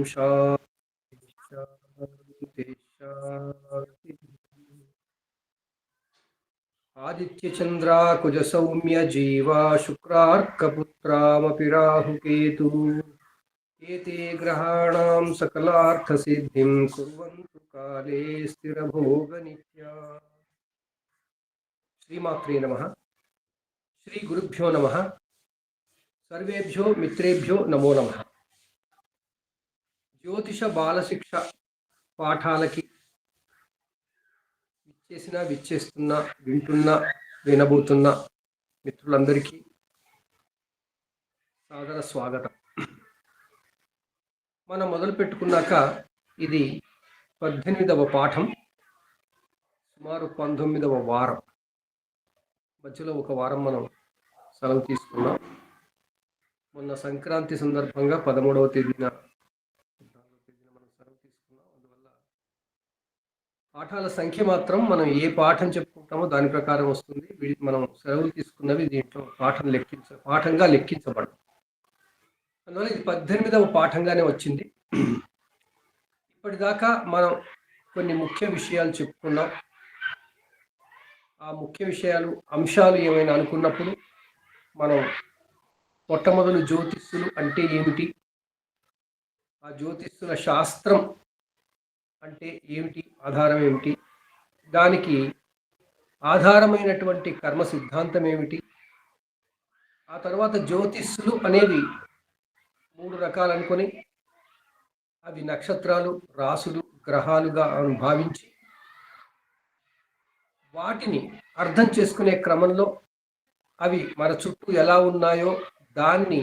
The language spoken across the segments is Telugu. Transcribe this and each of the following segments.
शान्ति शान्ति शान्ति। आदित्यचन्द्राकुज सौम्य जीवा शुक्रार्कपुत्रामपि राहुकेतु एते ग्रहाणां सकलार्थसिद्धिं कुर्वन्तु काले स्थिरभोगनित्या। श्रीमात्रे नमः। श्री गुरुभ्यो नमः। सर्वेभ्यो मित्रेभ्यो नमो नमः। జ్యోతిష బాలశిక్ష పాఠాలకి విచ్చేస్తున్న వింటున్న వినబోతున్న మిత్రులందరికీ సాదర స్వాగతం. మనం మొదలు పెట్టుకున్నాక ఇది 18వ పాఠం, సుమారు 19వ వారం. మధ్యలో ఒక వారం మనం సెలవు తీసుకున్నాం. మొన్న సంక్రాంతి సందర్భంగా 13వ తేదీన మనం సెలవు తీసుకున్నాం. అందువల్ల పాఠాల సంఖ్య మాత్రం మనం ఏ పాఠం చెప్పుకుంటామో దాని ప్రకారం వస్తుంది. మనం సెలవులు తీసుకున్నవి దీంట్లో పాఠంగా లెక్కించబడదు. అందువల్ల ఇది 18వ పాఠంగానే వచ్చింది. ఇప్పటిదాకా మనం కొన్ని ముఖ్య విషయాలు చెప్పుకున్నాం. ఆ ముఖ్య విషయాలు అంశాలు ఏమైనా అనుకున్నప్పుడు మనం మొట్టమొదలు జ్యోతిష్యులు అంటే ఏమిటి, ఆ జ్యోతిష్యుల శాస్త్రం అంటే ఏమిటి, ఆధారం ఏమిటి, దానికి ఆధారమైనటువంటి కర్మ సిద్ధాంతం ఏమిటి, ఆ తర్వాత జ్యోతిష్యులు అనేవి 3 రకాలు అనుకొని అవి నక్షత్రాలు, రాసులు, గ్రహాలుగా భావించి వాటిని అర్థం చేసుకునే క్రమంలో అవి మన చుట్టూ ఎలా ఉన్నాయో దాన్ని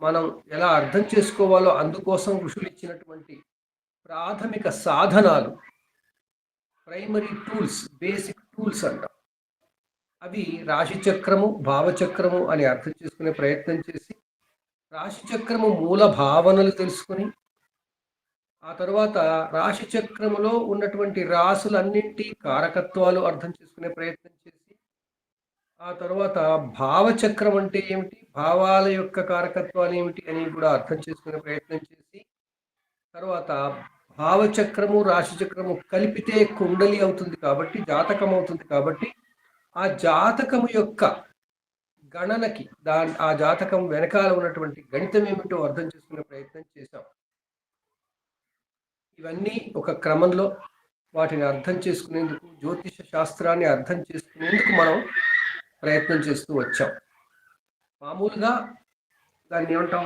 మనం ఎలా అర్థం చేసుకోవాలో అందుకోసం ఋషులు ఇచ్చినటువంటి ప్రాథమిక సాధనాలు, ప్రైమరీ టూల్స్, బేసిక్ టూల్స్ అంటాం. అవి రాశిచక్రము, భావచక్రము అని అర్థం చేసుకునే ప్రయత్నం చేసి రాశిచక్రము మూల భావనలు తెలుసుకొని ఆ తర్వాత రాశిచక్రములో ఉన్నటువంటి రాసులన్నింటి కారకత్వాలు అర్థం చేసుకునే ప్రయత్నం చేసి ఆ తర్వాత భావచక్రం అంటే ఏమిటి, భావాల యొక్క కారకత్వాలు ఏమిటి అని కూడా అర్థం చేసుకునే ప్రయత్నం చేసి తర్వాత భావచక్రము రాశిచక్రము కలిపితే కుండలి అవుతుంది కాబట్టి, జాతకం అవుతుంది కాబట్టి ఆ జాతకము యొక్క గణనకి ఆ జాతకం వెనకాల ఉన్నటువంటి గణితం ఏమిటో అర్థం చేసుకునే ప్రయత్నం చేశాం. ఇవన్నీ ఒక క్రమంలో వాటిని అర్థం చేసుకునేందుకు, జ్యోతిష శాస్త్రాన్ని అర్థం చేసుకునేందుకు మనం ప్రయత్నం చేస్తూ వచ్చాం. మామూలుగా దాన్ని ఏమంటాం,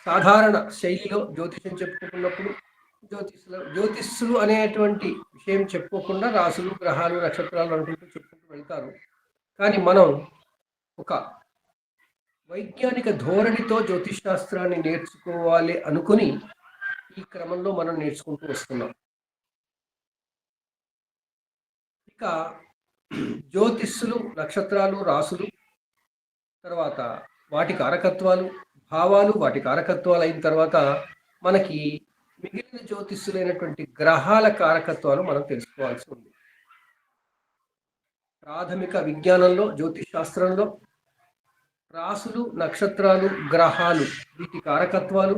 సాధారణ శైలిలో జ్యోతిషం చెప్పుకున్నప్పుడు జ్యోతిష్యులు అనేటువంటి విషయం చెప్పుకోకుండా రాసులు, గ్రహాలు, నక్షత్రాలు అనుకుంటూ చెప్పుకుంటూ వెళ్తారు. కానీ మనం ఒక వైజ్ఞానిక ధోరణితో జ్యోతిష్ శాస్త్రాన్ని నేర్చుకోవాలి అనుకుని ఈ క్రమంలో మనం నేర్చుకుంటూ వస్తున్నాం. ఇక జ్యోతిష్యులు, నక్షత్రాలు, రాసులు, తర్వాత వాటి కారకత్వాలు, భావాలు, వాటి కారకత్వాలు అయిన తర్వాత మనకి మిగిలిన జ్యోతిష్యులైనటువంటి గ్రహాల కారకత్వాలు మనం తెలుసుకోవాల్సి ఉంది. ప్రాథమిక విజ్ఞానంలో, జ్యోతిష్ శాస్త్రంలో రాసులు, నక్షత్రాలు, గ్రహాలు, వీటి కారకత్వాలు,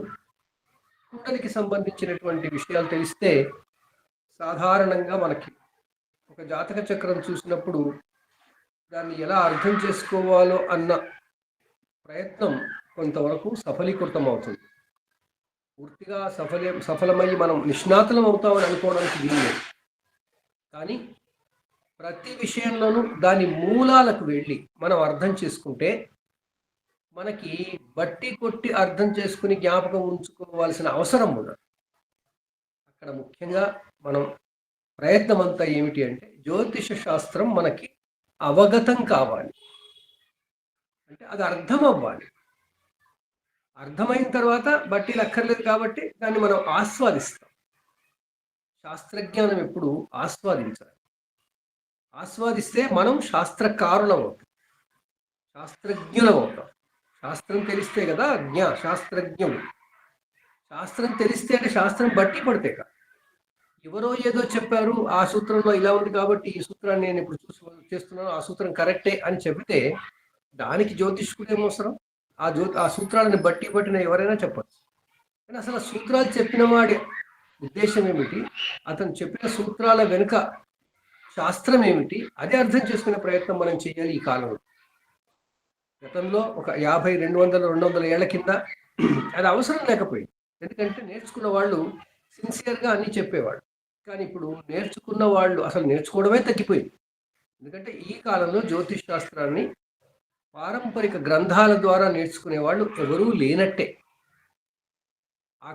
కుండలికి సంబంధించినటువంటి విషయాలు తెలిస్తే సాధారణంగా మనకి ఒక జాతక చక్రం చూసినప్పుడు దాన్ని ఎలా అర్థం చేసుకోవాలో అన్న ప్రయత్నం కొంతవరకు సఫలీకృతం అవుతుంది. పూర్తిగా సఫలమయ్యి మనం నిష్ణాతులం అవుతామని అనుకోవడానికి వీల్లేదు. కానీ ప్రతి విషయంలోనూ దాని మూలాలకు వెళ్ళి మనం అర్థం చేసుకుంటే మనకి బట్టి కొట్టి అర్థం చేసుకుని జ్ఞాపకం ఉంచుకోవాల్సిన అవసరం ఉండదు. అక్కడ ముఖ్యంగా మనం ప్రయత్నం అంతా ఏమిటి అంటే జ్యోతిష శాస్త్రం మనకి అవగతం కావాలి, అంటే అది అర్థం అవ్వాలి. అర్థమైన తర్వాత బట్టీలు అక్కర్లేదు కాబట్టి దాన్ని మనం ఆస్వాదిస్తాం. శాస్త్రజ్ఞానం ఎప్పుడు ఆస్వాదించాలి. ఆస్వాదిస్తే మనం శాస్త్రకారులం అవుతాం, శాస్త్రజ్ఞులం అవుతాం. శాస్త్రం తెలిస్తే కదా శాస్త్రజ్ఞం. శాస్త్రం తెలిస్తే అంటే శాస్త్రం బట్టి పడితే కదా. ఎవరో ఏదో చెప్పారు, ఆ సూత్రంలో ఇలా ఉంది కాబట్టి ఈ సూత్రాన్ని నేను ఇప్పుడు చేస్తున్నాను, ఆ సూత్రం కరెక్టే అని చెబితే దానికి జ్యోతిష్కుడు ఏమవసరం? ఆ సూత్రాలను బట్టి పట్టిన ఎవరైనా చెప్పచ్చు. కానీ అసలు సూత్రాలు చెప్పిన వాడి ఉద్దేశం ఏమిటి, అతను చెప్పిన సూత్రాల వెనుక శాస్త్రం ఏమిటి, అది అర్థం చేసుకునే ప్రయత్నం మనం చేయాలి ఈ కాలంలో. గతంలో ఒక 50, 200, 200 ఏళ్ల కింద అది అవసరం లేకపోయింది. ఎందుకంటే నేర్చుకున్న వాళ్ళు సిన్సియర్గా అన్నీ చెప్పేవాడు. కానీ ఇప్పుడు నేర్చుకున్న వాళ్ళు అసలు నేర్చుకోవడమే తగ్గిపోయింది. ఎందుకంటే ఈ కాలంలో జ్యోతిష్ శాస్త్రాన్ని పారంపరిక గ్రంథాల ద్వారా నేర్చుకునే వాళ్ళు ఎవరూ లేనట్టే. ఆ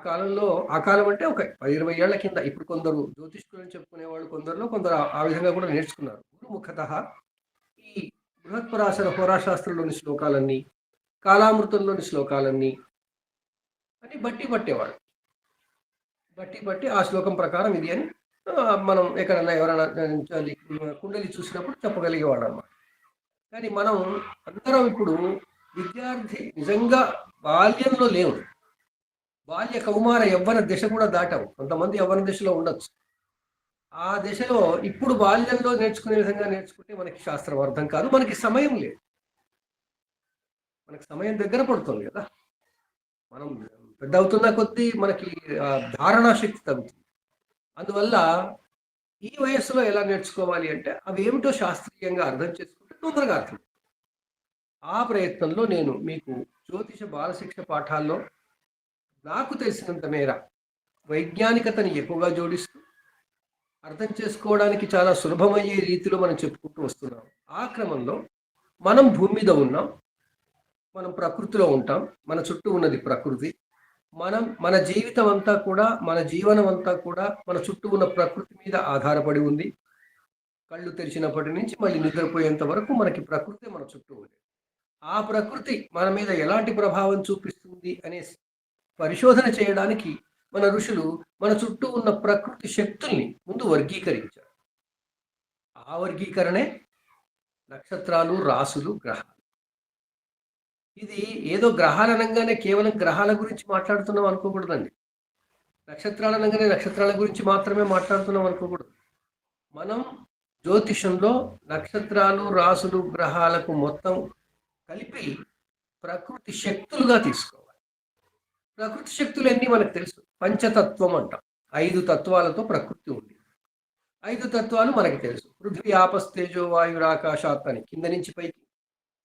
కాలం అంటే ఒక 10-20 ఏళ్ల కింద ఇప్పుడు కొందరు జ్యోతిష్కులు అని చెప్పుకునే వాళ్ళు కొందరు ఆ విధంగా కూడా నేర్చుకున్నారు. గురుముఖతః ఈ బృహత్పరాశర హోరాశాస్త్రంలోని శ్లోకాలన్నీ, కాలామృతంలోని శ్లోకాలన్నీ అని పట్టేవాడు. బట్టి ఆ శ్లోకం ప్రకారం ఇది అని మనం ఎక్కడన్నా ఎవరైనా కుండలి చూసినప్పుడు చెప్పగలిగేవాడు అన్నమాట. కానీ మనం అందరం ఇప్పుడు విద్యార్థి నిజంగా బాల్యంలో లేవు. బాల్య కౌమార యవ్వన దశ కూడా దాటావు. కొంతమంది యవ్వన దశలో ఉండొచ్చు. ఆ దశలో ఇప్పుడు బాల్యంలో నేర్చుకునే విధంగా నేర్చుకుంటే మనకి శాస్త్రం అర్థం కాదు, మనకి సమయం లేదు. మనకి సమయం దగ్గర పడుతుంది కదా. మనం పెద్ద అవుతున్న కొద్దీ మనకి ధారణా శక్తి తగ్గుతుంది. అందువల్ల ఈ వయస్సులో ఎలా నేర్చుకోవాలి అంటే అవి ఏమిటో శాస్త్రీయంగా అర్థం చేసుకుంటే తొందరగా అర్థం. ఆ ప్రయత్నంలో నేను మీకు జ్యోతిష బాలశిక్ష పాఠాల్లో నాకు తెలిసినంత మేర వైజ్ఞానికతని ఎక్కువగా జోడిస్తూ అర్థం చేసుకోవడానికి చాలా సులభమయ్యే రీతిలో మనం చెప్పుకుంటూ వస్తున్నాం. ఆ క్రమంలో మనం భూమి మీద ఉన్నాం, మనం ప్రకృతిలో ఉంటాం, మన చుట్టూ ఉన్నది ప్రకృతి. మన జీవితం అంతా కూడా, మన జీవనం అంతా కూడా మన చుట్టూ ఉన్న ప్రకృతి మీద ఆధారపడి ఉంది. కళ్ళు తెరిచినప్పటి నుంచి మళ్ళీ నిద్రపోయేంత వరకు మనకి ప్రకృతి మన చుట్టూ ఉంది. ఆ ప్రకృతి మన మీద ఎలాంటి ప్రభావం చూపిస్తుంది అనే పరిశోధన చేయడానికి మన ఋషులు మన చుట్టూ ఉన్న ప్రకృతి శక్తుల్ని ముందు వర్గీకరించారు. ఆ వర్గీకరణే నక్షత్రాలు, రాసులు, గ్రహాలు. ఇది ఏదో గ్రహాలు అనగానే కేవలం గ్రహాల గురించి మాట్లాడుతున్నాం అనుకోకూడదండి. నక్షత్రాలు అనగానే నక్షత్రాల గురించి మాత్రమే మాట్లాడుతున్నాం అనుకోకూడదు. మనం జ్యోతిషంలో నక్షత్రాలు, రాసులు, గ్రహాలకు మొత్తం కలిపి ప్రకృతి శక్తులుగా తీసుకోవాలి. ప్రకృతి శక్తులు అన్నీ మనకు తెలుసు. పంచతత్వం అంటాం. 5 తత్వాలతో ప్రకృతి ఉంది. 5 తత్వాలు మనకి తెలుసు. పృథ్వీ, ఆపస్తేజో, వాయువు, ఆకాశాత్ అని కింద నుంచి పైకి,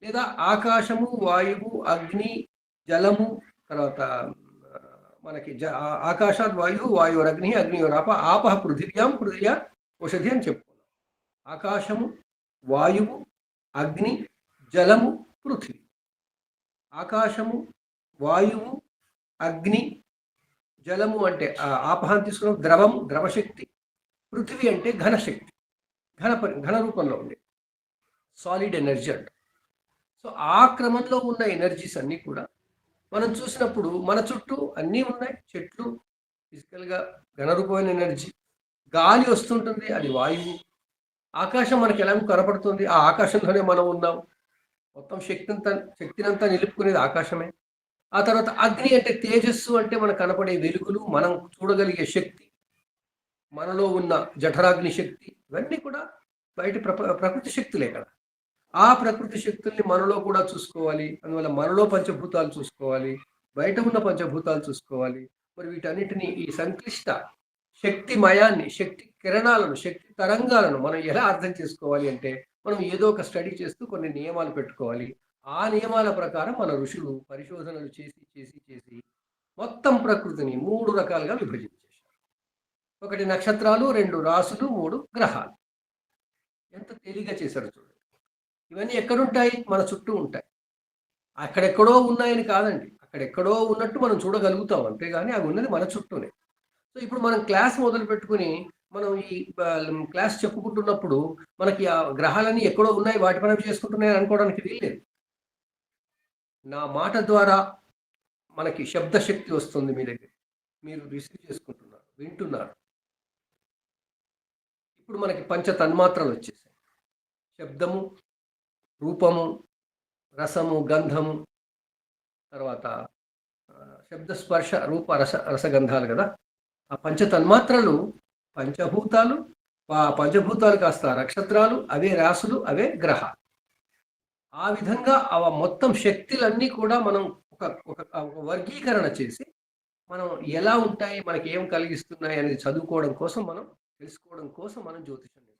లేదా ఆకాశము, వాయువు, అగ్ని, జలము, తర్వాత మనకి ఆకాశాత్ వాయువు, వాయురగ్ని, అగ్నియోరాప, ఆపహ పృథివ్యాం, పృథివ్యా ఔషధి అని చెప్పుకున్నాం. ఆకాశము, వాయువు, అగ్ని, జలము, పృథివీ. ఆకాశము, వాయువు, అగ్ని, జలము అంటే ఆపహాన్ని తీసుకున్నాం, ద్రవం, ద్రవశక్తి. పృథివీ అంటే ఘనశక్తి, ఘన రూపంలో ఉంది, సాలిడ్ ఎనర్జీ అంట. సో ఆ క్రమంలో ఉన్న ఎనర్జీస్ అన్నీ కూడా మనం చూసినప్పుడు మన చుట్టూ అన్నీ ఉన్నాయి. చెట్లు ఫిజికల్గా ఘనరూపమైన ఎనర్జీ, గాలి వస్తుంటుంది, అది వాయువు. ఆకాశం మనకి ఎలా కనపడుతుంది, ఆ ఆకాశంలోనే మనం ఉన్నాం. మొత్తం శక్తినంతా నిలుపుకునేది ఆకాశమే. ఆ తర్వాత అగ్ని అంటే తేజస్సు, అంటే మనకు కనపడే వెలుగులు, మనం చూడగలిగే శక్తి, మనలో ఉన్న జఠరాగ్ని శక్తి, ఇవన్నీ కూడా బయట ప్రకృతి శక్తులే కదా. ఆ ప్రకృతి శక్తుల్ని మనలో కూడా చూసుకోవాలి. అందువల్ల మనలో పంచభూతాలు చూసుకోవాలి, బయట ఉన్న పంచభూతాలు చూసుకోవాలి. మరి వీటన్నిటిని, ఈ సంక్లిష్ట శక్తిమయాన్ని, శక్తి కిరణాలను, శక్తి తరంగాలను మనం ఎలా అర్థం చేసుకోవాలి అంటే మనం ఏదో ఒక స్టడీ చేస్తూ కొన్ని నియమాలు పెట్టుకోవాలి. ఆ నియమాల ప్రకారం మన ఋషులు పరిశోధనలు చేసి మొత్తం ప్రకృతిని 3 రకాలుగా విభజించేశారు. 1 నక్షత్రాలు, 2 రాసులు, 3 గ్రహాలు. ఎంత తేలిగ్గా చేశారు చూడండి. ఇవన్నీ ఎక్కడుంటాయి? మన చుట్టూ ఉంటాయి. అక్కడెక్కడో ఉన్నాయని కాదండి, అక్కడెక్కడో ఉన్నట్టు మనం చూడగలుగుతాం, అంతేగాని అవి ఉన్నది మన చుట్టూనే. సో ఇప్పుడు మనం క్లాస్ మొదలు పెట్టుకుని మనం ఈ క్లాస్ చెప్పుకుంటున్నప్పుడు మనకి ఆ గ్రహాలన్నీ ఎక్కడో ఉన్నాయి, వాటి పని చేసుకుంటున్నాయి అనుకోవడానికి వీల్లేదు. నా మాట ద్వారా మనకి శబ్దశక్తి వస్తుంది మీ దగ్గర, మీరు రిసీవ్ చేసుకుంటున్నారు, వింటున్నారు. ఇప్పుడు మనకి పంచ తన్మాత్రలు వచ్చేసాయి. శబ్దము, రూపము, రసము, గంధము, తర్వాత శబ్ద, స్పర్శ, రూప, రసగంధాలు కదా. ఆ పంచ తన్మాత్రలు పంచభూతాలు, పంచభూతాలు కాస్త నక్షత్రాలు, అవే రాసులు, అవే గ్రహాలు. ఆ విధంగా మొత్తం శక్తులన్నీ కూడా మనం ఒక వర్గీకరణ చేసి మనం ఎలా ఉంటాయి, మనకి ఏం కలిగిస్తున్నాయి అనేది చదువుకోవడం కోసం మనం తెలుసుకోవడం కోసం మనం జ్యోతిషం నేర్చుకుంటాం.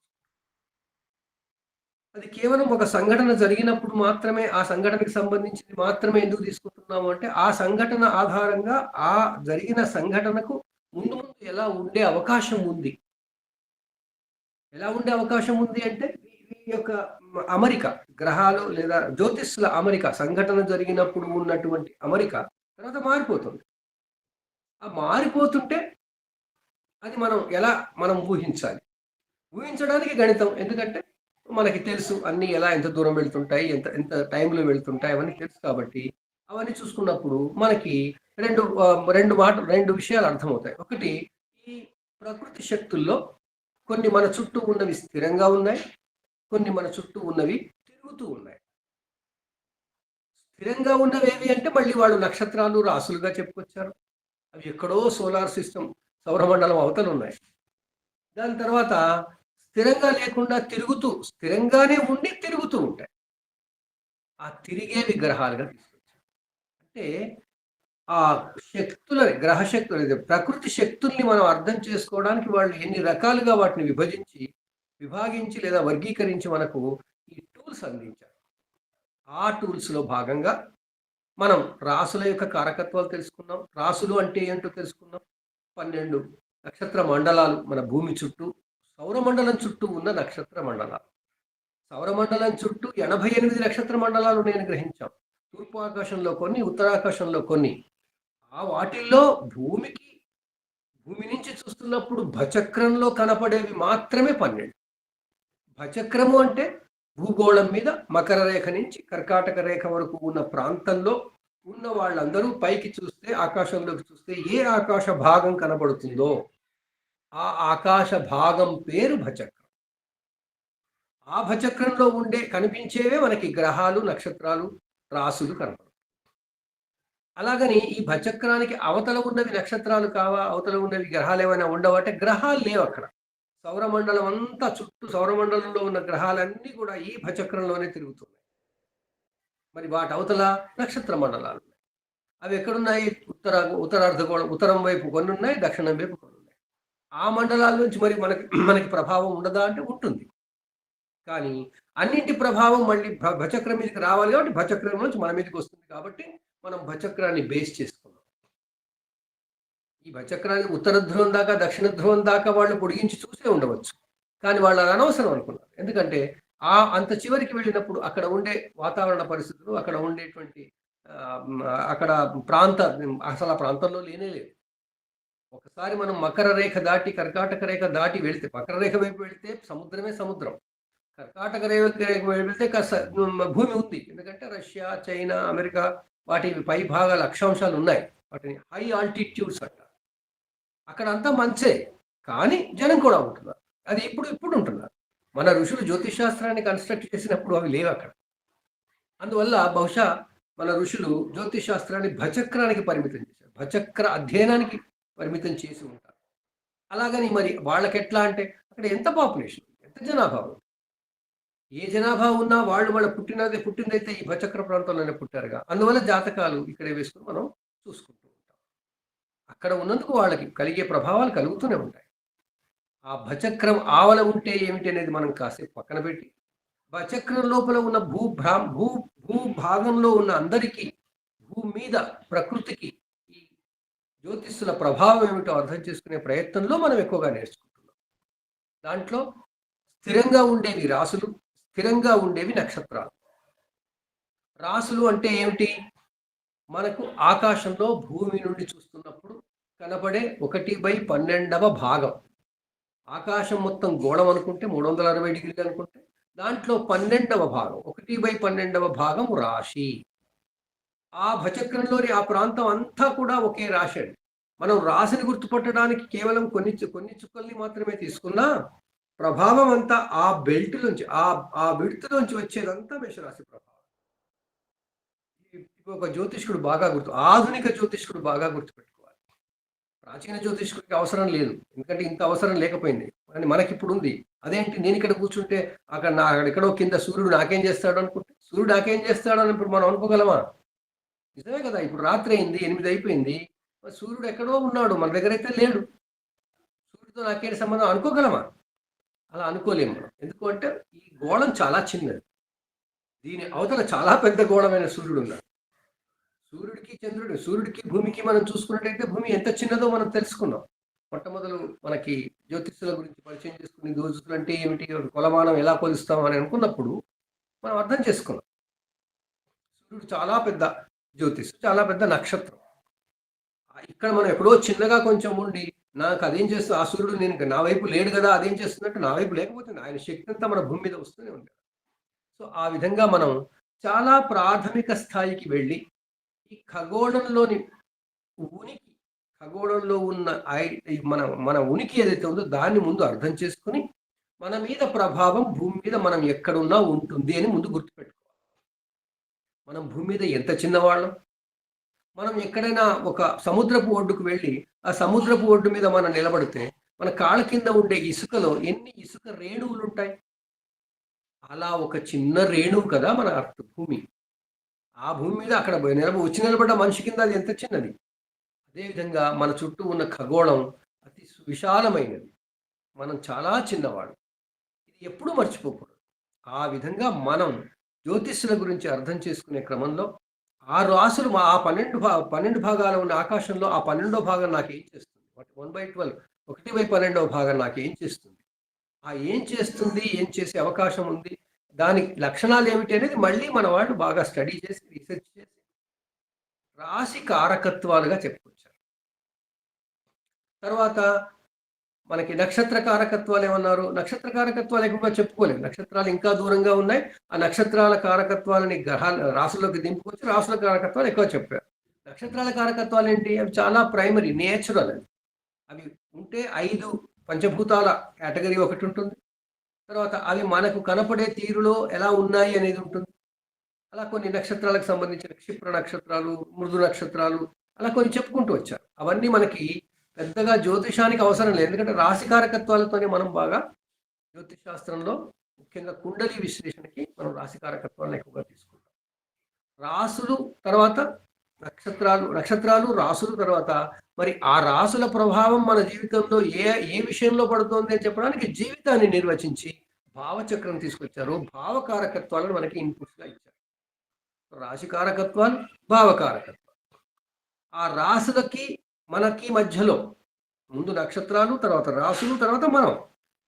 అది కేవలం ఒక సంఘటన జరిగినప్పుడు మాత్రమే, ఆ సంఘటనకి సంబంధించింది మాత్రమే ఎందుకు తీసుకుంటున్నాము అంటే, ఆ సంఘటన ఆధారంగా ఆ జరిగిన సంఘటనకు ముందు ముందు ఎలా ఉండే అవకాశం ఉంది. ఎలా ఉండే అవకాశం ఉంది అంటే, ఈ యొక్క అమరిక గ్రహాలు లేదా జ్యోతిష్ల అమరిక సంఘటన జరిగినప్పుడు ఉన్నటువంటి అమరిక తర్వాత మారిపోతుంది. ఆ మారిపోతుంటే అది మనం ఊహించాలి. ఊహించడానికి గణితం. ఎందుకంటే మనకి తెలుసు అన్నీ ఎంత దూరం వెళ్తుంటాయి, ఎంత ఎంత టైంలో వెళ్తుంటాయి అవన్నీ తెలుసు కాబట్టి, అవన్నీ చూసుకున్నప్పుడు మనకి 2 విషయాలు అర్థమవుతాయి. ఒకటి, ఈ ప్రకృతి శక్తుల్లో కొన్ని మన చుట్టూ ఉన్నవి స్థిరంగా ఉన్నాయి. కొన్ని మన చుట్టూ ఉన్నవి తిరుగుతూ ఉన్నాయి. స్థిరంగా ఉన్నవేవి అంటే మళ్ళీ వాళ్ళు నక్షత్రాలు, రాసులుగా చెప్పుకొచ్చారు. అవి ఎక్కడో సోలార్ సిస్టమ్ సౌరమండలం అవతలున్నాయి. దాని తర్వాత స్థిరంగా లేకుండా స్థిరంగానే ఉండి తిరుగుతూ ఉంటాయి. ఆ తిరిగేవి గ్రహాలుగా తీసుకొచ్చారు. అంటే ఆ గ్రహ శక్తులు, ప్రకృతి శక్తుల్ని మనం అర్థం చేసుకోవడానికి వాళ్ళు ఎన్ని రకాలుగా వాటిని విభాగించి లేదా వర్గీకరించి మనకు ఈ టూల్స్ అందించారు. ఆ టూల్స్‌లో భాగంగా మనం రాసుల యొక్క కారకత్వాలు తెలుసుకున్నాం. రాసులు అంటే ఏంటో తెలుసుకున్నాం. 12 నక్షత్ర మండలాలు మన భూమి చుట్టూ, సౌరమండలం చుట్టూ ఉన్న నక్షత్ర మండలాలు. సౌరమండలం చుట్టూ 88 నక్షత్ర మండలాలు నేను గ్రహించాం. తూర్పు ఆకాశంలో కొన్ని, ఉత్తరాకాశంలో కొన్ని. వాటిల్లో భూమి నుంచి చూస్తున్నప్పుడు భచక్రంలో కనపడేవి మాత్రమే 12. భచక్రము అంటే భూగోళం మీద మకర రేఖ నుంచి కర్కాటక రేఖ వరకు ఉన్న ప్రాంతంలో ఉన్న వాళ్ళందరూ పైకి చూస్తే, ఆకాశంలోకి చూస్తే ఏ ఆకాశ భాగం కనబడుతుందో ఆ ఆకాశ భాగం పేరు భచక్రం. ఆ భచక్రంలో కనిపించేవే మనకి గ్రహాలు, నక్షత్రాలు, రాసులు కనపడతాయి. అలాగని ఈ భచక్రానికి అవతల ఉన్నవి నక్షత్రాలు కావా, అవతల ఉన్నవి గ్రహాలు ఏమైనా ఉండవంటే గ్రహాలు లేవు అక్కడ. సౌరమండలం అంతా చుట్టూ సౌరమండలంలో ఉన్న గ్రహాలన్నీ కూడా ఈ భచక్రంలోనే తిరుగుతున్నాయి. మరి వాటి అవతల నక్షత్ర మండలాలు ఉన్నాయి. అవి ఎక్కడున్నాయి? ఉత్తరార్ధగోళం ఉత్తరం వైపు కొన్ని ఉన్నాయి, దక్షిణం వైపు కొన్ని ఉన్నాయి. ఆ మండలాల నుంచి మరి మనకి ప్రభావం ఉండదా అంటే ఉంటుంది. కానీ అన్నింటి ప్రభావం మళ్ళీ భచక్రం మీదకి రావాలి కాబట్టి భచక్రం నుంచి మన మీదకి వస్తుంది కాబట్టి మనం భచక్రాన్ని బేస్ చేసుకున్నాం. ఈ భచక్రాన్ని ఉత్తర ధ్రువం దాకా, దక్షిణ ధ్రువం దాకా వాళ్ళు పొడిగించి చూసే ఉండవచ్చు. కానీ వాళ్ళు అది అనవసరం అనుకున్నారు. ఎందుకంటే అంత చివరికి వెళ్ళినప్పుడు అక్కడ ఉండే వాతావరణ పరిస్థితులు, అక్కడ ఉండేటువంటి అక్కడ అసలు ఆ ప్రాంతంలో లేనే. ఒకసారి మనం మకర రేఖ దాటి, కర్కాటక రేఖ దాటి వెళితే, మకర రేఖ వైపు వెళితే సముద్రమే సముద్రం. కర్కాటక రేఖ వెళితే భూమి ఉంది. ఎందుకంటే రష్యా, చైనా, అమెరికా వాటి పై భాగాల అక్షాంశాలు ఉన్నాయి. వాటిని హై ఆల్టిట్యూడ్స్ అంటారు. అక్కడంతా మంచే, కానీ జనం కూడా ఉంటున్నారు. అది ఇప్పుడు ఉంటున్నారు. మన ఋషులు జ్యోతిష్ శాస్త్రాన్ని కన్స్ట్రక్ట్ చేసినప్పుడు అవి లేవు అక్కడ. అందువల్ల బహుశా మన ఋషులు జ్యోతిష్ శాస్త్రాన్ని భచక్రానికి పరిమితం చేశారు. భచక్ర అధ్యయనానికి పరిమితం చేసి ఉంటారు. అలాగని మరి వాళ్ళకి ఎట్లా అంటే అక్కడ ఎంత పాపులేషన్, ఎంత జనాభా ఉంది. ఏ జనాభా ఉన్నా వాళ్ళ పుట్టిందైతే ఈ భచక్ర ప్రాంతంలోనే పుట్టారుగా. అందువల్ల జాతకాలు ఇక్కడే వేసుకుని మనం చూసుకుంటాం. అక్కడ ఉన్నందుకు వాళ్ళకి కలిగే ప్రభావాలు కలుగుతూనే ఉంటాయి. ఆ భచక్రం ఆవల ఉంటే ఏమిటి అనేది మనం కాసేపు పక్కన పెట్టి, భచక్రం లోపల ఉన్న భూభాగంలో ఉన్న అందరికీ, భూమి మీద ప్రకృతికి ఈ జ్యోతిష్యుల ప్రభావం ఏమిటో అర్థం చేసుకునే ప్రయత్నంలో మనం ఎక్కువగా నేర్చుకుంటున్నాం. దాంట్లో స్థిరంగా ఉండేవి రాసులు, స్థిరంగా ఉండేవి నక్షత్రాలు. రాసులు అంటే ఏమిటి? మనకు ఆకాశంలో భూమి నుండి చూస్తున్నప్పుడు కనపడే 1/12వ భాగం. ఆకాశం మొత్తం గోళం అనుకుంటే 360 డిగ్రీలు అనుకుంటే దాంట్లో 12వ భాగం, 1/12వ భాగం రాశి. ఆ భచక్రంలోని ఆ ప్రాంతం అంతా కూడా ఒకే రాశి అండి. మనం రాశిని గుర్తుపట్టడానికి కేవలం కొన్ని చుక్కల్ని మాత్రమే తీసుకున్నా ప్రభావం అంతా ఆ బెల్ట్ నుంచి, ఆ విడత నుంచి వచ్చేదంతా మేషరాశి ప్రభావం. ఒక జ్యోతిష్కుడు ఆధునిక జ్యోతిష్కుడు బాగా గుర్తుపెట్టుకోవాలి. ప్రాచీన జ్యోతిష్కుడికి అవసరం లేదు, ఎందుకంటే ఇంత అవసరం లేకపోయింది. కానీ మనకి ఇప్పుడు ఉంది. అదేంటి, నేను ఇక్కడ కూర్చుంటే అక్కడ ఎక్కడో కింద సూర్యుడు నాకేం చేస్తాడు అనుకుంటే, సూర్యుడు నాకేం చేస్తాడు అని ఇప్పుడు మనం అనుకోగలమా? నిజమే కదా. ఇప్పుడు రాత్రి అయింది, 8 అయిపోయింది. సూర్యుడు ఎక్కడో ఉన్నాడు, మన దగ్గర అయితే లేడు. సూర్యుడితో నాకేంటి సంబంధం అనుకోగలమా? అలా అనుకోలేము మనం. ఎందుకు అంటే ఈ గోళం చాలా చిన్నది. దీని అవతల చాలా పెద్ద గోళమైన సూర్యుడు ఉన్నాడు. సూర్యుడికి భూమికి మనం చూసుకున్నట్టయితే భూమి ఎంత చిన్నదో మనం తెలుసుకున్నాం. మొట్టమొదలు మనకి జ్యోతిష్యుల గురించి పరిచయం చేసుకుని జ్యోతిష్యులు అంటే ఏమిటి, కొలమానం ఎలా కొలుస్తాం అని అనుకున్నప్పుడు మనం అర్థం చేసుకున్నాం. సూర్యుడు చాలా పెద్ద జ్యోతిష్, చాలా పెద్ద నక్షత్రం. ఇక్కడ మనం ఎక్కడో చిన్నగా కొంచెం ఉండి నాకు అదేం చేస్తూ ఆ సూర్యుడు నేను నా వైపు లేడు కదా, అదేం చేస్తున్నట్టు నా వైపు లేకపోతుంది. ఆయన శక్తి అంతా మన భూమి మీద వస్తూనే ఉంది. సో ఆ విధంగా మనం చాలా ప్రాథమిక స్థాయికి వెళ్ళి ఈ ఖగోళంలోని ఉనికి, ఖగోళంలో ఉన్న మన మన ఉనికి ఏదైతే ఉందో దాన్ని ముందు అర్థం చేసుకుని మన మీద ప్రభావం భూమి మీద మనం ఎక్కడున్నా ఉంటుంది అని ముందు గుర్తుపెట్టుకోవాలి. మనం భూమి మీద ఎంత చిన్నవాళ్ళం. మనం ఎక్కడైనా ఒక సముద్రపు ఒడ్డుకు వెళ్ళి ఆ సముద్రపు ఒడ్డు మీద మనం నిలబడితే మన కాళ్ళ కింద ఉండే ఇసుకలో ఎన్ని ఇసుక రేణువులు ఉంటాయి. అలా ఒక చిన్న రేణువు కదా మన భూమి. ఆ భూమి మీద అక్కడ వచ్చి నిలబడ్డ మనిషి కింద అది ఎంత చిన్నది. అదేవిధంగా మన చుట్టూ ఉన్న ఖగోళం అతి విశాలమైనది, మనం చాలా చిన్నవాడు. ఇది ఎప్పుడూ మర్చిపోకూడదు. ఆ విధంగా మనం జ్యోతిష్యుల గురించి అర్థం చేసుకునే క్రమంలో ఆ రాసులు ఆ 12 భాగాలు ఉన్న ఆకాశంలో ఆ 12వ భాగం నాకు ఏం చేస్తుంది, 1/12 1/12వ భాగం నాకు ఏం చేస్తుంది, ఆ ఏం చేస్తుంది, ఏం చేసే అవకాశం ఉంది, దాని లక్షణాలు ఏమిటి అనేది మళ్ళీ మన వాళ్ళు బాగా స్టడీ చేసి రీసెర్చ్ చేసి రాశి కారకత్వాలుగా చెప్పుకొచ్చారు. తర్వాత మనకి నక్షత్ర కారకత్వాలు ఏమన్నారు, నక్షత్ర కారకత్వాలు ఎక్కువగా చెప్పుకోలేదు. నక్షత్రాలు ఇంకా దూరంగా ఉన్నాయి. ఆ నక్షత్రాల కారకత్వాలని రాసుల్లోకి దింపుకొచ్చి రాసుల కారకత్వాలు ఎక్కువ చెప్పారు. నక్షత్రాల కారకత్వాలు ఏంటి, అవి చాలా ప్రైమరీ, నేచురల్. అవి ఉంటే 5 పంచభూతాల కేటగిరీ ఒకటి ఉంటుంది. తర్వాత అవి మనకు కనపడే తీరులో ఎలా ఉన్నాయి అనేది ఉంటుంది. అలా కొన్ని నక్షత్రాలకు సంబంధించిన క్షిప్ర నక్షత్రాలు, మృదు నక్షత్రాలు అలా కొన్ని చెప్పుకుంటూ వచ్చారు. అవన్నీ మనకి పెద్దగా జ్యోతిషానికి అవసరం లేదు, ఎందుకంటే రాశి కారకత్వాలతోనే మనం బాగా జ్యోతిష్ శాస్త్రంలో ముఖ్యంగా కుండలి విశ్లేషణకి మనం రాశి కారకత్వాలను ఎక్కువగా తీసుకుంటాం. రాసులు తర్వాత నక్షత్రాలు రాసులు తర్వాత మరి ఆ రాసుల ప్రభావం మన జీవితంలో ఏ విషయంలో పడుతోంది అని చెప్పడానికి జీవితాన్ని నిర్వచించి భావచక్రం తీసుకొచ్చారు. భావకారకత్వాలను మనకి ఇన్పుట్స్గా ఇచ్చారు. రాశి కారకత్వాలు, భావకారకత్వాలు. ఆ రాసులకి మనకి మధ్యలో ముందు నక్షత్రాలు, తర్వాత రాసులు, తర్వాత మనం.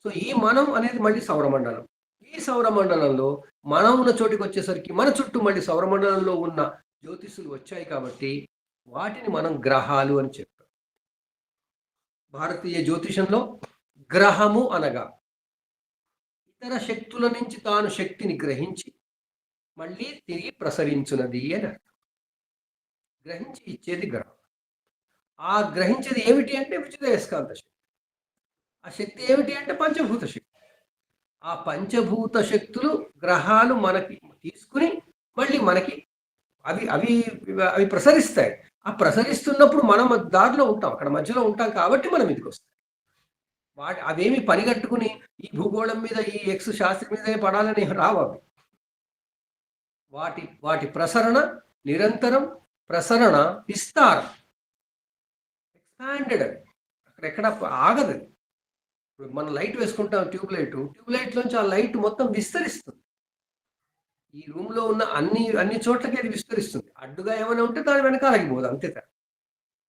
సో ఈ మనం అనేది మళ్ళీ సౌరమండలం. ఈ సౌరమండలంలో మనం ఉన్న చోటికి వచ్చేసరికి మన చుట్టూ మళ్ళీ సౌరమండలంలో ఉన్న జ్యోతిషులు వచ్చాయి కాబట్టి వాటిని మనం గ్రహాలు అని చెప్తాం. భారతీయ జ్యోతిషంలో గ్రహము అనగా ఇతర శక్తుల నుంచి తాను శక్తిని గ్రహించి మళ్ళీ తిరిగి ప్రసరించున్నది అని అర్థం. గ్రహించి ఇచ్చేది గ్రహం. ఆ గ్రహించేది ఏమిటి అంటే విద్యుదయస్కాంత శక్తి. ఆ శక్తి ఏమిటి అంటే పంచభూత శక్తి. ఆ పంచభూత శక్తులు గ్రహాలు మనకి తీసుకుని మళ్ళీ మనకి అవి అవి అవి ప్రసరిస్తాయి. ఆ ప్రసరిస్తున్నప్పుడు మనం దారిలో ఉంటాం, అక్కడ మధ్యలో ఉంటాం కాబట్టి మనం ఇదికి వస్తాయి. అవేమి పనిగట్టుకుని ఈ భూగోళం మీద ఈ ఎక్స్ శాస్త్రం మీదనే పడాలని రావు. అవి వాటి ప్రసరణ నిరంతరం, ప్రసరణ విస్తారం, ఎక్స్పాండెడ్. అది అక్కడెక్కడ ఆగదు. ఇప్పుడు మనం లైట్ వేసుకుంటాం, ట్యూబ్ లైట్ నుంచి ఆ లైట్ మొత్తం విస్తరిస్తుంది. ఈ రూమ్లో ఉన్న అన్ని చోట్లకి అది విస్తరిస్తుంది. అడ్డుగా ఏమైనా ఉంటే దాని వెనకాలగిపోదు, అంతే.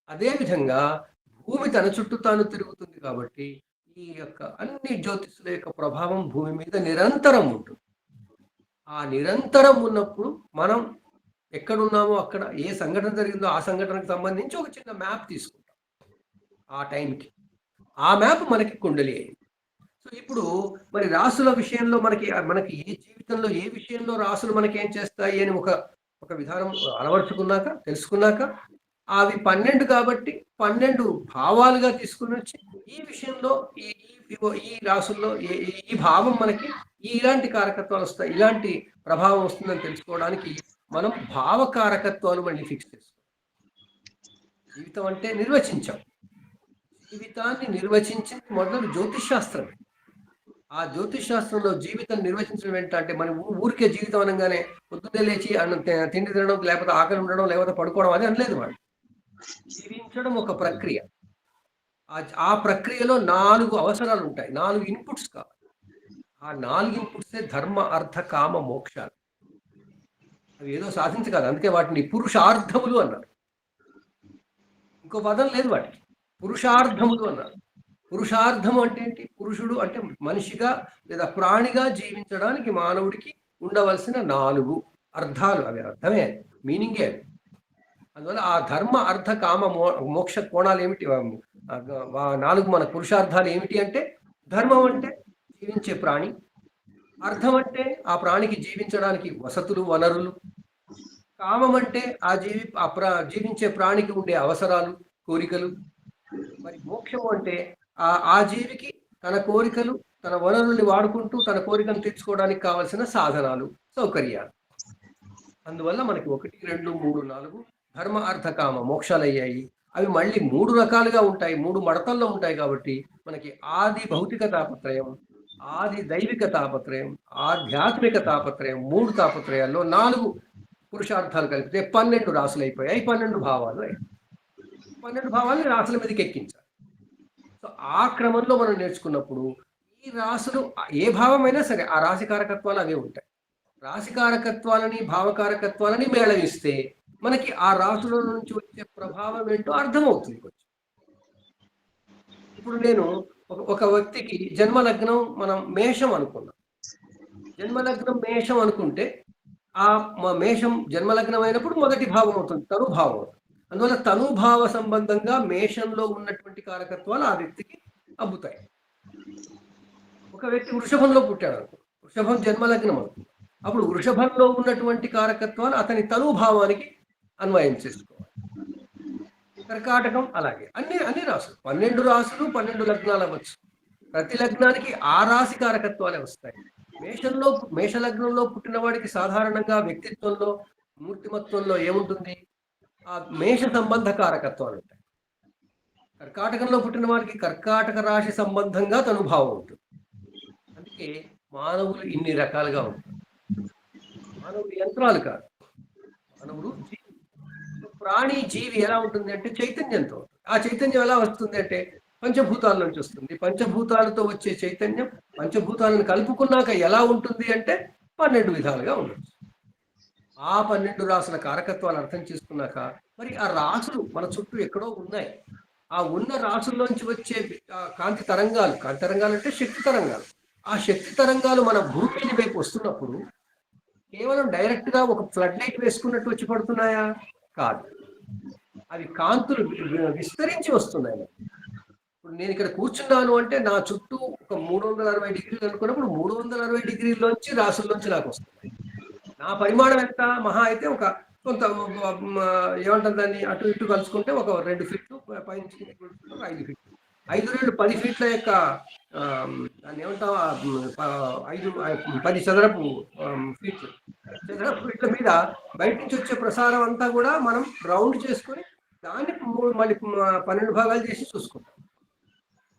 అదేవిధంగా భూమి తన చుట్టూ తాను తిరుగుతుంది కాబట్టి ఈ యొక్క అన్ని జ్యోతిషుల యొక్క ప్రభావం భూమి మీద నిరంతరం ఉంటుంది. ఆ నిరంతరం ఉన్నప్పుడు మనం ఎక్కడున్నామో అక్కడ ఏ సంఘటన జరిగిందో ఆ సంఘటనకు సంబంధించి ఒక చిన్న మ్యాప్ తీసుకుంటాం ఆ టైంకి. ఆ మ్యాప్ మనకి కుండలి అయింది. సో ఇప్పుడు మరి రాసుల విషయంలో మనకి ఏ జీవితంలో ఏ విషయంలో రాసులు మనకి ఏం చేస్తాయి అని ఒక విధానం అలవర్చుకున్నాక, తెలుసుకున్నాక అవి 12 కాబట్టి 12 భావాలుగా తీసుకుని వచ్చి ఈ విషయంలో ఈ రాసుల్లో ఈ భావం మనకి ఇలాంటి కారకత్వాలు వస్తాయి, ఇలాంటి ప్రభావం వస్తుందని తెలుసుకోవడానికి మనం భావకారకత్వాలు మళ్ళీ ఫిక్స్ చేసుకోవాలి. జీవితం అంటే నిర్వచించాం. జీవితాన్ని నిర్వచించింది మొదలు జ్యోతిష్ శాస్త్రం. ఆ జ్యోతిష్ శాస్త్రంలో జీవితం నిర్వచించడం ఏంటంటే మనం ఊరికే జీవితం అనగానే పొద్దున్నే లేచి తిండి తినడం, లేకపోతే ఆకలి ఉండడం, లేకపోతే పడుకోవడం అది అనలేదు వాళ్ళు. జీవించడం ఒక ప్రక్రియ. ఆ ప్రక్రియలో 4 అవసరాలు ఉంటాయి. 4 ఇన్పుట్స్ కావాలి. ఆ 4 ఇన్పుట్సే ధర్మ, అర్థ, కామ, మోక్షాలు. అవి ఏదో సాధించగలరు. అందుకే వాటిని పురుషార్థములు అన్నారు. ఇంకో పదం లేదు వాటికి. పురుషార్థములు అన్నారు. పురుషార్థం అంటే ఏంటి? పురుషుడు అంటే మనిషిగా లేదా ప్రాణిగా జీవించడానికి మానవుడికి ఉండవలసిన 4 అర్థాలు. అవి అర్థమే, మీనింగే. అందువల్ల ఆ ధర్మ, అర్థ, కామ, మోక్ష కోణాలు ఏమిటి? 4 మన పురుషార్థాలు ఏమిటి అంటే, ధర్మం అంటే జీవించే ప్రాణి, అర్థం అంటే ఆ ప్రాణికి జీవించడానికి వసతులు, వనరులు, కామం అంటే జీవించే ప్రాణికి ఉండే అవసరాలు, కోరికలు, మరి మోక్షము అంటే ఆ జీవికి తన కోరికలు, తన వనరుల్ని వాడుకుంటూ తన కోరికలు తెచ్చుకోవడానికి కావలసిన సాధనాలు, సౌకర్యాలు. అందువల్ల మనకి 1, 2, 3, 4 ధర్మ, అర్థ, కామ మోక్షాలు అయ్యాయి. అవి మళ్ళీ 3 రకాలుగా ఉంటాయి, 3 మడతల్లో ఉంటాయి. కాబట్టి మనకి ఆది భౌతిక తాపత్రయం, ఆది దైవిక తాపత్రయం, ఆధ్యాత్మిక తాపత్రయం, 3 తాపత్రయాల్లో 4 పురుషార్థాలు కలిపితే 12 రాసులు అయిపోయాయి. 12 భావాలు అయ్యాయి. 12 భావాలని రాసుల మీదకి ఎక్కించాలి. సో ఆ క్రమంలో మనం నేర్చుకున్నప్పుడు ఈ రాసులు ఏ భావమైనా సరే ఆ రాశికారకత్వాలు అవే ఉంటాయి. రాశికారకత్వాలని, భావకారకత్వాలని మేళవిస్తే మనకి ఆ రాసుల నుంచి వచ్చే ప్రభావం ఏంటో అర్థమవుతుంది. ఇప్పుడు నేను ఒక వ్యక్తికి జన్మలగ్నం మనం మేషం అనుకున్నాం. జన్మలగ్నం మేషం అనుకుంటే ఆ మేషం జన్మలగ్నం అయినప్పుడు మొదటి భావం అవుతుంది, తనుభావం అవుతుంది. అందువల్ల తనుభావ సంబంధంగా మేషంలో ఉన్నటువంటి కారకత్వాలు ఆ వ్యక్తికి అబ్బుతాయి. ఒక వ్యక్తి వృషభంలో పుట్టాడు అనుకో, వృషభం జన్మలగ్నం అనుకో, అప్పుడు వృషభంలో ఉన్నటువంటి కారకత్వాలు అతని తనుభావానికి అన్వయం చేసుకోవాలి. కర్కాటకం అలాగే అన్ని రాసులు 12 రాసులు 12 లగ్నాలు అవ్వచ్చు. ప్రతి లగ్నానికి ఆ రాశి కారకత్వాలే వస్తాయి. మేషలగ్నంలో పుట్టిన వాడికి సాధారణంగా వ్యక్తిత్వంలో, మూర్తిమత్వంలో ఏముంటుంది? ఆ మేష సంబంధ కారకత్వాలు ఉంటాయి. కర్కాటకంలో పుట్టిన వారికి కర్కాటక రాశి సంబంధంగా తనుభావం ఉంటుంది. అందుకే మానవులు ఇన్ని రకాలుగా ఉంటారు. మానవులు యంత్రాలు కాదు, మానవుడు ప్రాణి, జీవి ఎలా ఉంటుంది అంటే చైతన్యంతో. ఆ చైతన్యం ఎలా వస్తుంది అంటే పంచభూతాల నుంచి వస్తుంది. పంచభూతాలతో వచ్చే చైతన్యం పంచభూతాలను కలుపుకున్నాక ఎలా ఉంటుంది అంటే 12 విధాలుగా ఉండొచ్చు. ఆ 12 రాసుల కారకత్వాలు అర్థం చేసుకున్నాక మరి ఆ రాసులు మన చుట్టూ ఎక్కడో ఉన్నాయి. ఆ ఉన్న రాసుల్లోంచి వచ్చే కాంతి తరంగాలు అంటే శక్తి తరంగాలు. ఆ శక్తి తరంగాలు మన భూమిని వైపు వస్తున్నప్పుడు కేవలం డైరెక్ట్ గా ఒక ఫ్లడ్ లైట్ వేసుకున్నట్టు వచ్చి పడుతున్నాయా? కాదు. అవి కాంతులు విస్తరించి వస్తున్నాయి. ఇప్పుడు నేను ఇక్కడ కూర్చున్నాను అంటే నా చుట్టూ ఒక 360 డిగ్రీలు అనుకున్నప్పుడు 360 డిగ్రీల్లోంచి రాసుల్లోంచి నాకు వస్తున్నాయి. నా పరిమాణం ఎంత? మహా అయితే ఒక కొంత ఏమంటారు దాన్ని, అటు ఇటు కలుసుకుంటే ఒక 2 ఫీట్లు, పైనుంచి 5 ఫీట్లు, 5 2 10 ఫీట్ల యొక్క దాన్ని ఏమంటాం, 10 చదరపు ఫీట్ల మీద బయట నుంచి వచ్చే ప్రసారం అంతా కూడా మనం రౌండ్ చేసుకొని దాన్ని మళ్ళీ 12 భాగాలు చేసి చూసుకుంటాం.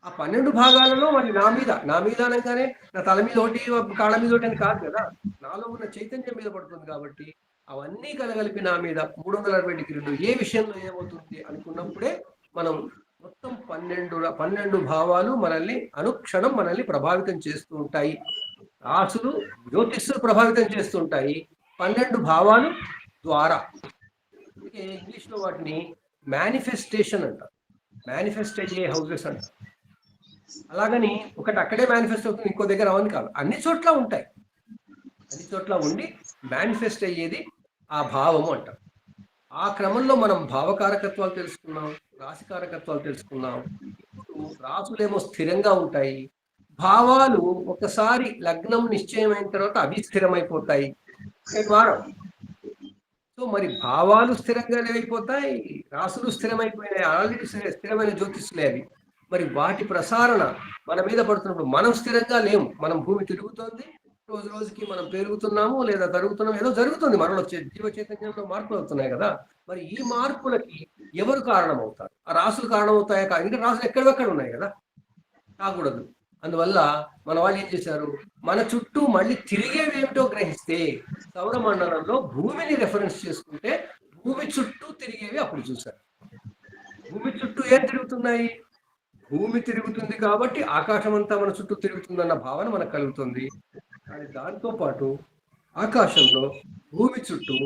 ఆ 12 భాగాలలో మరి నా మీద అనగానే నా తల మీద ఒకటి, కాళ్ళ మీద ఒకటి అని కాదు కదా, నాలో ఉన్న చైతన్యం మీద పడుతుంది. కాబట్టి అవన్నీ కలగలిపి నా మీద 360 డిగ్రీలు ఏ విషయంలో ఏమవుతుంది అనుకున్నప్పుడే మనం మొత్తం 12 భావాలు అనుక్షణం మనల్ని ప్రభావితం చేస్తూ ఉంటాయి. రాసులు, జ్యోతిష్సులు ప్రభావితం చేస్తుంటాయి 12 భావాలు ద్వారా. అందుకే ఇంగ్లీష్లో వాటిని మేనిఫెస్టేషన్ అంటారు. మేనిఫెస్ట్ అయ్యే హౌసెస్ అంటారు. అలాగని ఒకటి అక్కడే మేనిఫెస్ట్ అవుతుంది, ఇంకో దగ్గర అవన్నీ కాదు, అన్ని చోట్ల ఉంటాయి. అన్ని చోట్ల ఉండి మేనిఫెస్ట్ అయ్యేది ఆ భావము అంటారు. ఆ క్రమంలో మనం భావకారకత్వాలు తెలుసుకున్నాం, రాశికారకత్వాలు తెలుసుకున్నాం. ఇప్పుడు రాసులేమో స్థిరంగా ఉంటాయి, భావాలు ఒకసారి లగ్నం నిశ్చయమైన తర్వాత అవి స్థిరమైపోతాయి. వారం సో మరి భావాలు స్థిరంగానే అయిపోతాయి, రాసులు స్థిరమైపోయినాయి. ఆల్రెడీ స్థిరమైన జ్యోతిష్లే అవి. మరి వాటి ప్రసారణ మన మీద పడుతున్నప్పుడు మనం స్థిరంగా లేము. మనం భూమి తిరుగుతోంది, రోజు రోజుకి మనం పెరుగుతున్నాము లేదా తరుగుతున్నాము, ఏదో జరుగుతుంది. మనలో జీవ చైతన్యంలో మార్పులు అవుతున్నాయి కదా. మరి ఈ మార్పులకి ఎవరు కారణమవుతారు? ఆ రాసులు కారణమవుతాయా? ఇంకా రాసులు ఎక్కడెక్కడ ఉన్నాయి కదా, కాకూడదు. అందువల్ల మన వాళ్ళు ఏం చేశారు, మన చుట్టూ మళ్ళీ తిరిగేవేమిటో గ్రహిస్తే సౌరమండలంలో భూమిని రెఫరెన్స్ చేసుకుంటే భూమి చుట్టూ తిరిగేవి అప్పుడు చూశారు. భూమి చుట్టూ ఏం తిరుగుతున్నాయి? భూమి తిరుగుతుంది కాబట్టి ఆకాశం అంతా మన చుట్టూ తిరుగుతుందన్న భావన మనకు కలుగుతుంది. కానీ దాంతో పాటు ఆకాశంలో భూమి చుట్టూ,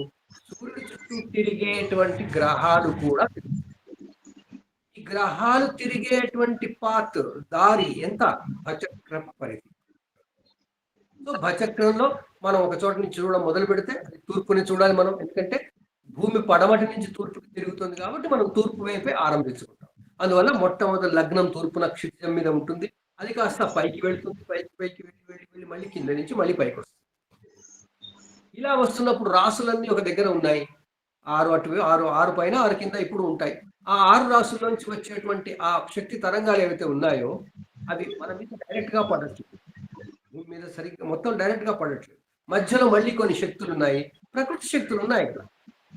సూర్యుడి చుట్టూ తిరిగేటువంటి గ్రహాలు కూడా ఈ గ్రహాలు తిరిగేటువంటి పాత్ దారి ఎంత? భచక్ర పరిధి. సో భచక్రంలో మనం ఒక చోట నుంచి చూడడం మొదలు పెడితే తూర్పుని చూడాలి మనం. ఎందుకంటే భూమి పడమటి నుంచి తూర్పుకి తిరుగుతుంది కాబట్టి మనం తూర్పు వైపే ఆరంభించుకుంటాం. అందువల్ల మొట్టమొదటి లగ్నం తూర్పున క్షితిజం మీద ఉంటుంది. అది కాస్త పైకి వెళ్తుంది, పైకి వెళ్ళి మళ్ళీ కింద నుంచి మళ్ళీ పైకి వస్తుంది. ఇలా వస్తున్నప్పుడు రాసులన్నీ ఒక దగ్గర ఉన్నాయి. 6 అటు 6 పైన 6 కింద ఇప్పుడు ఉంటాయి. ఆ 6 రాసుల నుంచి వచ్చేటువంటి ఆ శక్తి తరంగాలు ఏవైతే ఉన్నాయో అవి మన మీద డైరెక్ట్ గా పడట్లేదు. భూమి మీద సరిగ్గా మొత్తం డైరెక్ట్ గా పడట్లేదు. మధ్యలో మళ్ళీ కొన్ని శక్తులు ఉన్నాయి, ప్రకృతి శక్తులు ఉన్నాయి ఇక్కడ.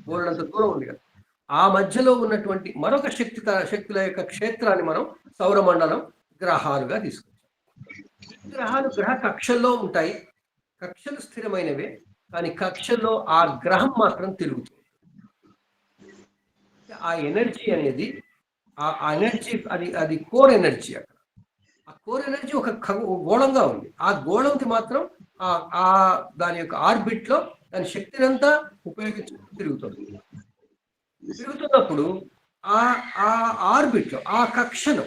బోలెడంత దూరం ఉంది కదా. ఆ మధ్యలో ఉన్నటువంటి మరొక శక్తుల యొక్క క్షేత్రాన్ని మనం సౌరమండలం గ్రహాలుగా తీసుకొచ్చాం. గ్రహాలు గ్రహ కక్షల్లో ఉంటాయి. కక్షలు స్థిరమైనవే, కానీ కక్షల్లో ఆ గ్రహం మాత్రం తిరుగుతుంది. ఆ ఎనర్జీ అనేది ఆ ఎనర్జీ అది కోర్ ఎనర్జీ. అక్కడ ఆ కోర్ ఎనర్జీ ఒక గోళంగా ఉంది. ఆ గోళంకి మాత్రం ఆ దాని యొక్క ఆర్బిట్ లో దాని శక్తిని అంతా ఉపయోగించుకుంటూ తిరుగుతున్నప్పుడు ఆ ఆర్బిట్ లో ఆ కక్షలో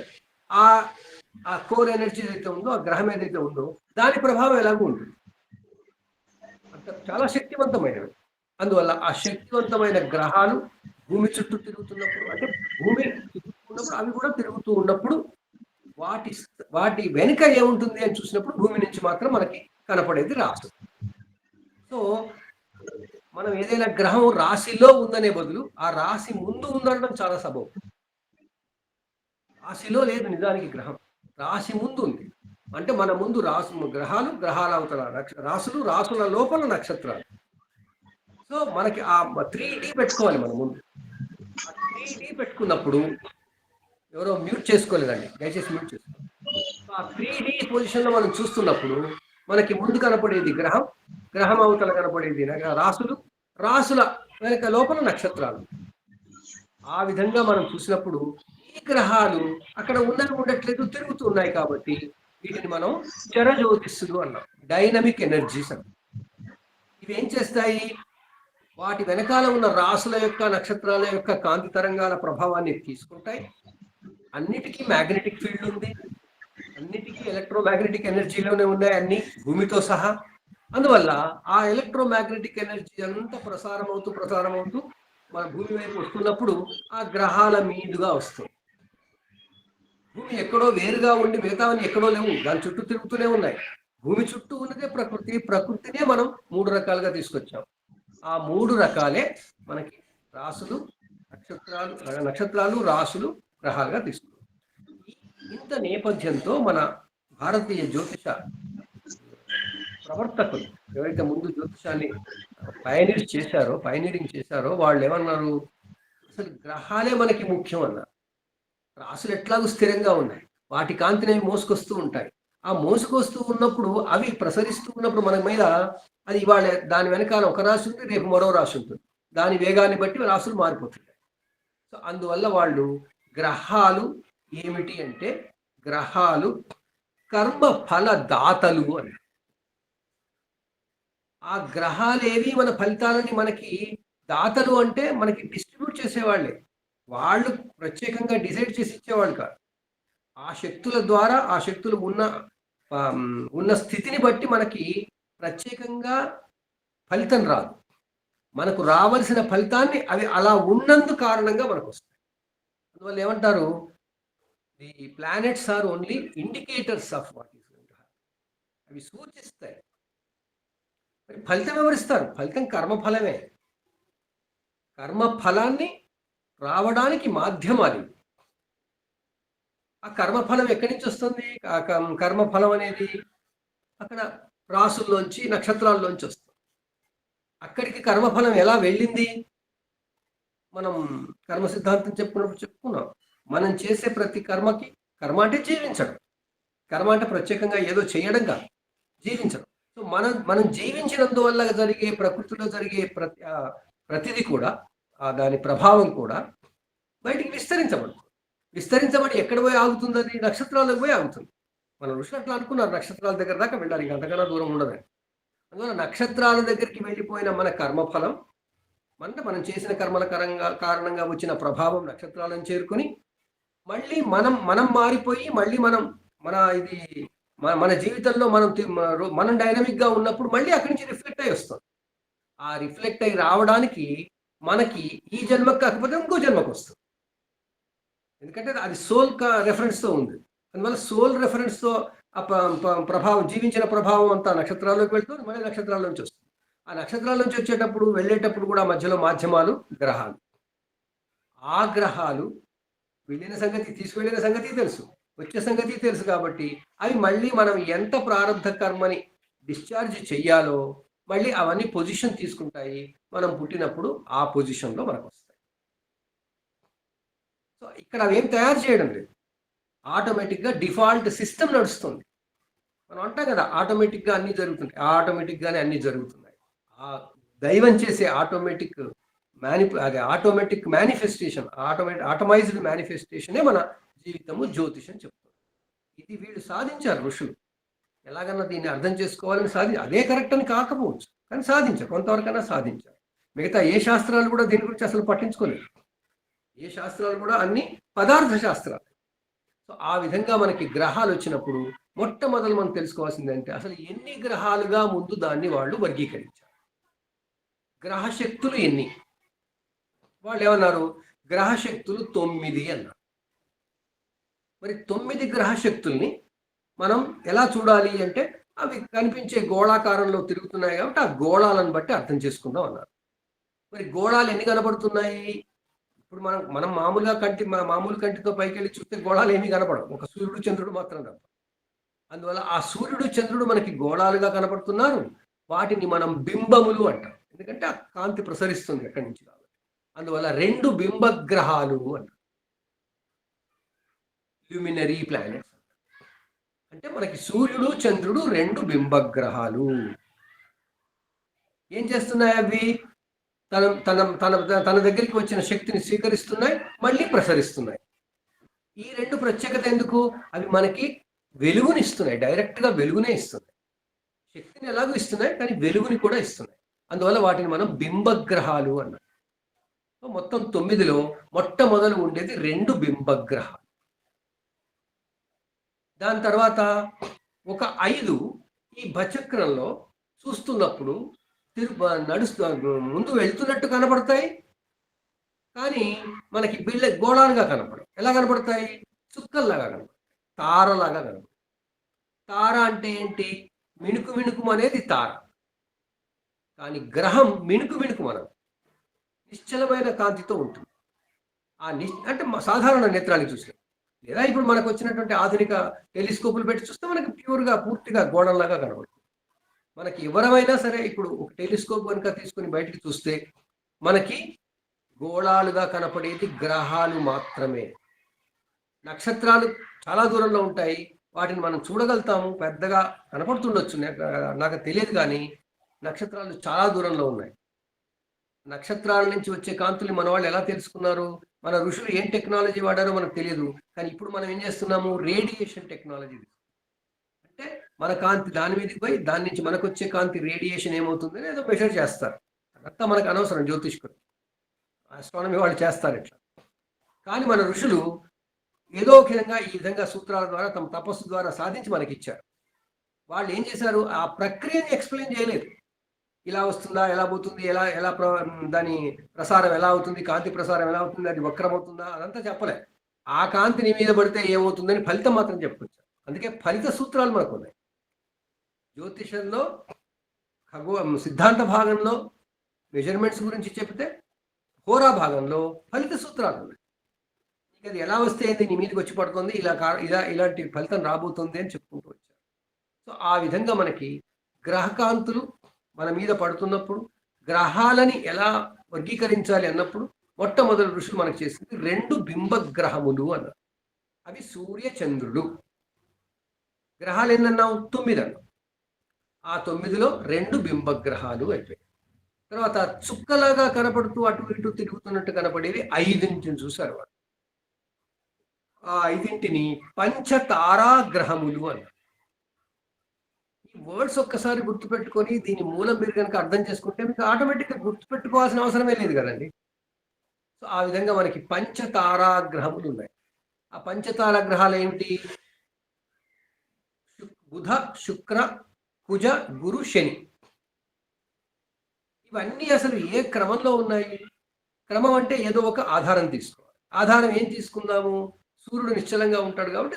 ఆ కోర్ ఎనర్జీ ఏదైతే ఉందో, ఆ గ్రహం ఏదైతే ఉందో దాని ప్రభావం ఎలాగో ఉంటుంది. చాలా శక్తివంతమైనవి. అందువల్ల ఆ శక్తివంతమైన గ్రహాలు భూమి చుట్టూ తిరుగుతున్నప్పుడు, అంటే భూమి తిరుగుతున్నప్పుడు అవి కూడా తిరుగుతూ ఉన్నప్పుడు వాటి వెనుక ఏముంటుంది అని చూసినప్పుడు భూమి నుంచి మాత్రం మనకి కనపడేది రాసు. సో మనం ఏదైనా గ్రహం రాశిలో ఉందనే బదులు ఆ రాశి ముందు ఉందనడం చాలా సబబు. రాశిలో లేదు నిజానికి గ్రహం, రాశి ముందు ఉంది. అంటే మన ముందు గ్రహాలు, గ్రహాల అవతల రాసులు, రాసుల లోపల నక్షత్రాలు. సో మనకి ఆ 3D పెట్టుకోవాలి మన ముందు. ఆ 3D పెట్టుకున్నప్పుడు ఎవరో మ్యూట్ చేసుకోలేదండి, దయచేసి మ్యూట్ చేసుకోవాలి. ఆ 3D పొజిషన్లో మనం చూస్తున్నప్పుడు మనకి ముందు కనపడేది గ్రహం, గ్రహం అవతల కనపడేది రాసులు, రాసుల వెనక లోపల నక్షత్రాలు. ఆ విధంగా మనం చూసినప్పుడు ఈ గ్రహాలు అక్కడ ఉండట్లేదు, తిరుగుతూ ఉన్నాయి. కాబట్టి వీటిని మనం చరజ్యోతిస్సులు అన్నాం, డైనమిక్ ఎనర్జీస్ అన్నాం. ఇవి ఏం చేస్తాయి? వాటి వెనకాల ఉన్న రాసుల యొక్క, నక్షత్రాల యొక్క కాంతి తరంగాల ప్రభావాన్ని తీసుకుంటాయి. అన్నిటికీ మ్యాగ్నెటిక్ ఫీల్డ్ ఉంది, అన్నిటికీ ఎలక్ట్రోమాగ్నెటిక్ ఎనర్జీలోనే ఉన్నాయి అన్ని, భూమితో సహా. అందువల్ల ఆ ఎలక్ట్రోమాగ్నెటిక్ ఎనర్జీ అంతా ప్రసారం అవుతూ మన భూమి వైపు వస్తున్నప్పుడు ఆ గ్రహాల మీదుగా వస్తుంది. భూమి ఎక్కడో వేరుగా ఉండి మిగతావన్నీ ఎక్కడో లేవు, దాని చుట్టూ తిరుగుతూనే ఉన్నాయి. భూమి చుట్టూ ఉన్నదే ప్రకృతి, ప్రకృతినే మనం 3 రకాలుగా తీసుకొచ్చాం. ఆ 3 రకాలే మనకి రాసులు, నక్షత్రాలు, రాసులు, గ్రహాలుగా తీసుకున్నాం. ఇంత నేపథ్యంతో మన భారతీయ జ్యోతిష ప్రవర్తకులు ఎవరైతే ముందు జ్యోతిషాన్ని పైనీరింగ్ చేశారో వాళ్ళు ఏమన్నారు? అసలు గ్రహాలే మనకి ముఖ్యం అన్నారు. రాసులు ఎట్లాగూ స్థిరంగా ఉన్నాయి, వాటి కాంతిని మోసుకొస్తూ ఉంటాయి. ఆ మోసుకొస్తూ ఉన్నప్పుడు అవి ప్రసరిస్తూ ఉన్నప్పుడు మన మీద అది ఇవాళ దాని వెనకాల ఒక రాశి ఉంటుంది, రేపు మరో రాశి ఉంటుంది. దాని వేగాన్ని బట్టి రాసులు మారిపోతుంటాయి. సో అందువల్ల వాళ్ళు గ్రహాలు ఏమిటి అంటే, గ్రహాలు కర్మ ఫల దాతలు అని. ఆ గ్రహాలేవి మన ఫలితాలని మనకి దాతలు అంటే మనకి డిస్ట్రిబ్యూట్ చేసేవాళ్ళే. వాళ్ళు ప్రత్యేకంగా డిసైడ్ చేసి ఇచ్చేవాళ్ళు కాదు. ఆ శక్తుల ద్వారా, ఆ శక్తులు ఉన్న స్థితిని బట్టి మనకి ప్రత్యేకంగా ఫలితం రాదు. మనకు రావలసిన ఫలితాన్ని అవి అలా ఉన్నందు కారణంగా మనకు వస్తాయి. అందువల్ల ఏమంటారు? The planets are only indicators of what is going to happen. అవి సూచిస్తాయి. ఫలితం ఎవరిస్తారు? ఫలితం కర్మఫలమే. కర్మఫలాన్ని రావడానికి మాధ్యమాలు. ఆ కర్మఫలం ఎక్కడి నుంచి వస్తుంది? కర్మఫలం అనేది అక్కడ రాసుల్లోంచి, నక్షత్రాల్లోంచి వస్తుంది. అక్కడికి కర్మఫలం ఎలా వెళ్ళింది? మనం కర్మ సిద్ధాంతం చెప్పుకున్నాం. మనం చేసే ప్రతి కర్మకి, కర్మ అంటే జీవించడం, కర్మ అంటే ప్రత్యేకంగా ఏదో చేయడం కాదు, జీవించడం. సో మనం జీవించినందువల్ల జరిగే, ప్రకృతిలో జరిగే ప్రతిదీ కూడా దాని ప్రభావం కూడా బయటికి విస్తరించబడుతుంది. విస్తరించబడి ఎక్కడ పోయి ఆగుతుంది? అది నక్షత్రాలకు పోయి ఆగుతుంది. మన ఋషులు అట్లా అనుకున్నారు, నక్షత్రాల దగ్గర దాకా వెళ్ళాలి, ఇంక అంతకన్నా దూరం ఉండదని. అందువల్ల నక్షత్రాల దగ్గరికి వెళ్ళిపోయిన మన కర్మఫలం, అంటే మనం చేసిన కర్మల కారణంగా వచ్చిన ప్రభావం నక్షత్రాలను చేరుకొని, మళ్ళీ మనం మారిపోయి, మళ్ళీ మన ఇది మన జీవితంలో మనం డైనమిక్గా ఉన్నప్పుడు మళ్ళీ అక్కడి నుంచి రిఫ్లెక్ట్ అయ్యి వస్తాం. ఆ రిఫ్లెక్ట్ అయ్యి రావడానికి మనకి ఈ జన్మకు కాకపోతే ఇంకో జన్మకు వస్తుంది. ఎందుకంటే అది సోల్ రెఫరెన్స్తో ఉంది. అందువల్ల సోల్ రెఫరెన్స్తో ఆ ప్రభావం, జీవించిన ప్రభావం అంతా నక్షత్రాల్లోకి వెళ్తుంది, మళ్ళీ నక్షత్రాల నుంచి వస్తుంది. ఆ నక్షత్రాల నుంచి వచ్చేటప్పుడు, వెళ్ళేటప్పుడు కూడా మధ్యలో మాధ్యమాలు, గ్రహాలు. ఆ గ్రహాలు వెళ్ళిన సంగతి, తీసుకువెళ్ళిన సంగతి తెలుసు, వచ్చే సంగతి తెలుసు. కాబట్టి అవి మళ్ళీ మనం ఎంత ప్రారంభ కర్మని డిశ్చార్జ్ చెయ్యాలో మళ్ళీ అవన్నీ పొజిషన్ తీసుకుంటాయి. మనం పుట్టినప్పుడు ఆ పొజిషన్లో మనకు వస్తాయి. సో ఇక్కడ అవేం తయారు చేయడం లేదు, ఆటోమేటిక్గా డిఫాల్ట్ సిస్టమ్ నడుస్తుంది. మనం అంటాం కదా, ఆటోమేటిక్గా అన్నీ జరుగుతుంటాయి. ఆటోమేటిక్గానే అన్నీ జరుగుతున్నాయి. ఆ దైవం చేసే ఆటోమేటిక్ మేనిఫెస్టేషన్, ఆటమైజ్డ్ మేనిఫెస్టేషనే మన జీవితము, జ్యోతిషం చెప్తుంది. ఇది వీళ్ళు సాధించారు ఋషులు. ఎలాగన్నా దీన్ని అర్థం చేసుకోవాలని అదే కరెక్ట్ అని కాకపోవచ్చు, కానీ సాధించారు, కొంతవరకైనా సాధించారు. మిగతా ఏ శాస్త్రాలు కూడా దీని గురించి అసలు పట్టించుకోలేదు. ఏ శాస్త్రాలు కూడా అన్ని పదార్థ శాస్త్రాలు. సో ఆ విధంగా మనకి గ్రహాలు వచ్చినప్పుడు మొట్టమొదలు మనం తెలుసుకోవాల్సిందంటే అసలు ఎన్ని గ్రహాలుగా ముందు దాన్ని వాళ్ళు వర్గీకరించారు. గ్రహశక్తులు ఎన్ని? వాళ్ళు ఏమన్నారు? గ్రహశక్తులు 9 అన్నారు. మరి 9 గ్రహశక్తుల్ని మనం ఎలా చూడాలి అంటే, అవి కనిపించే గోళాకారంలో తిరుగుతున్నాయి కాబట్టి ఆ గోళాలను బట్టి అర్థం చేసుకుందాం అన్నారు. మరి గోళాలు ఎన్ని కనబడుతున్నాయి? ఇప్పుడు మనం మామూలు కంటితో పైకి వెళ్ళి చూస్తే గోళాలు ఏమీ కనపడవు, ఒక సూర్యుడు చంద్రుడు మాత్రం తప్ప. అందువల్ల ఆ సూర్యుడు చంద్రుడు మనకి గోళాలుగా కనపడుతున్నారు. వాటిని మనం బింబములు అంటాం, ఎందుకంటే ఆ కాంతి ప్రసరిస్తుంది ఎక్కడి నుంచి కాబట్టి. అందువల్ల 2 బింబగ్రహాలు అంటారు, ల్యూమినరీ ప్లానెట్స్. అంటే మనకి సూర్యుడు చంద్రుడు 2 బింబగ్రహాలు. ఏం చేస్తున్నాయి అవి? తన దగ్గరికి వచ్చిన శక్తిని స్వీకరిస్తున్నాయి, మళ్ళీ ప్రసరిస్తున్నాయి. ఈ 2 ప్రత్యేకత ఎందుకు? అవి మనకి వెలుగునిస్తున్నాయి, డైరెక్ట్గా వెలుగునే ఇస్తున్నాయి. శక్తిని ఎలాగో ఇస్తున్నాయి, కానీ వెలుగుని కూడా ఇస్తున్నాయి. అందువల్ల వాటిని మనం బింబగ్రహాలు అన్నాం. మొత్తం 9లో మొట్టమొదలు ఉండేది 2 బింబగ్రహాలు. దాని తర్వాత ఒక 5 ఈ భచక్రంలో చూస్తున్నప్పుడు ముందు వెళ్తున్నట్టు కనపడతాయి, కానీ మనకి గోళాలుగా కనపడవు. ఎలా కనపడతాయి? చుక్కల్లాగా కనపడతాయి, తారలాగా కనపడతాయి. తార అంటే ఏంటి? మిణుకు మిణుకు అనేది తార. కానీ గ్రహం మిణుకు మిణుకు మనం నిశ్చలమైన కాంతితో ఉంటుంది. అంటే సాధారణ నేత్రాన్ని చూసినా, లేదా ఇప్పుడు మనకు వచ్చినటువంటి ఆధునిక టెలిస్కోపులు పెట్టి చూస్తే మనకి ప్యూర్గా, పూర్తిగా గోడల్లాగా కనబడుతుంది. మనకి ఎవరైనా సరే ఇప్పుడు ఒక టెలిస్కోప్ కనుక తీసుకొని బయటికి చూస్తే మనకి గోళాలుగా కనపడేది గ్రహాలు మాత్రమే. నక్షత్రాలు చాలా దూరంలో ఉంటాయి, వాటిని మనం చూడగలుగుతాము, పెద్దగా కనపడుతుండొచ్చు, నాకు తెలియదు. కానీ నక్షత్రాలు చాలా దూరంలో ఉన్నాయి. నక్షత్రాల నుంచి వచ్చే కాంతుల్ని మన వాళ్ళు ఎలా తెలుసుకున్నారు? మన ఋషులు ఏం టెక్నాలజీ వాడారో మనకు తెలియదు. కానీ ఇప్పుడు మనం ఏం చేస్తున్నాము? Radiation technology. అంటే మన కాంతి దాని మీదకి పోయి దాని నుంచి మనకు వచ్చే కాంతి రేడియేషన్ ఏమవుతుందని ఏదో మెషర్ చేస్తారు. అదంతా మనకు అనవసరం, జ్యోతిష్కుడు, ఆస్ట్రానమీ వాళ్ళు చేస్తారు ఇట్లా. కానీ మన ఋషులు ఏదో ఒక విధంగా ఈ విధంగా సూత్రాల ద్వారా, తమ తపస్సు ద్వారా సాధించి మనకిచ్చారు. వాళ్ళు ఏం చేశారు? ఆ ప్రక్రియని ఎక్స్ప్లెయిన్ చేయలేదు. ఇలా వస్తుందా, ఎలా పోతుంది, ఎలా దాని ప్రసారం ఎలా అవుతుంది, కాంతి ప్రసారం ఎలా అవుతుంది, అది వక్రమవుతుందా, అదంతా చెప్పలే. ఆ కాంతి నీ మీద పడితే ఏమవుతుందని ఫలితం మాత్రం చెప్పుకొచ్చారు. అందుకే ఫలిత సూత్రాలు మనకు ఉన్నాయి. జ్యోతిషంలో సిద్ధాంత భాగంలో మెజర్మెంట్స్ గురించి చెప్తే, హోరా భాగంలో ఫలిత సూత్రాలు ఉన్నాయి. అది ఎలా వస్తే ఏంటి, నీ మీదకి వచ్చి పడుతుంది, ఇలాంటి ఫలితం రాబోతుంది అని చెప్పుకుంటూ వచ్చారు. సో ఆ విధంగా మనకి గ్రహకాంతులు మన మీద పడుతున్నప్పుడు గ్రహాలని ఎలా వర్గీకరించాలి అన్నప్పుడు మొట్టమొదటి ఋషులు మనకు చేసింది 2 బింబగ్రహములు అన్నారు. అవి సూర్య చంద్రుడు. గ్రహాలు ఎన్నన్నావు? 9 అన్నాం. ఆ 9లో 2 బింబగ్రహాలు అయిపోయాయి. తర్వాత చుక్కలాగా కనపడుతూ అటు ఇటు తిరుగుతున్నట్టు కనపడేవి 5 చూశారు వాళ్ళు. ఆ ఐదింటిని పంచతారాగ్రహములు అని. ఈ వర్డ్స్ ఒక్కసారి గుర్తుపెట్టుకొని దీని మూలం మీరు కనుక అర్థం చేసుకుంటే మీకు ఆటోమేటిక్గా గుర్తుపెట్టుకోవాల్సిన అవసరమే లేదు కదండి. సో ఆ విధంగా మనకి పంచతారాగ్రహములు ఉన్నాయి. ఆ పంచతార గ్రహాలు ఏమిటి? బుధ, శుక్ర, కుజ, గురు, శని. ఇవన్నీ అసలు ఏ క్రమంలో ఉన్నాయి? క్రమం అంటే ఏదో ఒక ఆధారం తీసుకోవాలి. ఆధారం ఏం తీసుకుందాము? సూర్యుడు నిశ్చలంగా ఉంటాడు కాబట్టి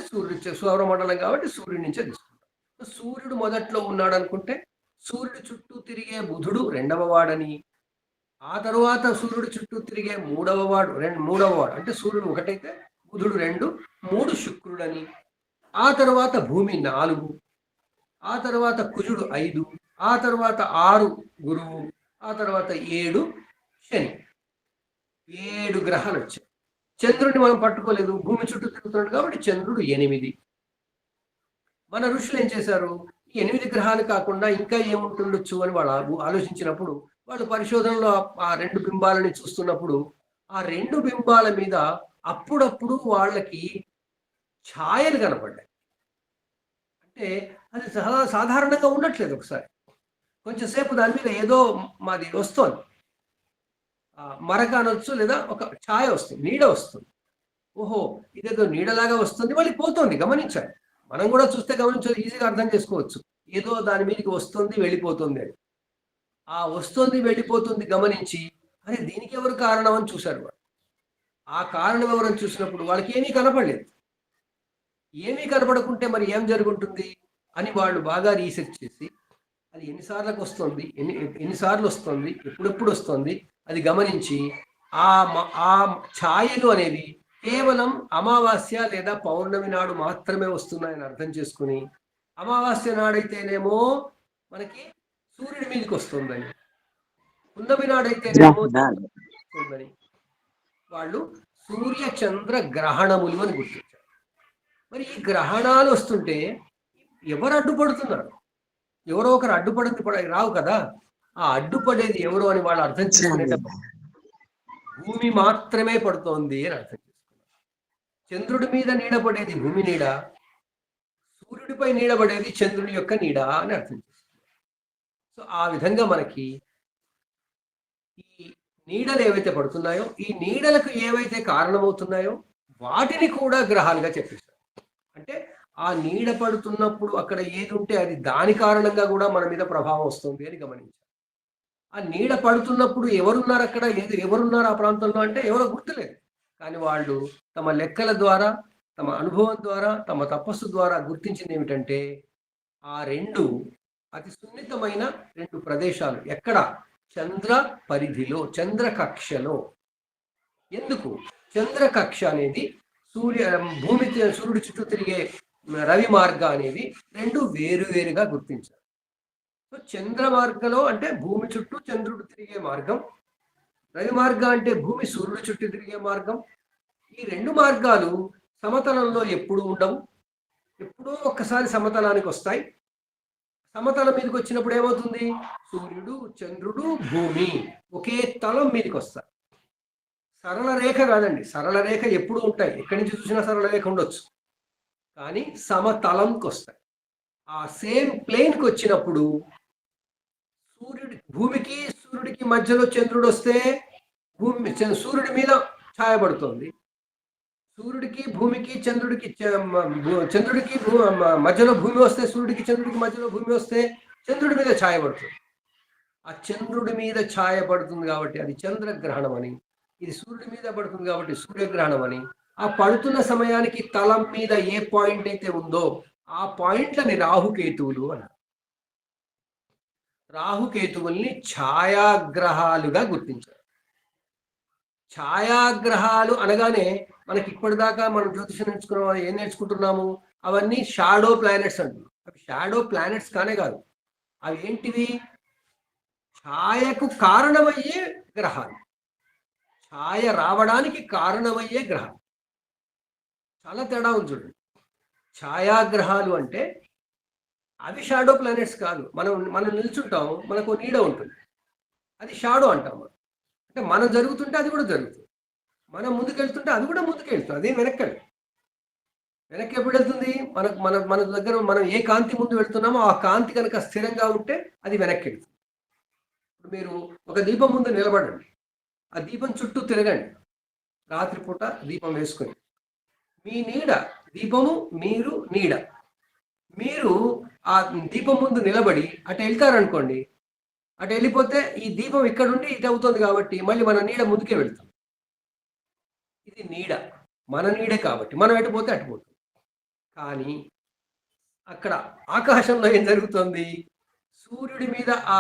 సౌరమండలం కాబట్టి సూర్యుడి నుంచే తీసుకుంటాం. సూర్యుడు మొదట్లో ఉన్నాడు అనుకుంటే సూర్యుడు చుట్టూ తిరిగే బుధుడు రెండవ వాడని, ఆ తరువాత సూర్యుడు చుట్టూ తిరిగే మూడవ వాడు అంటే సూర్యుడు ఒకటైతే బుధుడు 2, 3 శుక్రుడని, ఆ తరువాత భూమి 4, ఆ తర్వాత కుజుడు 5, ఆ తర్వాత 6 గురువు, ఆ తర్వాత 7 శని. 7 గ్రహాలు వచ్చాయి. చంద్రుడిని మనం పట్టుకోలేదు, భూమి చుట్టూ తిరుగుతున్నాడు కాబట్టి చంద్రుడు 8. మన ఋషులు ఏం చేశారు? ఈ 8 గ్రహాలు కాకుండా ఇంకా ఏముంటుండొచ్చు అని వాళ్ళు ఆలోచించినప్పుడు వాళ్ళు పరిశోధనలో ఆ 2 బింబాలని చూస్తున్నప్పుడు ఆ 2 బింబాల మీద అప్పుడప్పుడు వాళ్ళకి ఛాయలు కనపడ్డాయి. అంటే అది సాధారణంగా ఉండట్లేదు. ఒకసారి కొంచెం సేపు దాని మీద ఏదో మాది వస్తోంది, మరక అనొచ్చు, లేదా ఒక ఛాయ వస్తుంది, నీడ వస్తుంది. ఓహో, ఇదేదో నీడలాగా వస్తుంది, మళ్ళీ పోతుంది. గమనించాలి. మనం కూడా చూస్తే గమనించాలి, ఈజీగా అర్థం చేసుకోవచ్చు. ఏదో దాని మీదకి వస్తుంది, వెళ్ళిపోతుంది అని. ఆ వస్తుంది వెళ్ళిపోతుంది గమనించి, అరే దీనికి ఎవరు కారణం అని చూశారు వాడు. ఆ కారణం ఎవరని చూసినప్పుడు వాళ్ళకి ఏమీ కనపడలేదు. ఏమీ కనపడకుంటే మరి ఏం జరుగుంటుంది అని వాళ్ళు బాగా రీసెర్చ్ చేసి, అది ఎన్నిసార్లకు వస్తుంది, ఎన్నిసార్లు వస్తుంది, ఎప్పుడెప్పుడు వస్తుంది అది గమనించి ఆ ఛాయలు అనేవి కేవలం అమావాస్య లేదా పౌర్ణమి నాడు మాత్రమే వస్తున్నాయని అర్థం చేసుకుని, అమావాస్య నాడైతేనేమో మనకి సూర్యుడి మీదకి వస్తుందని, పున్నమి నాడైతేనేమో వస్తుందని వాళ్ళు సూర్య చంద్ర గ్రహణములు అని గుర్తించారు. మరి ఈ గ్రహణాలు వస్తుంటే ఎవరు అడ్డుపడుతున్నారు? ఎవరో ఒకరు అడ్డుపడింది రావు కదా. ఆ అడ్డుపడేది ఎవరు అని వాళ్ళు అర్థం చేసుకునేటప్పుడు భూమి మాత్రమే పడుతోంది అని అర్థం చేసుకున్నారు. చంద్రుడి మీద నీడపడేది భూమి నీడ, సూర్యుడిపై నీడబడేది చంద్రుడి యొక్క నీడ అని అర్థం చేసుకున్నారు. సో ఆ విధంగా మనకి ఈ నీడలు ఏవైతే పడుతున్నాయో, ఈ నీడలకు ఏవైతే కారణమవుతున్నాయో వాటిని కూడా గ్రహాలుగా చెప్పిస్తారు. అంటే ఆ నీడ పడుతున్నప్పుడు అక్కడ ఏది ఉంటే అది దాని కారణంగా కూడా మన మీద ప్రభావం వస్తుంది అని గమనించాలి. ఆ నీడ పడుతున్నప్పుడు ఎవరున్నారు అక్కడ, ఎవరున్నారు ఆ ప్రాంతంలో అంటే ఎవరో గుర్తులేదు. కానీ వాళ్ళు తమ లెక్కల ద్వారా, తమ అనుభవం ద్వారా, తమ తపస్సు ద్వారా గుర్తించింది ఏమిటంటే ఆ 2 అతి సున్నితమైన 2 ప్రదేశాలు. ఎక్కడ? చంద్ర పరిధిలో, చంద్ర కక్షలో. ఎందుకు? చంద్ర కక్ష అనేది సూర్యుడి చుట్టూ తిరిగే రవి మార్గ అనేది 2 వేరువేరుగా గుర్తించారు. సో చంద్ర మార్గంలో అంటే భూమి చుట్టూ చంద్రుడు తిరిగే మార్గం, రవి మార్గ అంటే భూమి సూర్యుడు చుట్టూ తిరిగే మార్గం. ఈ 2 మార్గాలు సమతలంలో ఎప్పుడు ఉండవు, ఎప్పుడో ఒక్కసారి సమతలానికి వస్తాయి. సమతలం మీదకి వచ్చినప్పుడు ఏమవుతుంది? సూర్యుడు, చంద్రుడు, భూమి ఒకే తలం మీదకి వస్తాయి. సరళ రేఖ కాదండి, సరళ రేఖ ఎప్పుడు ఉంటాయి, ఎక్కడి నుంచి చూసినా సరళ రేఖ ఉండొచ్చు, కానీ సమతలంకి వస్తాయి. ఆ సేమ్ ప్లేన్కి వచ్చినప్పుడు భూమికి సూర్యుడికి మధ్యలో చంద్రుడు వస్తే సూర్యుడి మీద ఛాయపడుతుంది. సూర్యుడికి భూమికి చంద్రుడికి మధ్యలో భూమి వస్తే, సూర్యుడికి చంద్రుడికి మధ్యలో భూమి వస్తే చంద్రుడి మీద ఛాయపడుతుంది. ఆ చంద్రుడి మీద ఛాయపడుతుంది కాబట్టి అది చంద్రగ్రహణం అని, ఇది సూర్యుడి మీద పడుతుంది కాబట్టి సూర్యగ్రహణం అని. ఆ పడుతున్న సమయానికి తలం మీద ఏ పాయింట్ అయితే ఉందో ఆ పాయింట్లని రాహుకేతువులు అన్నారు. రాహుకేతువుల్ని ఛాయాగ్రహాలుగా గుర్తించారు. ఛాయాగ్రహాలు అనగానే మనకి ఇప్పటిదాకా మనం జ్యోతిషం నేర్చుకున్నాం, ఏం నేర్చుకుంటున్నాము? అవన్నీ షాడో ప్లానెట్స్ అంటున్నాం. అవి షాడో ప్లానెట్స్ కానే కాదు. అవి ఏంటివి? ఛాయకు కారణమయ్యే గ్రహాలు, ఛాయ రావడానికి కారణమయ్యే గ్రహాలు. చాలా తేడా ఉంది చూడండి. ఛాయాగ్రహాలు అంటే అవి షాడో ప్లానెట్స్ కాదు. మనం నిల్చుంటాం, మనకు నీడ ఉంటుంది, అది షాడో అంటాం. అంటే మనం జరుగుతుంటే అది కూడా జరుగుతుంది, మనం ముందుకెళ్తుంటే అది కూడా ముందుకెళ్తుంది, అదే వెనక్కి. వెనక్కి ఎప్పుడు వెళ్తుంది? మనకు మన మన దగ్గర మనం ఏ కాంతి ముందు వెళ్తున్నామో ఆ కాంతి కనుక స్థిరంగా ఉంటే అది వెనక్కి వెళ్తుంది. ఇప్పుడు మీరు ఒక దీపం ముందు నిలబడండి. ఆ దీపం చుట్టూ తిరగండి. రాత్రిపూట దీపం వేసుకొని. మీ నీడ, దీపము మీరు నీడ. మీరు ఆ దీపం ముందు నిలబడి అటు వెళ్తారనుకోండి, అటు వెళ్ళిపోతే ఈ దీపం ఇక్కడుండి ఇటు అవుతుంది కాబట్టి మళ్ళీ మన నీడ ముందుకే వెళ్తుంది. ఇది నీడ. మన నీడే కాబట్టి మనం ఎటు పోతే అటు పోతుంది. కానీ అక్కడ ఆకాశంలో ఏం జరుగుతుంది? సూర్యుడి మీద ఆ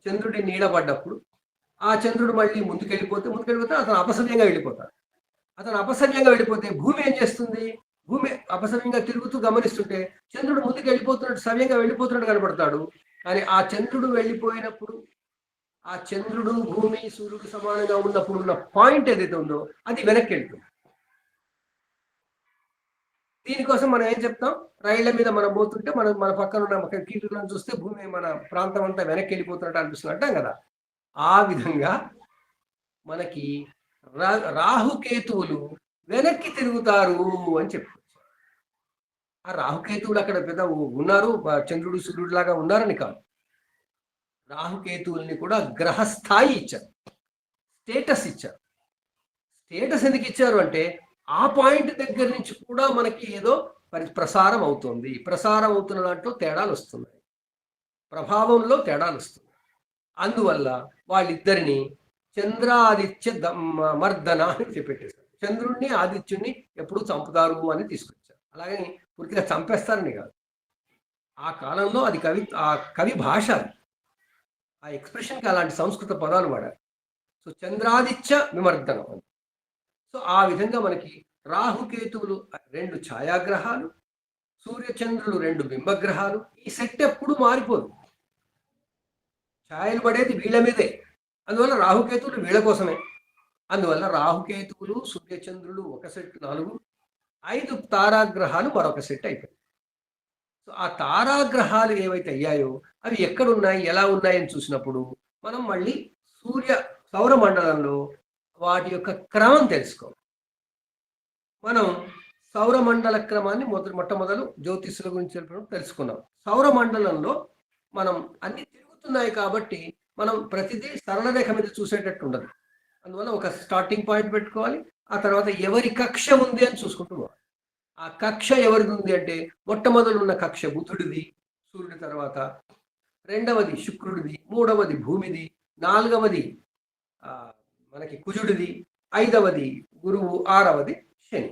చంద్రుడి నీడ పడ్డప్పుడు ఆ చంద్రుడు మళ్ళీ ముందుకెళ్ళిపోతే అతను అపసవ్యంగా వెళ్ళిపోతాడు. అతను అపసవ్యంగా వెళ్ళిపోతే భూమి ఏం చేస్తుంది? భూమి అపసవ్యంగా తిరుగుతూ గమనిస్తుంటే చంద్రుడు ముందుకు వెళ్ళిపోతున్నట్టు, సవ్యంగా వెళ్ళిపోతున్నట్టు కనపడతాడు. కానీ ఆ చంద్రుడు వెళ్ళిపోయినప్పుడు ఆ చంద్రుడు, భూమి, సూర్యుడు సమానంగా ఉన్నప్పుడు ఉన్న పాయింట్ ఏదైతే ఉందో అది వెనక్కి వెళ్తుంది. దీనికోసం మనం ఏం చెప్తాం? రైళ్ల మీద మనం పోతుంటే మన మన పక్కన ఉన్న కీటులను చూస్తే భూమి, మన ప్రాంతం అంతా వెనక్కి వెళ్ళిపోతున్నట్టు అనిపిస్తుంది అంటాం కదా. ఆ విధంగా మనకి రాహుకేతువులు వెనక్కి తిరుగుతారు అని చెప్పొచ్చు. ఆ రాహుకేతువులు అక్కడ పెద్ద ఉన్నారు, చంద్రుడు సూర్యుడు లాగా ఉన్నారని కాదు. రాహుకేతువుల్ని కూడా గ్రహస్థాయి ఇచ్చారు, స్టేటస్ ఇచ్చారు. స్టేటస్ ఎందుకు ఇచ్చారు అంటే ఆ పాయింట్ దగ్గర నుంచి కూడా మనకి ఏదో ప్రసారం అవుతుంది. ప్రసారం అవుతున్న దాంట్లో తేడాలు వస్తున్నాయి, ప్రభావంలో తేడాలు వస్తున్నాయి. అందువల్ల వాళ్ళిద్దరిని చంద్రాదిత్య మర్దన అని చెప్పేసారు. చంద్రుడిని ఆదిత్యుడిని ఎప్పుడు చంపుతారు అని తీసుకొచ్చారు. అలాగని పూర్తిగా చంపేస్తారని కాదు. ఆ కాలంలో అది ఆ కవి భాష, ఆ ఎక్స్ప్రెషన్కి అలాంటి సంస్కృత పదాలు వాడారు. సో చంద్రాదిత్య విమర్దనం అని. సో ఆ విధంగా మనకి రాహుకేతువులు 2 ఛాయాగ్రహాలు, సూర్యచంద్రులు 2 బింబగ్రహాలు. ఈ సెట్ ఎప్పుడు మారిపోదు. ఛాయలు పడేది వీళ్ళ మీదే. అందువల్ల రాహుకేతువులు వీళ్ళ కోసమే. అందువల్ల రాహుకేతువులు, సూర్యచంద్రులు ఒక సెట్ 4, 5 తారాగ్రహాలు మరొక సెట్ అయిపోయింది. సో ఆ తారాగ్రహాలు ఏవైతే అయ్యాయో అవి ఎక్కడున్నాయి, ఎలా ఉన్నాయని చూసినప్పుడు మనం మళ్ళీ సౌరమండలంలో వాటి యొక్క క్రమం తెలుసుకోవాలి. మనం సౌరమండల క్రమాన్ని మొట్టమొదలు జ్యోతిష్యుల గురించి తెలుసుకున్నాం. సౌరమండలంలో మనం అన్ని తిరుగుతున్నాయి కాబట్టి మనం ప్రతిదీ సరళ రేఖ మీద చూసేటట్టు ఉండదు. అందువల్ల ఒక స్టార్టింగ్ పాయింట్ పెట్టుకోవాలి. ఆ తర్వాత ఎవరి కక్ష ఉంది అని చూసుకుంటూ పోవాలి. ఆ కక్ష ఎవరిది ఉంది అంటే మొట్టమొదలు ఉన్న కక్ష బుధుడిది, సూర్యుడి తర్వాత. రెండవది శుక్రుడిది, మూడవది భూమిది, నాలుగవది మనకి కుజుడిది, ఐదవది గురువు, ఆరవది శని.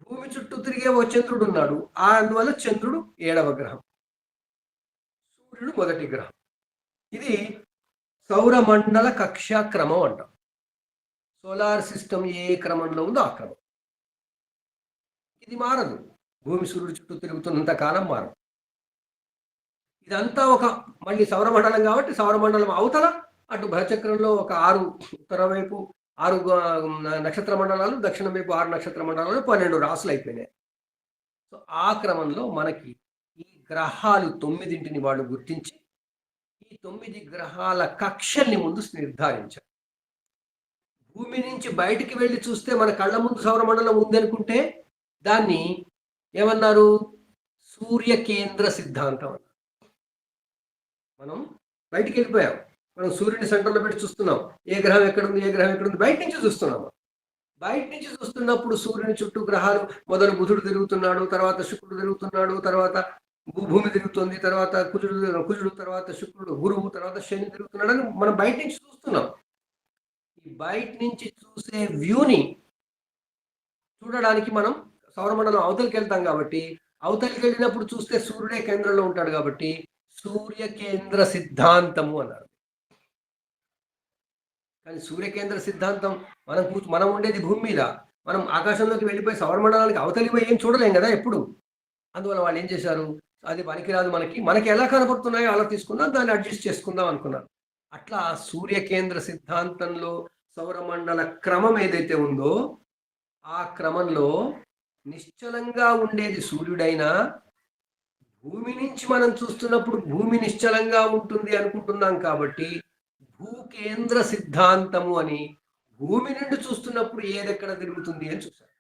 భూమి చుట్టూ తిరిగే ఓ చంద్రుడు ఉన్నాడు. అందువల్ల చంద్రుడు 7వ గ్రహం, సూర్యుడు 1వ గ్రహం. ఇది సౌరమండల కక్షా క్రమం అంటాం. సోలార్ సిస్టమ్ ఏ క్రమంలో ఉందో ఆ క్రమం. ఇది మారదు. భూమి సూర్యుడు చుట్టూ తిరుగుతున్నంత కాలం మారదు. ఇదంతా ఒక మళ్ళీ సౌరమండలం కాబట్టి సౌరమండలం అవతల అటు భరచక్రంలో ఒక 6 ఉత్తర వైపు 6 నక్షత్ర మండలాలు, దక్షిణం వైపు 6 నక్షత్ర మండలాలు, 12 రాసులు అయిపోయినాయి. సో ఆ క్రమంలో మనకి ఈ గ్రహాలు 9ంటిని వాళ్ళు గుర్తించి ఈ 9 గ్రహాల కక్షల్ని ముందు నిర్ధారించారు. భూమి నుంచి బయటికి వెళ్ళి చూస్తే మన కళ్ళ ముందు సౌరమండలం ఉంది అనుకుంటే దాన్ని ఏమన్నారు? సూర్యకేంద్ర సిద్ధాంతం అన్నారు. మనం బయటికి వెళ్ళిపోయాం, మనం సూర్యుని సెంటర్లో పెట్టి చూస్తున్నాం. ఏ గ్రహం ఎక్కడుంది, ఏ గ్రహం ఎక్కడుంది బయట నుంచి చూస్తున్నాం. బయట నుంచి చూస్తున్నప్పుడు సూర్యుని చుట్టూ గ్రహాలు మొదలు బుధుడు తిరుగుతున్నాడు, తర్వాత శుక్రుడు తిరుగుతున్నాడు, తర్వాత భూమి తిరుగుతుంది, తర్వాత కుజుడు, తర్వాత శుక్రుడు, గురువు, తర్వాత శని తిరుగుతున్నాడు అని మనం బయట నుంచి చూస్తున్నాం. ఈ బయట నుంచి చూసే వ్యూని చూడడానికి మనం సౌరమండలం అవతలికి వెళ్తాం కాబట్టి, అవతలికి వెళ్ళినప్పుడు చూస్తే సూర్యుడే కేంద్రంలో ఉంటాడు కాబట్టి సూర్యకేంద్ర సిద్ధాంతము అన్నారు. కానీ సూర్యకేంద్ర సిద్ధాంతం మనం ఉండేది భూమి మీద. మనం ఆకాశంలోకి వెళ్ళిపోయి సౌరమండలానికి అవతలి పోయి ఏం చూడలేం కదా ఎప్పుడు. అందువల్ల వాళ్ళు ఏం చేశారు? అది పనికిరాదు, మనకి ఎలా కనపడుతున్నాయో అలా తీసుకుందాం, దాన్ని అడ్జస్ట్ చేసుకుందాం అనుకున్నారు. అట్లా సూర్యకేంద్ర సిద్ధాంతంలో సౌరమండల క్రమం ఏదైతే ఉందో ఆ క్రమంలో నిశ్చలంగా ఉండేది సూర్యుడైనా భూమి నుంచి మనం చూస్తున్నప్పుడు భూమి నిశ్చలంగా ఉంటుంది అనుకుంటున్నాం కాబట్టి భూకేంద్ర సిద్ధాంతము అని భూమి నుండి చూస్తున్నప్పుడు ఏదెక్కడ తిరుగుతుంది అని చూశారు.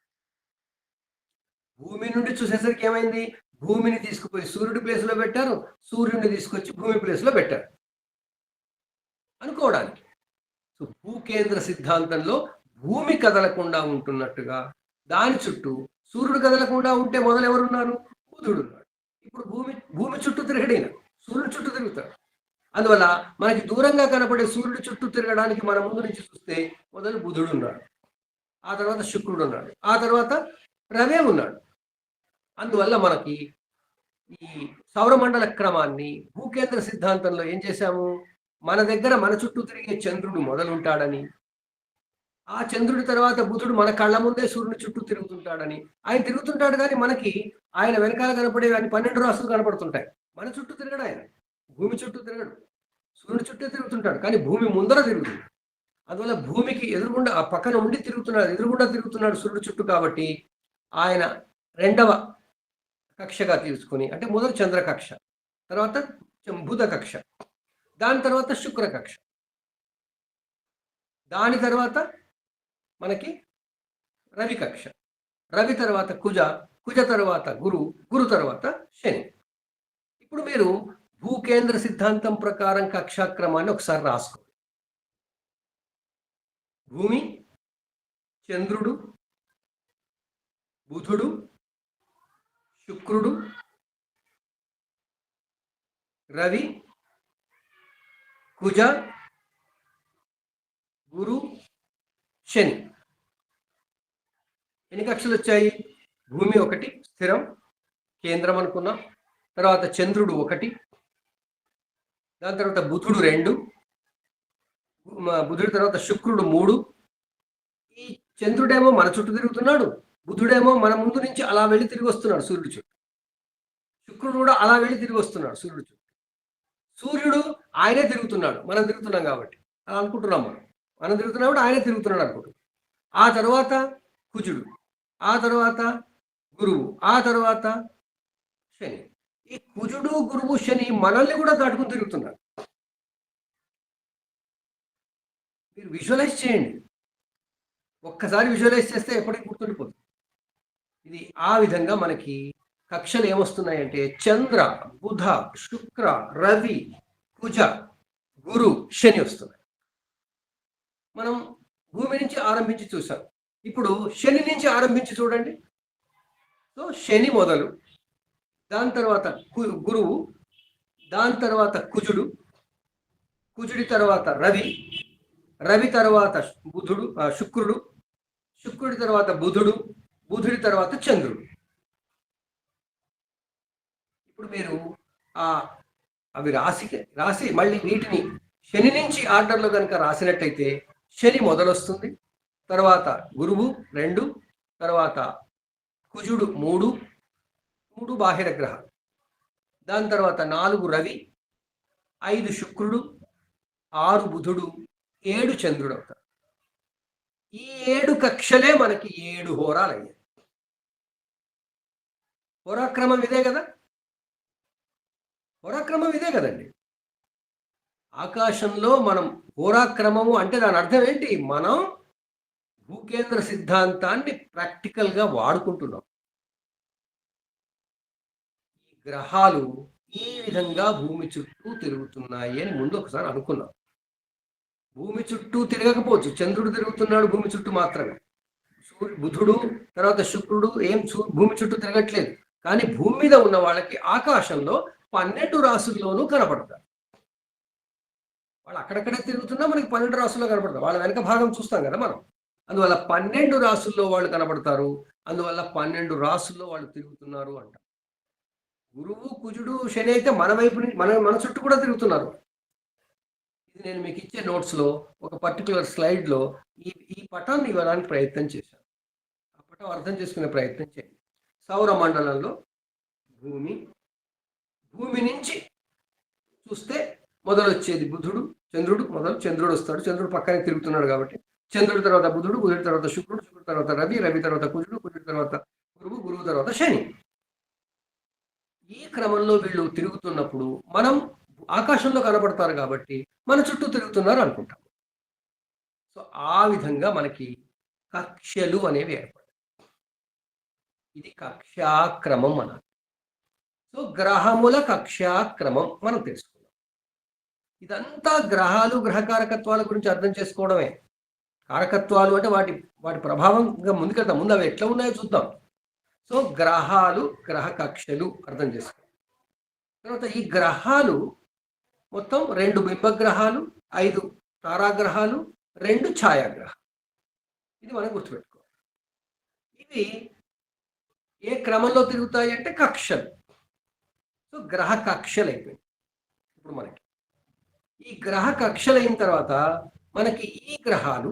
భూమి నుండి చూసేసరికి ఏమైంది? భూమిని తీసుకుపోయి సూర్యుడి ప్లేస్‌లో పెట్టారు. సూర్యుడిని తీసుకొచ్చి భూమి ప్లేస్‌లో పెట్టారు అనుకోవడానికి. సో, భూకేంద్ర సిద్ధాంతంలో భూమి కదలకుండా ఉంటున్నట్టుగా, దాని చుట్టూ సూర్యుడు కదలకుండా ఉంటే మొదలెవరున్నారు? బుధుడున్నాడు. ఇప్పుడు భూమి భూమి చుట్టూ తిరగడీన. సూర్యుడు చుట్టూ తిరుగుతాడు. అందువల్ల మనకి దూరంగా కనపడే సూర్యుడి చుట్టూ తిరగడానికి మన ముందు నుంచి చూస్తే మొదలు బుధుడున్నాడు. ఆ తర్వాత శుక్రుడున్నాడు. ఆ తర్వాత రవే ఉన్నాడు. అందువల్ల మనకి ఈ సౌరమండల క్రమాన్ని భూకేంద్ర సిద్ధాంతంలో ఏం చేశాము? మన దగ్గర మన చుట్టూ తిరిగే చంద్రుడు మొదలుంటాడని, ఆ చంద్రుడి తర్వాత బుధుడు మన కళ్ళ ముందే సూర్యుని చుట్టూ తిరుగుతుంటాడని. ఆయన తిరుగుతుంటాడు కానీ మనకి ఆయన వెనకాల కనపడేవి అన్ని 12 రాసులు కనపడుతుంటాయి. మన చుట్టూ తిరగడు ఆయన. భూమి చుట్టూ తిరగడు. సూర్యుడి చుట్టూ తిరుగుతుంటాడు. కానీ భూమి ముందర తిరుగుతుంది. అందువల్ల భూమికి ఎదురుగుండా ఆ పక్కన ఉండి తిరుగుతున్నాడు. ఎదురుగుండా తిరుగుతున్నాడు సూర్యుడి చుట్టూ కాబట్టి ఆయన రెండవ కక్షగా తీసుకొని, అంటే మొదలు చంద్ర కక్ష, తర్వాత బుధ కక్ష, దాని తర్వాత శుక్ర కక్ష, దాని తర్వాత మనకి రవి కక్ష, రవి తర్వాత కుజ, కుజ తర్వాత గురు, గురు తర్వాత శని. ఇప్పుడు మీరు భూకేంద్ర సిద్ధాంతం ప్రకారం కక్షాక్రమాన్ని ఒకసారి రాసుకోండి. భూమి, చంద్రుడు, బుధుడు, శుక్రుడు, రవి, కుజ, గురు, శని. ఎన్ని కక్షలు వచ్చాయి? భూమి ఒకటి స్థిరం కేంద్రం అనుకున్నాం. తర్వాత చంద్రుడు ఒకటి, దాని తర్వాత బుధుడు 2, బుధుడి తర్వాత శుక్రుడు 3. ఈ చంద్రుడేమో మన చుట్టూ తిరుగుతున్నాడు, బుధుడేమో మన ముందు నుంచి అలా వెళ్ళి తిరిగి వస్తున్నాడు సూర్యుడి చుట్టూ. శుక్రుడు కూడా అలా వెళ్ళి తిరిగి వస్తున్నాడు సూర్యుడి చుట్టూ. సూర్యుడు ఆయనే తిరుగుతున్నాడు, మనం తిరుగుతున్నాం కాబట్టి అలా అనుకుంటున్నాం. మనం తిరుగుతున్నాం కాబట్టి ఆయనే తిరుగుతున్నాడు అనుకుంటున్నాం. ఆ తర్వాత కుజుడు, ఆ తర్వాత గురువు, ఆ తర్వాత శని. ఈ కుజుడు, గురువు, శని మనల్ని కూడా దాటుకుని తిరుగుతున్నారు. మీరు విజువలైజ్ చేయండి. ఒక్కసారి విజువలైజ్ చేస్తే ఎప్పటికీ గుర్తుండిపోతుంది. ఇది ఆ విధంగా మనకి కక్షలు ఏమొస్తున్నాయంటే చంద్ర, బుధ, శుక్ర, రవి, కుజ, గురు, శని వస్తున్నాయి. మనం భూమి నుంచి ఆరంభించి చూసాం. ఇప్పుడు శని నుంచి ఆరంభించి చూడండి. సో శని మొదలు, దాని తర్వాత గురువు, దాని తర్వాత కుజుడు, కుజుడి తర్వాత రవి, రవి తర్వాత బుధుడు, శుక్రుడు, శుక్రుడి తర్వాత బుధుడు, బుధుడి తర్వాత చంద్రుడు. ఇప్పుడు మీరు అవి రాసి మళ్ళీ వీటిని శని నుంచి ఆర్డర్లో కనుక రాసినట్టయితే శని మొదలొస్తుంది, తర్వాత గురువు 2, తర్వాత కుజుడు 3, 3 బాహిర గ్రహాలు, దాని తర్వాత 4 రవి, 5 శుక్రుడు, 6 బుధుడు, 7 చంద్రుడు అవుతారు. ఈ 7 కక్షలే మనకి 7 హోరాలు అయ్యాయి. హోరాక్రమం ఇదే కదా, హోరాక్రమం ఇదే కదండి. ఆకాశంలో మనం హోరాక్రమము అంటే దాని అర్థం ఏంటి? మనం భూకేంద్ర సిద్ధాంతాన్ని ప్రాక్టికల్గా వాడుకుంటున్నాం. ఈ గ్రహాలు ఈ విధంగా భూమి చుట్టూ తిరుగుతున్నాయి అని ముందు ఒకసారి అనుకున్నాం. భూమి చుట్టూ తిరగకపోవచ్చు, చంద్రుడు తిరుగుతున్నాడు భూమి చుట్టూ మాత్రమే. బుధుడు తర్వాత శుక్రుడు భూమి చుట్టూ తిరగట్లేదు. కానీ భూమి మీద ఉన్న వాళ్ళకి ఆకాశంలో 12 రాసుల్లోనూ కనపడతారు. వాళ్ళు అక్కడక్కడే తిరుగుతున్నా మనకి 12 రాసుల్లో కనపడతారు. వాళ్ళ వెనక భాగం చూస్తాం కదా మనం. అందువల్ల 12 రాసుల్లో వాళ్ళు కనపడతారు. అందువల్ల 12 రాసుల్లో వాళ్ళు తిరుగుతున్నారు అంట. గురువు, కుజుడు, శని అయితే మన వైపు మన చుట్టూ కూడా తిరుగుతున్నారు. ఇది నేను మీకు ఇచ్చే నోట్స్లో ఒక పర్టికులర్ స్లైడ్లో ఈ పటాన్ని ఇవ్వడానికి ప్రయత్నం చేశాను. ఆ పటం అర్థం చేసుకునే ప్రయత్నం చేయండి. సౌర మండలంలో భూమి నుంచి చూస్తే మొదలు వచ్చేది బుధుడు, చంద్రుడు చంద్రుడు వస్తాడు. చంద్రుడు పక్కనే తిరుగుతున్నాడు కాబట్టి చంద్రుడి తర్వాత బుధుడు, బుధుడి తర్వాత శుక్రుడు, శుక్రుడి తర్వాత రవి, రవి తర్వాత కుజుడు, కుజుడి తర్వాత గురువు, గురువు తర్వాత శని. ఈ క్రమంలో వీళ్ళు తిరుగుతున్నప్పుడు మనం ఆకాశంలో కనపడతారు కాబట్టి మన చుట్టూ తిరుగుతున్నారు అనుకుంటాం. సో ఆ విధంగా మనకి కక్షలు అనేవి ఏర్పడతాయి. ఇది కక్ష్యాక్రమం అన్నది. సో గ్రహముల కక్ష్యాక్రమం మనం తెలుసుకున్నాం. ఇదంతా గ్రహాలు గ్రహకారకత్వాల గురించి అర్థం చేసుకోవడమే. కారకత్వాలు అంటే వాటి వాటి ప్రభావంగా ముందుకెళ్తాం. ముందు అవి ఎట్లా ఉన్నాయో చూద్దాం. సో గ్రహాలు, గ్రహ కక్షలు అర్థం చేసుకో. తర్వాత ఈ గ్రహాలు మొత్తం 2 బింబగ్రహాలు, 5 తారాగ్రహాలు, 2 ఛాయాగ్రహాలు. ఇది మనం గుర్తుపెట్టుకోవాలి. ఇవి ఏ క్రమంలో తిరుగుతాయి అంటే కక్షలు. సో గ్రహ కక్షలు అయిపోయింది. ఇప్పుడు మనకి ఈ గ్రహ కక్షలు అయిన తర్వాత మనకి ఈ గ్రహాలు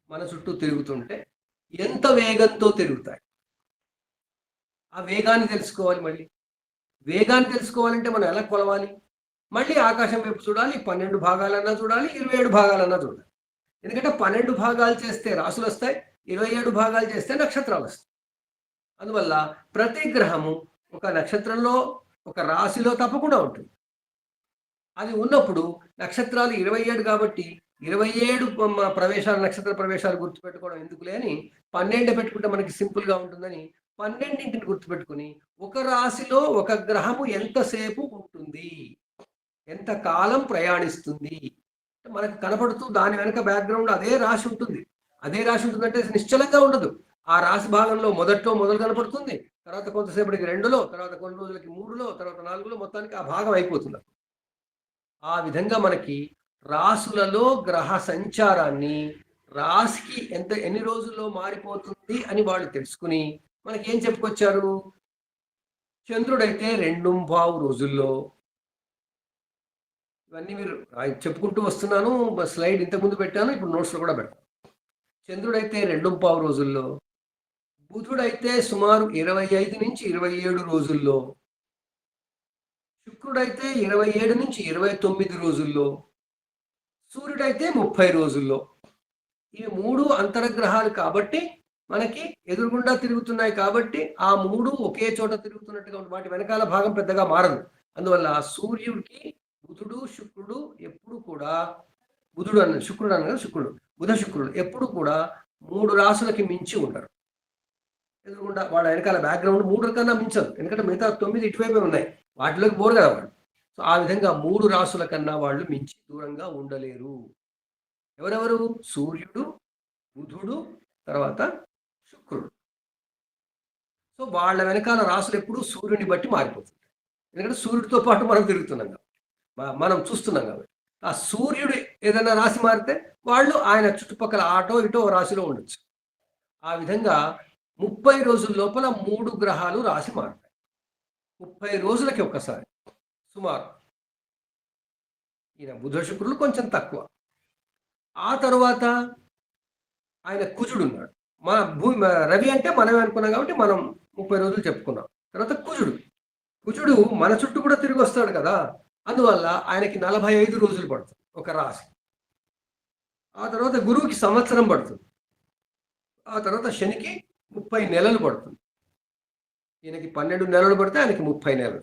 మన చుట్టూ తిరుగుతుంటే ఎంత వేగంతో తిరుగుతాయి, ఆ వేగాన్ని తెలుసుకోవాలి. మళ్ళీ వేగాన్ని తెలుసుకోవాలంటే మనం ఎలా కొలవాలి? మళ్ళీ ఆకాశం వైపు చూడాలి. 12 భాగాలన్నా చూడాలి, 27 భాగాలన్నా చూడాలి. ఎందుకంటే 12 భాగాలు చేస్తే రాసులు వస్తాయి, 27 భాగాలు చేస్తే నక్షత్రాలు వస్తాయి. అందువల్ల ప్రతి గ్రహము ఒక నక్షత్రంలో, ఒక రాశిలో తప్పకుండా ఉంటుంది. అది ఉన్నప్పుడు నక్షత్రాలు 27 కాబట్టి 27 ప్రవేశాలు, నక్షత్ర ప్రవేశాలు గుర్తుపెట్టుకోవడం ఎందుకులే అని 12 పెట్టుకుంటే మనకి సింపుల్గా ఉంటుందని 12ని గుర్తుపెట్టుకుని ఒక రాశిలో ఒక గ్రహము ఎంతసేపు ఉంటుంది, ఎంత కాలం ప్రయాణిస్తుంది మనకు కనపడుతూ దాని వెనక బ్యాక్గ్రౌండ్ అదే రాశి ఉంటుంది. అదే రాశి ఉంటుందంటే నిశ్చలంగా ఉండదు. ఆ రాశి భాగంలో మొదలు కనపడుతుంది, తర్వాత కొంతసేపటికి 2లో, తర్వాత కొన్ని రోజులకి 3లో, తర్వాత 4లో, మొత్తానికి ఆ భాగం అయిపోతుంది. ఆ విధంగా మనకి రాసులలో గ్రహ సంచారాన్ని, రాశికి ఎన్ని రోజుల్లో మారిపోతుంది అని వాళ్ళు తెలుసుకుని మనకి ఏం చెప్పుకొచ్చారు? చంద్రుడైతే 2.25 రోజుల్లో, ఇవన్నీ మీరు చెప్పుకుంటూ వస్తున్నాను. స్లైడ్ ఇంతకుముందు పెట్టాను, ఇప్పుడు నోట్స్లో కూడా పెడతాను. చంద్రుడైతే 2.25 రోజుల్లో, బుధుడైతే సుమారు 25 నుంచి 27 రోజుల్లో, శుక్రుడైతే 27 నుంచి 29 రోజుల్లో, సూర్యుడైతే 30 రోజుల్లో. ఇవి 3 అంతరగ్రహాలు కాబట్టి మనకి ఎదురుగుండా తిరుగుతున్నాయి కాబట్టి ఆ 3 ఒకే చోట తిరుగుతున్నట్టుగా ఉంటుంది. వాటి వెనకాల భాగం పెద్దగా మారదు. అందువల్ల సూర్యుడికి బుధుడు, శుక్రుడు ఎప్పుడు కూడా, శుక్రుడు బుధ శుక్రుడు ఎప్పుడు కూడా 3 రాసులకి మించి ఉండరు. ఎదురుగుండా వాళ్ళ వెనకాల బ్యాక్గ్రౌండ్ 3 కన్నా మించదు. ఎందుకంటే మిగతా 9 ఇటువైపే ఉన్నాయి, వాటిలోకి పోరు కదా వాళ్ళు. సో ఆ విధంగా 3 రాసుల కన్నా వాళ్ళు మించి దూరంగా ఉండలేరు. ఎవరెవరు? సూర్యుడు, బుధుడు, తర్వాత శుక్రుడు. సో వాళ్ళ వెనకాల రాసులు ఎప్పుడు సూర్యుని బట్టి మారిపోతుంది. ఎందుకంటే సూర్యుడితో పాటు మనం తిరుగుతున్నాం కాబట్టి, మనం చూస్తున్నాం కాబట్టి. ఆ సూర్యుడు ఏదైనా రాశి మారితే వాళ్ళు ఆయన చుట్టుపక్కల ఆటో ఇటో రాశిలో ఉండొచ్చు. ఆ విధంగా 30 రోజుల లోపల 3 గ్రహాలు రాశి మారుతాయి. 30 రోజులకి ఒక్కసారి సుమారు. ఈయన బుధ శుక్రులు కొంచెం తక్కువ. ఆ తర్వాత ఆయన కుజుడు ఉన్నాడు. మన రవి అంటే మనమే అనుకున్నాం కాబట్టి మనం 30 రోజులు చెప్పుకున్నాం. తర్వాత కుజుడు మన చుట్టూ కూడా తిరిగి వస్తాడు కదా, అందువల్ల ఆయనకి 45 రోజులు పడుతుంది ఒక రాశి. ఆ తర్వాత గురువుకి సంవత్సరం పడుతుంది. ఆ తర్వాత శనికి 30 నెలలు పడుతుంది. ఈయనకి 12 నెలలు పడితే ఆయనకి 30 నెలలు.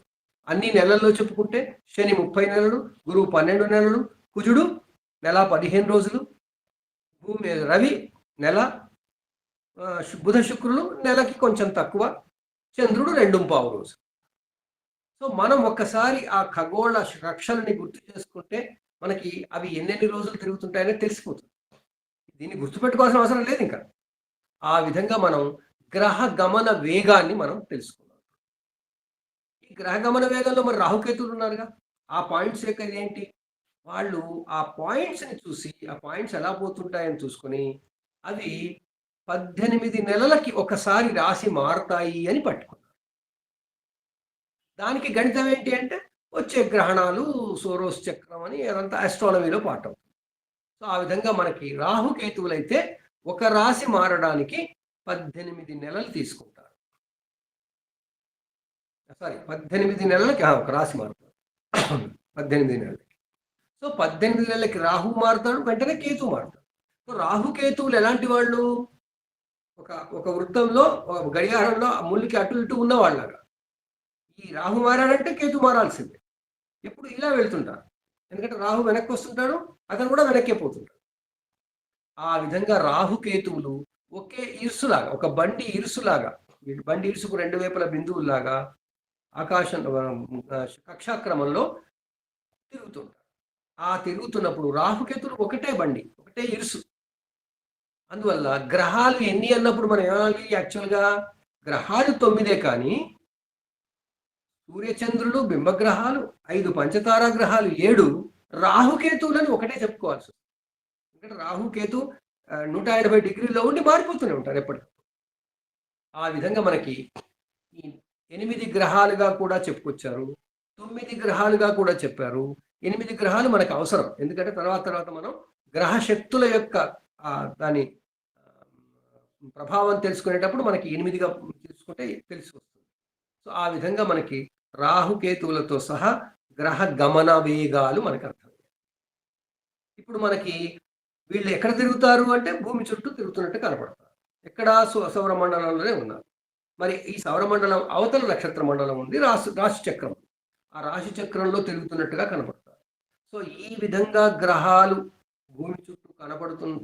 అన్ని నెలల్లో చెప్పుకుంటే శని 30 నెలలు, గురువు 12 నెలలు, కుజుడు నెల 15 రోజులు, రవి నెల, బుధ శుక్రులు నెలకి కొంచెం తక్కువ, చంద్రుడు 2.25 రోజులు. సో మనం ఒక్కసారి ఆ ఖగోళ కక్షలని గుర్తు చేసుకుంటే మనకి అవి ఎన్నెన్ని రోజులు తిరుగుతుంటాయనే తెలిసిపోతుంది. దీన్ని గుర్తుపెట్టుకోవాల్సిన అవసరం లేదు ఇంకా. ఆ విధంగా మనం గ్రహ గమన వేగాన్ని మనం తెలుసుకున్నాం. ఈ గ్రహ గమన వేగంలో మరి రాహుకేతువులు ఉన్నారుగా, ఆ పాయింట్స్ యొక్క ఏంటి? వాళ్ళు ఆ పాయింట్స్ని చూసి ఆ పాయింట్స్ ఎలా పోతుంటాయని చూసుకొని అవి 18 నెలలకి ఒకసారి రాశి మారుతాయి అని పట్టుకున్నారు. దానికి గణితం ఏంటి అంటే వచ్చే గ్రహణాలు, సోరోస్ చక్రం అని అదంతా ఆస్ట్రానమీలో పాఠం. సో ఆ విధంగా మనకి రాహుకేతువులైతే ఒక రాశి మారడానికి 18 నెలలు తీసుకుంటారు. సారీ, 18 నెలలకి ఒక రాశి మారుతారు. 18 నెలలకి. సో 18 నెలలకి రాహు మారుతాడు, వెంటనే కేతు మారుతాడు. సో రాహుకేతువులు ఎలాంటి వాళ్ళు? ఒక వృత్తంలో, ఒక గడియారంలో ముళ్ళకి అటు ఇటు ఉన్నవాళ్ళగా. ఈ రాహు మారాడంటే కేతు మారాల్సిందే. ఎప్పుడు ఇలా వెళ్తుంటారు. ఎందుకంటే రాహు వెనక్కి వస్తుంటాడు, అతను కూడా వెనక్కే పోతుంటాడు. ఆ విధంగా రాహుకేతువులు ఒకే ఇరుసులాగా, ఒక బండి ఇరుసులాగా బండి ఇరుసుకు రెండు వైపుల బిందువుల్లాగా ఆకాశం కక్షాక్రమంలో తిరుగుతుంటారు. ఆ తిరుగుతున్నప్పుడు రాహుకేతులు ఒకటే బండి, ఒకటే ఇరుసు. అందువల్ల గ్రహాలు ఎన్ని అన్నప్పుడు మనం ఏమనాలి? యాక్చువల్‌గా గ్రహాలు 9 కానీ సూర్యచంద్రులు, బింబగ్రహాలు, 5 పంచతారా గ్రహాలు 7, రాహుకేతువులని ఒకటే చెప్పుకోవాల్సి వస్తుంది. ఎందుకంటే రాహుకేతు 180 డిగ్రీల్లో ఉండి మారిపోతూనే ఉంటారు ఎప్పటికి. ఆ విధంగా మనకి ఈ 8 గ్రహాలుగా కూడా చెప్పుకొచ్చారు. 9 గ్రహాలుగా కూడా చెప్పారు. 8 గ్రహాలు మనకు అవసరం. ఎందుకంటే తర్వాత మనం గ్రహ శక్తుల యొక్క దాని ప్రభావం తెలుసుకునేటప్పుడు మనకి 8గా తీసుకుంటే తెలిసి వస్తుంది. సో, ఆ విధంగా మనకి రాహుకేతువులతో సహా గ్రహ గమన వేగాలు మనకు అర్థమయ్యాయి. ఇప్పుడు మనకి వీళ్ళు ఎక్కడ తిరుగుతారు అంటే భూమి చుట్టూ తిరుగుతున్నట్టు కనపడతారు. ఎక్కడ సౌర మండలంలోనే ఉన్నారు. మరి ఈ సౌరమండలం అవతల నక్షత్ర మండలం ఉంది. రాశి చక్రం. ఆ రాశి చక్రంలో తిరుగుతున్నట్టుగా కనపడతారు. సో, ఈ విధంగా గ్రహాలు భూమి చుట్టూ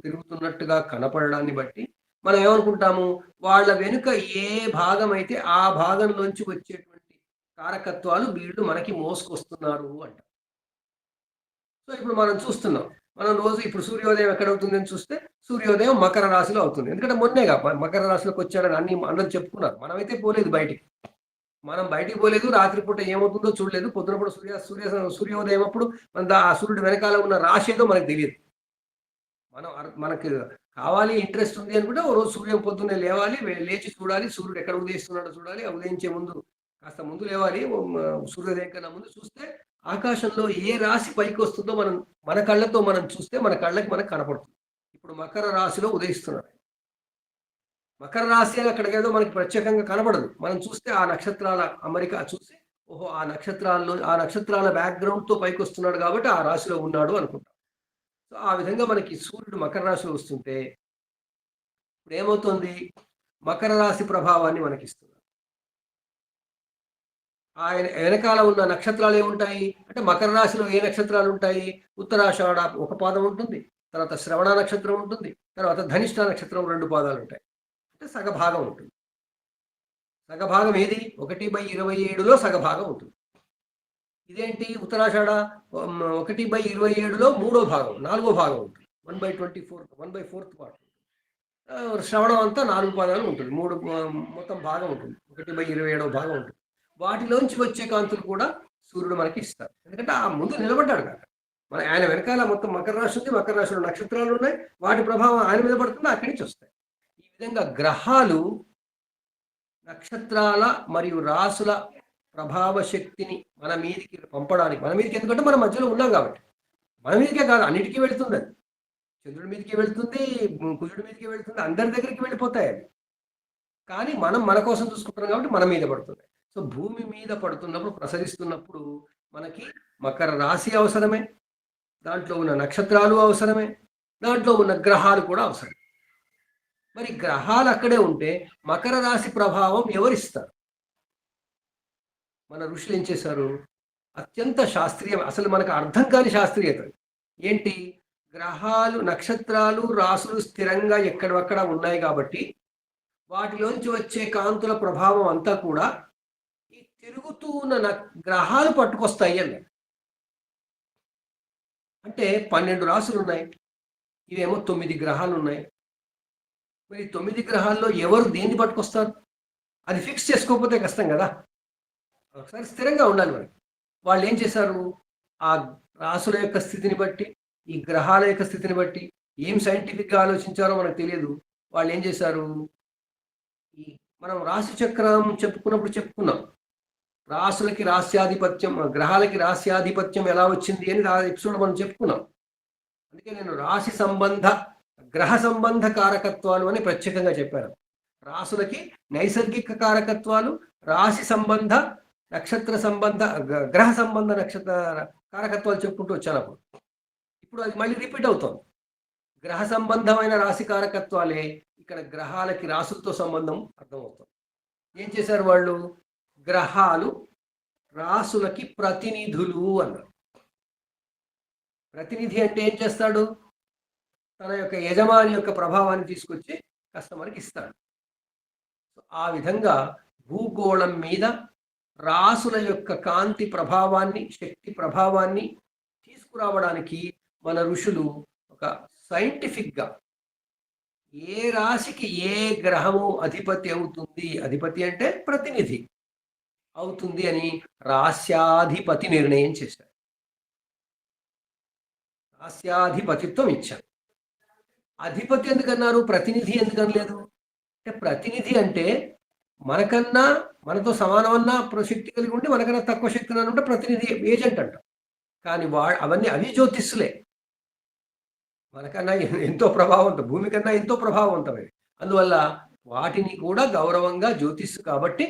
తిరుగుతున్నట్టుగా కనపడడాన్ని బట్టి మనం ఏమనుకుంటాము? వాళ్ళ వెనుక ఏ భాగం అయితే ఆ భాగంలోంచి వచ్చేటువంటి కారకత్వాలు వీళ్ళు మనకి మోసుకొస్తున్నారు అంట. సో, ఇప్పుడు మనం చూస్తున్నాం. మనం రోజు ఇప్పుడు సూర్యోదయం ఎక్కడవుతుందని చూస్తే, సూర్యోదయం మకర రాశిలో అవుతుంది. ఎందుకంటే మొన్నేగా మకర రాశిలోకి వచ్చాడని అందరూ చెప్పుకున్నారు. మనమైతే పోలేదు బయటికి. మనం బయటికి పోలేదు. రాత్రిపూట ఏమవుతుందో చూడలేదు. పొద్దున పూట సూర్యోదయం అప్పుడు ఆ సూర్యుడు వెనకాల ఉన్న రాశి ఏదో మనకు తెలీదు. మనకి కావాలి, ఇంట్రెస్ట్ ఉంది అనుకుంటే ఓ రోజు పొద్దున్నే లేవాలి. లేచి చూడాలి. సూర్యుడు ఎక్కడ ఉదయిస్తున్నాడో చూడాలి. ఉదయించే ముందు కాస్త ముందు లేవాలి. సూర్యోదయం కన్నా ముందు చూస్తే ఆకాశంలో ఏ రాశి పైకొస్తుందో మన కళ్ళతో మనం చూస్తే మన కళ్ళకి మనకు కనపడుతుంది. ఇప్పుడు మకర రాశిలో ఉదయిస్తున్నాడు. మకర రాశి అని అక్కడికేదో మనకి ప్రత్యేకంగా కనపడదు. మనం చూస్తే ఆ నక్షత్రాల అమరిక చూసి, ఓహో! ఆ నక్షత్రాల బ్యాక్‌గ్రౌండ్‌తో పైకొస్తున్నాడు కాబట్టి ఆ రాశిలో ఉన్నాడు అనుకుంటాం. సో, ఆ విధంగా మనకి సూర్యుడు మకర రాశిలో వస్తుంటే ఇప్పుడేమవుతుంది? మకర రాశి ప్రభావాన్ని మనకిస్తున్నాడు. ఆయన వెనకాల ఉన్న నక్షత్రాలు ఏముంటాయి? అంటే మకర రాశిలో ఏ నక్షత్రాలు ఉంటాయి? ఉత్తరాషాఢ ఒక పాదం ఉంటుంది. తర్వాత శ్రవణ నక్షత్రం ఉంటుంది. తర్వాత ధనిష్ట నక్షత్రం 2 పాదాలుంటాయి. అంటే సగభాగం ఉంటుంది. సగభాగం ఏది? 1/27లో సగభాగం ఉంటుంది. ఇదేంటి ఉత్తరాషాఢ 1/27లో మూడో భాగం, నాలుగో భాగం ఉంటుంది. 1/4 పార్ట్. శ్రవణం అంతా 4 పాదాలు ఉంటుంది. మొత్తం భాగం ఉంటుంది. 1/27 భాగం ఉంటుంది. వాటిలోంచి వచ్చే కాంతులు కూడా సూర్యుడు మనకి ఇస్తారు. ఎందుకంటే ఆ ముందు నిలబడ్డాడు కదా! ఆయన వెనకాల మొత్తం మకర రాశి ఉంది. మకర రాశిలో నక్షత్రాలు ఉన్నాయి. వాటి ప్రభావం ఆయన మీద పడుతుంది. అక్కడి నుంచి వస్తాయి. ఈ విధంగా గ్రహాలు నక్షత్రాల మరియు రాసుల ప్రభావ శక్తిని మన మీదికి పంపడానికి, మన మీదికి ఎందుకంటే మనం మధ్యలో ఉన్నాం కాబట్టి. మన మీదకే కాదు, అన్నిటికీ వెళుతుంది అది. చంద్రుడి మీదకి వెళుతుంది, కుజుడి మీదకి వెళుతుంది, అందరి దగ్గరికి వెళ్ళిపోతాయి అవి. కానీ మనం మన కోసం చూసుకుంటున్నాం కాబట్టి మన మీద పడుతుంది. సో, భూమి మీద పడుతున్నప్పుడు, ప్రసరిస్తున్నప్పుడు మనకి మకర రాశి అవసరమే. దాంట్లో ఉన్న నక్షత్రాలు అవసరమే. దాంట్లో ఉన్న గ్రహాలు కూడా అవసరం. మరి గ్రహాలు అక్కడే ఉంటే మకర రాశి ప్రభావం ఎవరిస్తారు? మన ఋషులు ఏం చేశారు? అత్యంత శాస్త్రీయం, అసలు మనకు అర్థం కాని శాస్త్రీయత. ఏంటి? గ్రహాలు, నక్షత్రాలు, రాసులు స్థిరంగా ఎక్కడక్కడ ఉన్నాయి కాబట్టి వాటిలోంచి వచ్చే కాంతుల ప్రభావం అంతా కూడా ఈ తిరుగుతూ ఉన్న గ్రహాలు పట్టుకొస్తాయి అన్నారు. అంటే 12 రాసులు ఉన్నాయి. ఇవేమో 9 గ్రహాలు ఉన్నాయి. మరి 9 గ్రహాల్లో ఎవరు దేన్ని పట్టుకొస్తారు? అది ఫిక్స్ చేసుకోకపోతే కష్టం కదా! ఒకసారి స్థిరంగా ఉండాలి మనకి. వాళ్ళు ఏం చేశారు? ఆ రాసుల యొక్క స్థితిని బట్టి, ఈ గ్రహాల యొక్క స్థితిని బట్టి ఏం సైంటిఫిక్‌గా ఆలోచించారో మనకు తెలియదు. వాళ్ళు ఏం చేశారు? ఈ మనం రాశి చక్రం చెప్పుకున్నాం. రాసులకి రాస్యాధిపత్యం, గ్రహాలకి రాస్యాధిపత్యం ఎలా వచ్చింది అని ఆ ఎపిసోడ్ మనం చెప్పుకున్నాం. అందుకే నేను రాశి సంబంధ, గ్రహ సంబంధ కారకత్వాలు అని ప్రత్యేకంగా చెప్పాను. రాసులకి నైసర్గిక కారకత్వాలు, రాశి సంబంధ, నక్షత్ర సంబంధ, గ్రహ సంబంధ నక్షత్ర కారకత్వాలు చెప్పుకుంటూ వచ్చాను అప్పుడు. ఇప్పుడు అది మళ్ళీ రిపీట్ అవుతోంది. గ్రహ సంబంధమైన రాశి కారకత్వాలే ఇక్కడ గ్రహాలకి రాసులతో సంబంధం అర్థమవుతుంది. ఏం చేశారు వాళ్ళు? గ్రహాలు రాసులకి ప్రతినిధులు అన్నారు. ప్రతినిధి అంటే ఏం చేస్తాడు? తన యొక్క యజమాని యొక్క ప్రభావాన్ని తీసుకొచ్చి కస్టమర్‌కి ఇస్తాడు. ఆ విధంగా భూగోళం మీద రాసుల యొక్క కాంతి ప్రభావాన్ని, శక్తి ప్రభావాన్ని తీసుకురావడానికి మన ఋషులు ఒక సైంటిఫిక్గా ఏ రాశికి ఏ గ్రహము అధిపతి అవుతుంది, అధిపతి అంటే ప్రతినిధి అవుతుంది అని రాస్యాధిపతి నిర్ణయం చేశారు. రాస్యాధిపతిత్వం ఇచ్చారు. అధిపతి ఎందుకన్నారు, ప్రతినిధి ఎందుకనలేదు? అంటే ప్రతినిధి అంటే మనకన్నా, మనతో సమానమన్నా శక్తి కలిగి ఉండి మనకన్నా తక్కువ శక్తి ఉంటే ప్రతినిధి, ఏజెంట్ అంట. కానీ అవన్నీ అవి జ్యోతిష్లే, మనకన్నా ఎంతో ప్రభావవంతం, భూమి కన్నా ఎంతో ప్రభావవంతమే. అందువల్ల వాటిని కూడా గౌరవంగా జ్యోతిష్సు కాబట్టి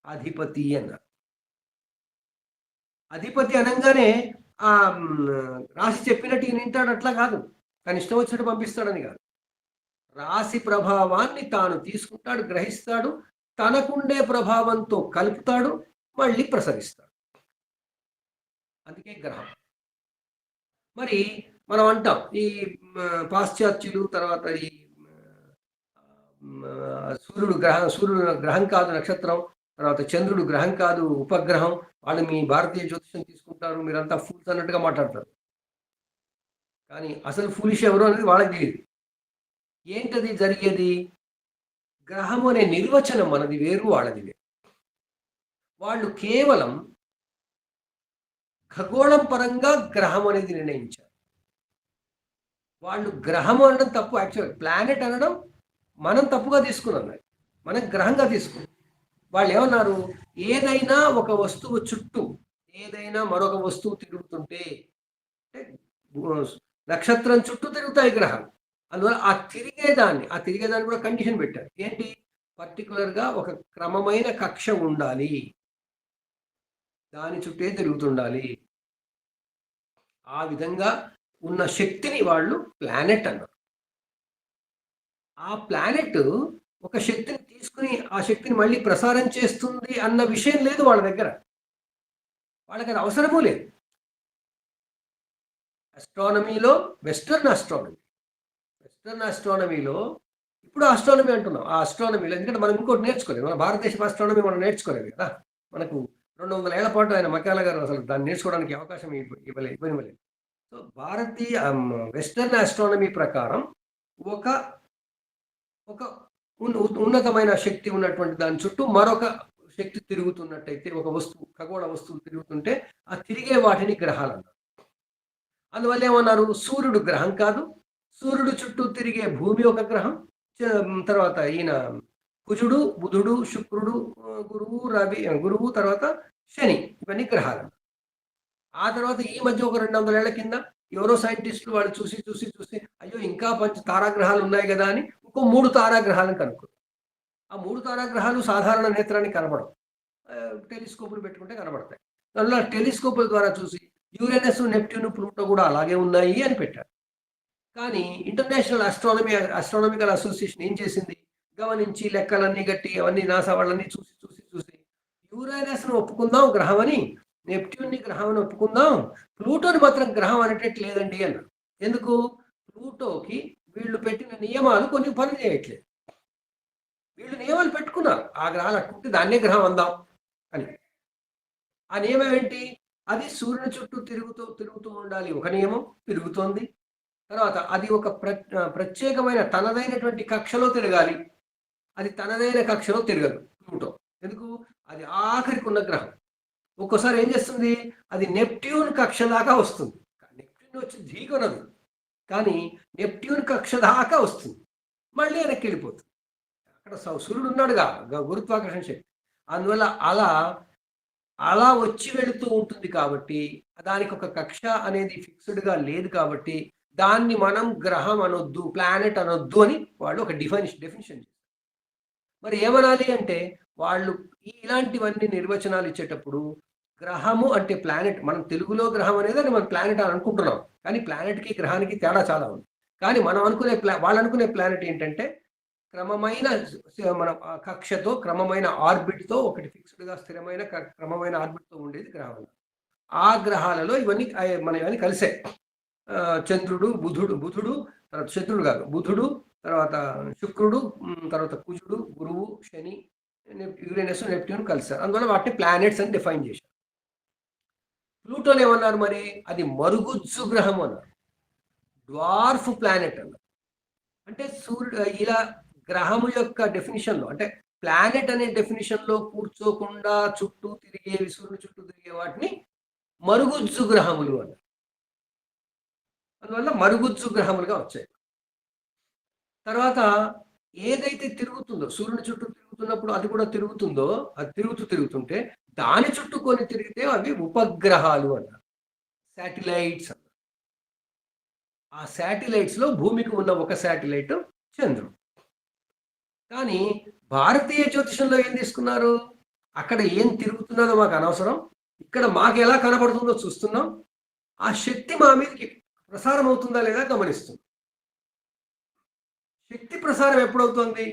అధిపతి అన్నారు. అధిపతి అనగానే ఆ రాశి చెప్పినట్టు ఈయన వింటాడు అట్లా కాదు, తను ఇష్టం వచ్చినట్టు పంపిస్తాడని కాదు. రాశి ప్రభావాన్ని తాను తీసుకుంటాడు, గ్రహిస్తాడు, తనకుండే ప్రభావంతో కలుపుతాడు, మళ్ళీ ప్రసరిస్తాడు. అందుకే గ్రహం. మరి మనం అంటాం ఈ పాశ్చాత్యులు, తర్వాత ఈ సూర్యుడు గ్రహం కాదు, నక్షత్రం, తర్వాత చంద్రుడు గ్రహం కాదు, ఉపగ్రహం, వాళ్ళు మీ భారతీయ జ్యోతిషం తీసుకుంటారు, మీరంతా ఫూల్స్ అన్నట్టుగా మాట్లాడతారు. కానీ అసలు ఫూలిష్ ఎవరు అనేది వాళ్ళకి తెలియదు. ఏంటది జరిగేది? గ్రహం అనే నిర్వచనం మనది వేరు, వాళ్ళది వేరు. వాళ్ళు కేవలం ఖగోళం పరంగా గ్రహం అనేది నిర్ణయించారు. వాళ్ళు గ్రహం అనడం తప్పు, యాక్చువల్ ప్లానెట్ అనడం మనం తప్పుగా తీసుకున్నాం, మనం గ్రహంగా తీసుకున్నాం. వాళ్ళు ఏమన్నారు, ఏదైనా ఒక వస్తువు చుట్టూ ఏదైనా మరొక వస్తువు తిరుగుతుంటే, నక్షత్రం చుట్టూ తిరుగుతాయి గ్రహాలు, అందువల్ల ఆ తిరిగేదాన్ని కూడా కండిషన్ పెట్టారు. ఏంటి? పర్టికులర్గా ఒక క్రమమైన కక్ష ఉండాలి, దాని చుట్టే తిరుగుతుండాలి. ఆ విధంగా ఉన్న శక్తిని వాళ్ళు ప్లానెట్ అన్నారు. ఆ ప్లానెట్ ఒక శక్తిని తీసుకుని ఆ శక్తిని మళ్ళీ ప్రసారం చేస్తుంది అన్న విషయం లేదు వాళ్ళ దగ్గర, వాళ్ళకి అది అవసరమూ లేదు. ఆస్ట్రానమీలో వెస్టర్న్ ఆస్ట్రానమీలో ఇప్పుడు ఆస్ట్రానమీ అంటున్నాం. ఆ ఆస్ట్రానమీలో ఎందుకంటే మనం ఇంకోటి నేర్చుకోలేదు, మన భారతదేశ ఆస్ట్రానమీ మనం నేర్చుకోలేదు కదా. మనకు 200 ఏళ్ల పాటు ఆయన మకాల గారు అసలు దాన్ని నేర్చుకోవడానికి అవకాశం ఇవ్వలేదు. సో భారతీయ వెస్టర్న్ ఆస్ట్రానమీ ప్రకారం ఒక ఉన్నతమైన శక్తి ఉన్నటువంటి దాని చుట్టూ మరొక శక్తి తిరుగుతున్నట్టయితే, ఒక వస్తువు, ఖగోళ వస్తువు తిరుగుతుంటే ఆ తిరిగే వాటిని గ్రహాలు అన్నారు. అందువల్ల ఏమన్నారు, సూర్యుడు గ్రహం కాదు, సూర్యుడు చుట్టూ తిరిగే భూమి ఒక గ్రహం, తర్వాత ఈయన కుజుడు, బుధుడు, శుక్రుడు, గురువు, తర్వాత శని, ఇవన్నీ గ్రహాలు. ఆ తర్వాత ఈ మధ్య ఒక 200 ఏళ్ల కింద ఎవరో సైంటిస్టులు వాళ్ళు చూసి అయ్యో ఇంకా తారాగ్రహాలు ఉన్నాయి కదా అని ఇంకో 3 తారాగ్రహాలను కనుక్కోరు. ఆ 3 తారాగ్రహాలు సాధారణ నేత్రానికి కనబడవు, టెలిస్కోపులు పెట్టుకుంటే కనబడతాయి. అందులో టెలిస్కోపుల ద్వారా చూసి యురేనస్, నెప్ట్యూన్, ప్లూటో కూడా అలాగే ఉన్నాయి అని పెట్టారు. కానీ ఇంటర్నేషనల్ ఆస్ట్రానమికల్ అసోసియేషన్ ఏం చేసింది, గమనించి లెక్కలన్నీ గట్టి అవన్నీ నాసా వాళ్ళని చూసి యురేనస్ను ఒప్పుకుందాం గ్రహం అని, నెప్ట్యూన్ని గ్రహం అని ఒప్పుకుందాం, ప్లూటోని మాత్రం గ్రహం అనేటట్టు లేదండి అన్నారు. ఎందుకు? ప్లూటోకి వీళ్ళు పెట్టిన నియమాలు కొన్ని పని చేయట్లేదు. వీళ్ళు నియమాలు పెట్టుకున్నారు, ఆ గ్రహాలు అట్టుకుంటే దాన్నే గ్రహం అందాం అని. ఆ నియమం ఏంటి? అది సూర్యుని చుట్టూ తిరుగుతూ ఉండాలి, ఒక నియమం, తిరుగుతోంది. తర్వాత అది ఒక ప్రత్యేకమైన తనదైనటువంటి కక్షలో తిరగాలి, అది తనదైన కక్షలో తిరగదు ప్లూటో. ఎందుకు? అది ఆఖరికి ఉన్న గ్రహం. ఒక్కోసారి ఏం చేస్తుంది, అది నెప్ట్యూన్ కక్ష దాకా వస్తుంది. నెప్ట్యూన్ వచ్చి ఢీకొనదు, కానీ నెప్ట్యూన్ కక్ష దాకా వస్తుంది, మళ్ళీ వెనక్కి వెళ్ళిపోతుంది. అక్కడ సూర్యుడు ఉన్నాడుగా, గురుత్వాకర్షణ శక్తి, అందువల్ల అలా వచ్చి వెళుతూ ఉంటుంది. కాబట్టి దానికి ఒక కక్ష అనేది ఫిక్స్డ్గా లేదు, కాబట్టి దాన్ని మనం గ్రహం అనొద్దు, ప్లానెట్ అనొద్దు అని వాళ్ళు ఒక డెఫినిషన్ చేస్తారు. మరి ఏమనాలి అంటే, వాళ్ళు ఇలాంటివన్నీ నిర్వచనాలు ఇచ్చేటప్పుడు గ్రహము అంటే ప్లానెట్, మనం తెలుగులో గ్రహం అనేది అని మనం ప్లానెట్ అని అనుకుంటున్నాం, కానీ ప్లానెట్కి గ్రహానికి తేడా చాలా ఉంది. కానీ మనం అనుకునే వాళ్ళు అనుకునే ప్లానెట్ ఏంటంటే క్రమమైన మన కక్షతో, క్రమమైన ఆర్బిట్తో, ఒకటి ఫిక్స్డ్గా స్థిరమైన క్రమమైన ఆర్బిట్తో ఉండేది గ్రహం. ఆ గ్రహాలలో ఇవన్నీ కలిసాయి. చంద్రుడు, బుధుడు, తర్వాత చంద్రుడు కాదు, బుధుడు, తర్వాత శుక్రుడు, తర్వాత కుజుడు, గురువు, శని, యురేనస్, నెప్ట్యూన్ కలిసారు. అందువల్ల వాటిని ప్లానెట్స్ అని డిఫైన్ చేశారు. ప్లూటోని ఏమన్నారు మరి? అది మరుగుజ్జు గ్రహం అన్నారు, డ్వార్ఫ్ ప్లానెట్ అన్నారు. అంటే సూర్యుడు ఇలా గ్రహము యొక్క డెఫినిషన్లో, అంటే ప్లానెట్ అనే డెఫినిషన్లో కూర్చోకుండా చుట్టూ తిరిగేవి, సూర్యుడు చుట్టూ తిరిగే వాటిని మరుగుజ్జు గ్రహములు అన్నారు. అందువల్ల మరుగుజ్జు గ్రహములుగా వచ్చాయి. తర్వాత ఏదైతే తిరుగుతుందో, సూర్యుని చుట్టూ తిరుగుతున్నప్పుడు అది కూడా తిరుగుతుందో, అది తిరుగుతుంటే దాని చుట్టూ కొన్ని తిరిగితే అవి ఉపగ్రహాలు అన్నారు, శాటిలైట్స్ అన్నారు. ఆ శాటిలైట్స్ లో భూమికి ఉన్న ఒక శాటిలైట్ చంద్రుడు. కానీ భారతీయ జ్యోతిషంలో ఏం తీసుకున్నారు? అక్కడ ఏం తిరుగుతున్నదో మాకు అనవసరం, ఇక్కడ మాకు ఎలా కనపడుతుందో చూస్తున్నాం, ఆ శక్తి మా మీదకి ప్రసారం అవుతుందా లేదా గమనిస్తుంది. శక్తి ప్రసారం ఎప్పుడవుతుంది?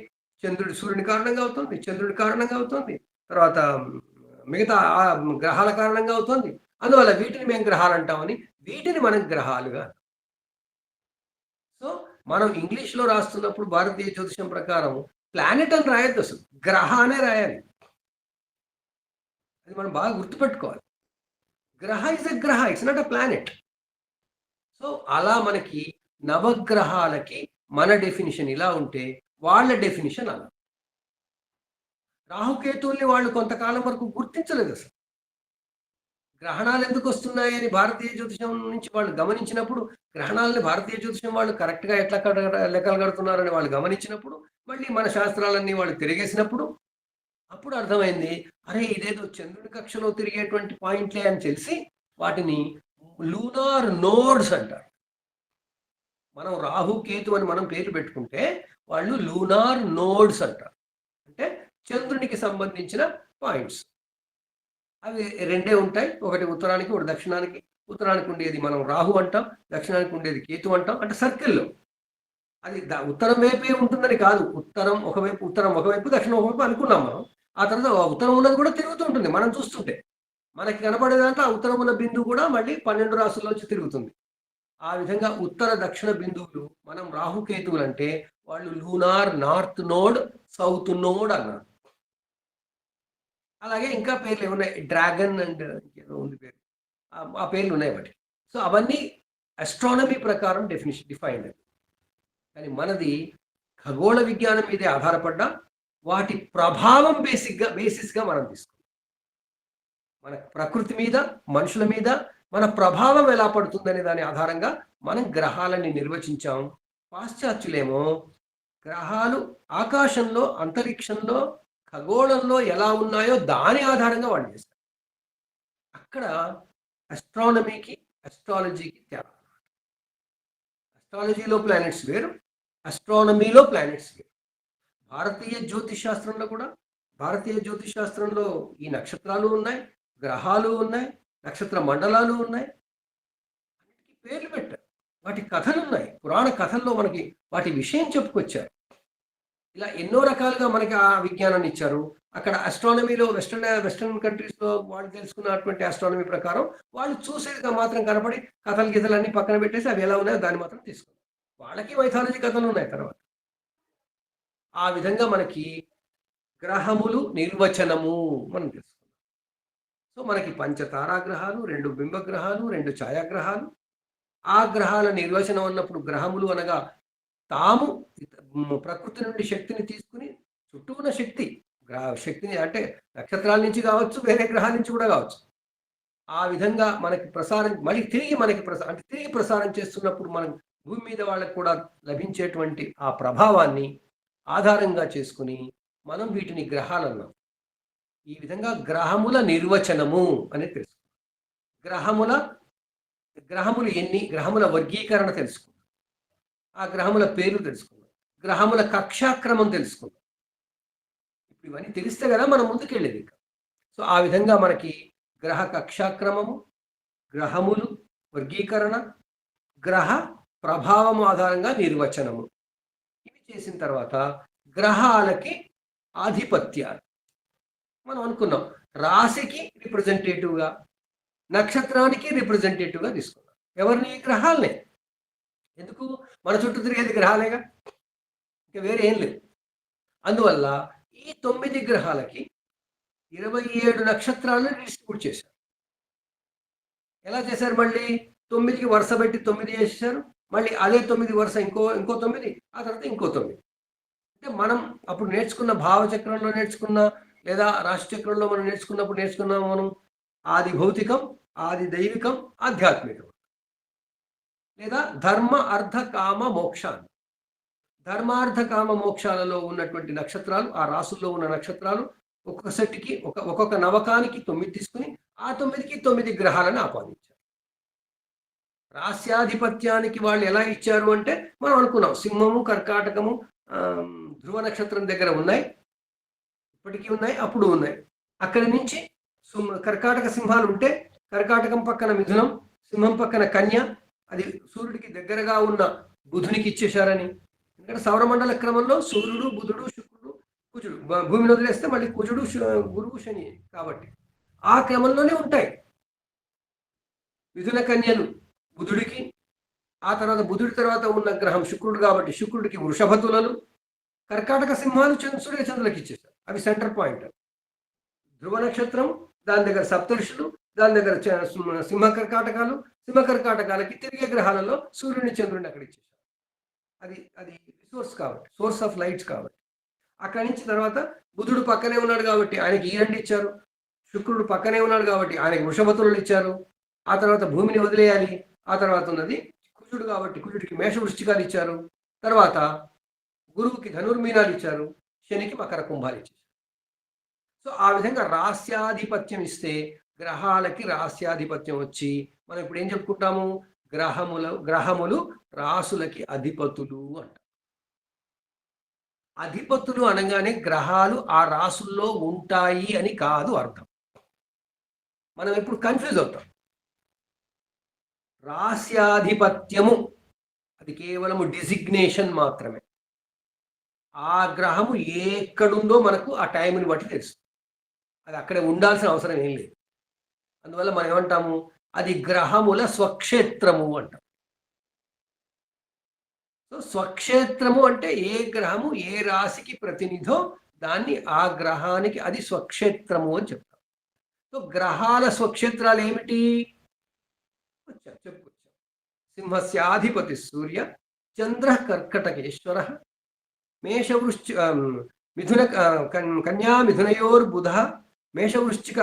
సూర్యుని కారణంగా అవుతుంది, చంద్రుడి కారణంగా అవుతుంది, తర్వాత మిగతా గ్రహాల కారణంగా అవుతుంది. అందువల్ల వీటిని మేము గ్రహాలు అంటామని, వీటిని మనం గ్రహాలుగా. సో మనం ఇంగ్లీష్లో రాస్తున్నప్పుడు భారతీయ జ్యోతిషం ప్రకారం ప్లానెట్ అని రాయొద్దు, అసలు గ్రహ అనే రాయాలి. అది మనం బాగా గుర్తుపెట్టుకోవాలి. గ్రహ ఇస్ ఎ గ్రహ, it's not a planet. So అలా మనకి నవగ్రహాలకి మన డెఫినిషన్ ఇలా ఉంటే వాళ్ళ డెఫినిషన్ అలా. రాహుకేతువుల్ని వాళ్ళు కొంతకాలం వరకు గుర్తించలేదు అసలు. గ్రహణాలు ఎందుకు వస్తున్నాయి అని భారతీయ జ్యోతిషం నుంచి వాళ్ళు గమనించినప్పుడు, గ్రహణాలని భారతీయ జ్యోతిషం వాళ్ళు కరెక్ట్గా ఎట్లా లెక్కలు కడుతున్నారని వాళ్ళు గమనించినప్పుడు, మళ్ళీ మన శాస్త్రాలన్నీ వాళ్ళు తిరిగేసినప్పుడు అప్పుడు అర్థమైంది, అరే ఇదేదో చంద్రుడి కక్షలో తిరిగేటువంటి పాయింట్లే అని తెలిసి వాటిని లూనార్ నోడ్స్ అంటారు. మనం రాహు కేతు అని మనం పేరు పెట్టుకుంటే వాళ్ళు లూనార్ నోడ్స్ అంటారు, అంటే చంద్రునికి సంబంధించిన పాయింట్స్. అవి రెండే ఉంటాయి, ఒకటి ఉత్తరానికి, ఒకటి దక్షిణానికి. ఉత్తరానికి ఉండేది మనం రాహు అంటాం, దక్షిణానికి ఉండేది కేతు అంటాం. అంటే సర్కిల్లో అది ఉత్తరం వైపే ఉంటుందని కాదు, ఉత్తరం ఒకవైపు దక్షిణం ఒకవైపు అనుకున్నాం మనం. ఆ తర్వాత ఉత్తరం ఉన్నది కూడా తిరుగుతూ ఉంటుంది మనం చూస్తుంటే. మనకి కనపడేదంటే ఆ ఉత్తరం ఉన్న బిందువు కూడా మళ్ళీ 12 రాసుల్లోంచి తిరుగుతుంది. ఆ విధంగా ఉత్తర దక్షిణ బిందువులు మనం రాహుకేతువులు అంటే వాళ్ళు lunar north node, south node అన్నారు. అలాగే ఇంకా పేర్లు ఏమున్నాయి, డ్రాగన్ అండ్ ఏదో ఉంది పేరు, ఆ పేర్లు ఉన్నాయి వాటి. సో అవన్నీ అస్ట్రానమీ ప్రకారం డిఫైన్డ్. కానీ మనది ఖగోళ విజ్ఞానం మీదే ఆధారపడ్డా వాటి ప్రభావం బేసిస్గా మనం తీసుకుంటాం. మన ప్రకృతి మీద, మనుషుల మీద మన ప్రభావం ఎలా పడుతుందనే దాని ఆధారంగా మనం గ్రహాలని నిర్వచించాం. పాశ్చాత్యులేమో గ్రహాలు ఆకాశంలో, అంతరిక్షంలో, ఖగోళంలో ఎలా ఉన్నాయో దాని ఆధారంగా వాళ్ళు చేస్తారు. అక్కడ అస్ట్రానమీకి, అస్ట్రాలజీకి తేడా. అస్ట్రాలజీలో ప్లానెట్స్ వేరు, అస్ట్రానమీలో ప్లానెట్స్ వేరు. భారతీయ జ్యోతిష్ శాస్త్రంలో ఈ నక్షత్రాలు ఉన్నాయి, గ్రహాలు ఉన్నాయి, నక్షత్ర మండలాలు ఉన్నాయి, అన్నిటికీ పేర్లు పెట్టారు, వాటి కథలు ఉన్నాయి, పురాణ కథల్లో మనకి వాటి విషయం చెప్పుకొచ్చారు. ఇలా ఎన్నో రకాలుగా మనకి ఆ విజ్ఞానాన్ని ఇచ్చారు. అక్కడ అస్ట్రానమీలో వెస్టర్న్ కంట్రీస్లో వాళ్ళు తెలుసుకున్నటువంటి అస్ట్రానమీ ప్రకారం వాళ్ళు చూసేదిగా మాత్రం కనపడి కథలు అన్ని పక్కన పెట్టేసి అవి ఎలా ఉన్నాయో దాన్ని మాత్రం తీసుకున్నారు. వాళ్ళకి మైథాలజీ కథలు ఉన్నాయి తర్వాత. ఆ విధంగా మనకి గ్రహములు నిర్వచనము మనం తెలుసుకున్నాం. సో మనకి పంచతారాగ్రహాలు, 2 బింబగ్రహాలు, 2 ఛాయాగ్రహాలు. ఆ గ్రహాల నిర్వచనం అన్నప్పుడు గ్రహములు అనగా తాము ప్రకృతి నుండి శక్తిని తీసుకుని చుట్టూ ఉన్న శక్తిని అంటే నక్షత్రాల నుంచి కావచ్చు, వేరే గ్రహాల నుంచి కూడా కావచ్చు, ఆ విధంగా మనకి ప్రసారం మళ్ళీ తిరిగి ప్రసారం చేస్తున్నప్పుడు మనం భూమి మీద వాళ్ళకు కూడా లభించేటువంటి ఆ ప్రభావాన్ని ఆధారంగా చేసుకుని మనం వీటిని గ్రహాలు అన్నాం. ఈ విధంగా గ్రహముల నిర్వచనము అనేది తెలుసుకున్నాం. గ్రహములు ఎన్ని, గ్రహముల వర్గీకరణ తెలుసుకున్నాం, ఆ గ్రహముల పేర్లు తెలుసుకున్నాం, గ్రహముల కక్షాక్రమం తెలుసుకున్నాం. ఇప్పుడు ఇవన్నీ తెలిస్తే కదా మనం ముందుకెళ్ళేది. సో ఆ విధంగా మనకి గ్రహ కక్షాక్రమము, గ్రహములు, వర్గీకరణ, గ్రహ ప్రభావము ఆధారంగా నిర్వచనము, ఇవి చేసిన తర్వాత గ్రహాలకి ఆధిపత్యాలు మనం అనుకున్నాం. రాశికి రిప్రజెంటేటివ్గా, నక్షత్రానికి రిప్రజెంటేటివ్గా తీసుకున్నాం. ఎవరిని? గ్రహాలనే. ఎందుకు? మన చుట్టూ తిరిగేది గ్రహాలేగా. ఇంకా వేరే ఏం లేదు. అందువల్ల ఈ 9 గ్రహాలకి 27 నక్షత్రాలను డిస్ట్రిబ్యూట్ చేశారు. ఎలా చేశారు మళ్ళీ? 9కి వరుస పెట్టి 9 చేసేశారు. మళ్ళీ అదే 9 వరుస ఇంకో 9, ఆ తర్వాత ఇంకో 9. అంటే మనం అప్పుడు నేర్చుకున్న భావచక్రంలో నేర్చుకున్న, లేదా రాశిచక్రంలో మనం నేర్చుకున్నాం మనం ఆది భౌతికం, ఆది దైవికం, ఆధ్యాత్మికం. లేదా ధర్మ, అర్థ, కామ, మోక్షాలు. ధర్మార్థ కామ మోక్షాలలో ఉన్నటువంటి నక్షత్రాలు, ఆ రాసుల్లో ఉన్న నక్షత్రాలు ఒక్కొక్క సెట్కి ఒక్కొక్క నవకానికి 9 తీసుకుని ఆ 9కి 9 గ్రహాలను ఆపాదించారు. రాస్యాధిపత్యానికి వాళ్ళు ఎలా ఇచ్చారు అంటే మనం అనుకున్నాం సింహము, కర్కాటకము ధ్రువ నక్షత్రం దగ్గర ఉన్నాయి, ఇప్పటికీ ఉన్నాయి, అప్పుడు ఉన్నాయి. అక్కడి నుంచి కర్కాటక సింహాలు ఉంటే కర్కాటకం పక్కన మిథునం, సింహం పక్కన కన్య, అది సూర్యుడికి దగ్గరగా ఉన్న బుధునికి ఇచ్చేశారని. ఎందుకంటే సౌరమండల క్రమంలో సూర్యుడు, బుధుడు, శుక్రుడు, కుజుడు, భూమిని వదిలేస్తే మళ్ళీ కుజుడు, గురువు, శని, కాబట్టి ఆ క్రమంలోనే ఉంటాయి. మిథున కన్యలు బుధుడికి, ఆ తర్వాత బుధుడి తర్వాత ఉన్న గ్రహం శుక్రుడు కాబట్టి శుక్రుడికి వృషభ తులలు, కర్కాటక సింహాలు సూర్య చంద్రులకు ఇచ్చేస్తారు. అవి సెంటర్ పాయింట్. ధ్రువ నక్షత్రం, దాని దగ్గర సప్తర్షులు, దాని దగ్గర సింహ కర్కాటకాలకి తిరిగే గ్రహాలలో సూర్యుని, చంద్రుడిని అక్కడ ఇచ్చేసారు. అది సోర్స్ కాబట్టి, సోర్స్ ఆఫ్ లైట్స్ కాబట్టి. అక్కడి నుంచి తర్వాత బుధుడు పక్కనే ఉన్నాడు కాబట్టి ఆయనకి ఈ 2 ఇచ్చారు. శుక్రుడు పక్కనే ఉన్నాడు కాబట్టి ఆయనకి వృషభతులు ఇచ్చారు. ఆ తర్వాత భూమిని వదిలేయాలి. ఆ తర్వాత ఉన్నది కుజుడు కాబట్టి కుజుడికి మేష వృశ్చికాలు ఇచ్చారు. తర్వాత గురువుకి ధనుర్మీనాలు ఇచ్చారు. శనికి మకర కుంభాలు ఇచ్చారు. సో ఆ విధంగా రాస్యాధిపత్యం ఇస్తే గ్రహాలకి రాస్యాధిపత్యం వచ్చి మనం ఇప్పుడు ఏం చెప్పుకుంటాము? గ్రహములు రాసులకి అధిపతులు అంట. అధిపతులు అనగానే గ్రహాలు ఆ రాసుల్లో ఉంటాయి అని కాదు అర్థం. మనం ఎప్పుడు కన్ఫ్యూజ్ అవుతాం. రాస్యాధిపత్యము అది కేవలము డిజిగ్నేషన్ మాత్రమే. ఆ గ్రహము ఎక్కడుందో మనకు ఆ టైంని బట్టి తెలుసు. అది అక్కడే ఉండాల్సిన అవసరం ఏం లేదు. అందువల్ల మనం ఏమంటాము? అది గ్రహముల స్వక్షేత్రము అంటాం. సో స్వక్షేత్రము అంటే ఏ గ్రహము ఏ రాశికి ప్రతినిధో దాన్ని ఆ గ్రహానికి అది స్వక్షేత్రము అని చెప్తాం. సో గ్రహాల స్వక్షేత్రాలు ఏమిటి? చెప్పుకొచ్చాం. సింహస్యాధిపతి సూర్య, చంద్ర కర్కటకేశ్వర, మేషవృశ్చి మిథున కన్యా మిథునయోర్బుధ, మేషవృశ్చిక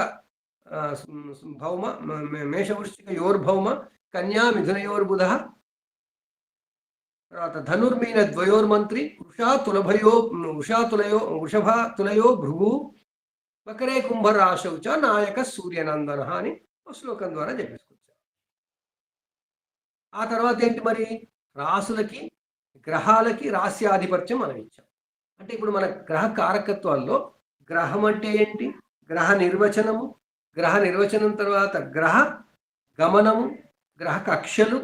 భౌమ, మేషవృశ్చికయోర్భౌమ, కన్యా మిథునయోర్బుధ, తర్వాత ధనుర్మీన ద్వయోర్మంత్రి, వృషభ తులయో భృగు, మకరే కుంభరాశౌ చ నాయక సూర్యనందన అని శ్లోకం ద్వారా చెప్పేసుకొచ్చారు. ఆ తర్వాత ఏంటి మరి? రాసులకి గ్రహాలకి రాస్యాధిపత్యం మనం ఇచ్చాం. అంటే ఇప్పుడు మన గ్రహ కారకత్వాల్లో గ్రహం అంటే ఏంటి? గ్రహ నిర్వచనం తర్వాత గ్రహ గమనము, గ్రహ కక్షలు,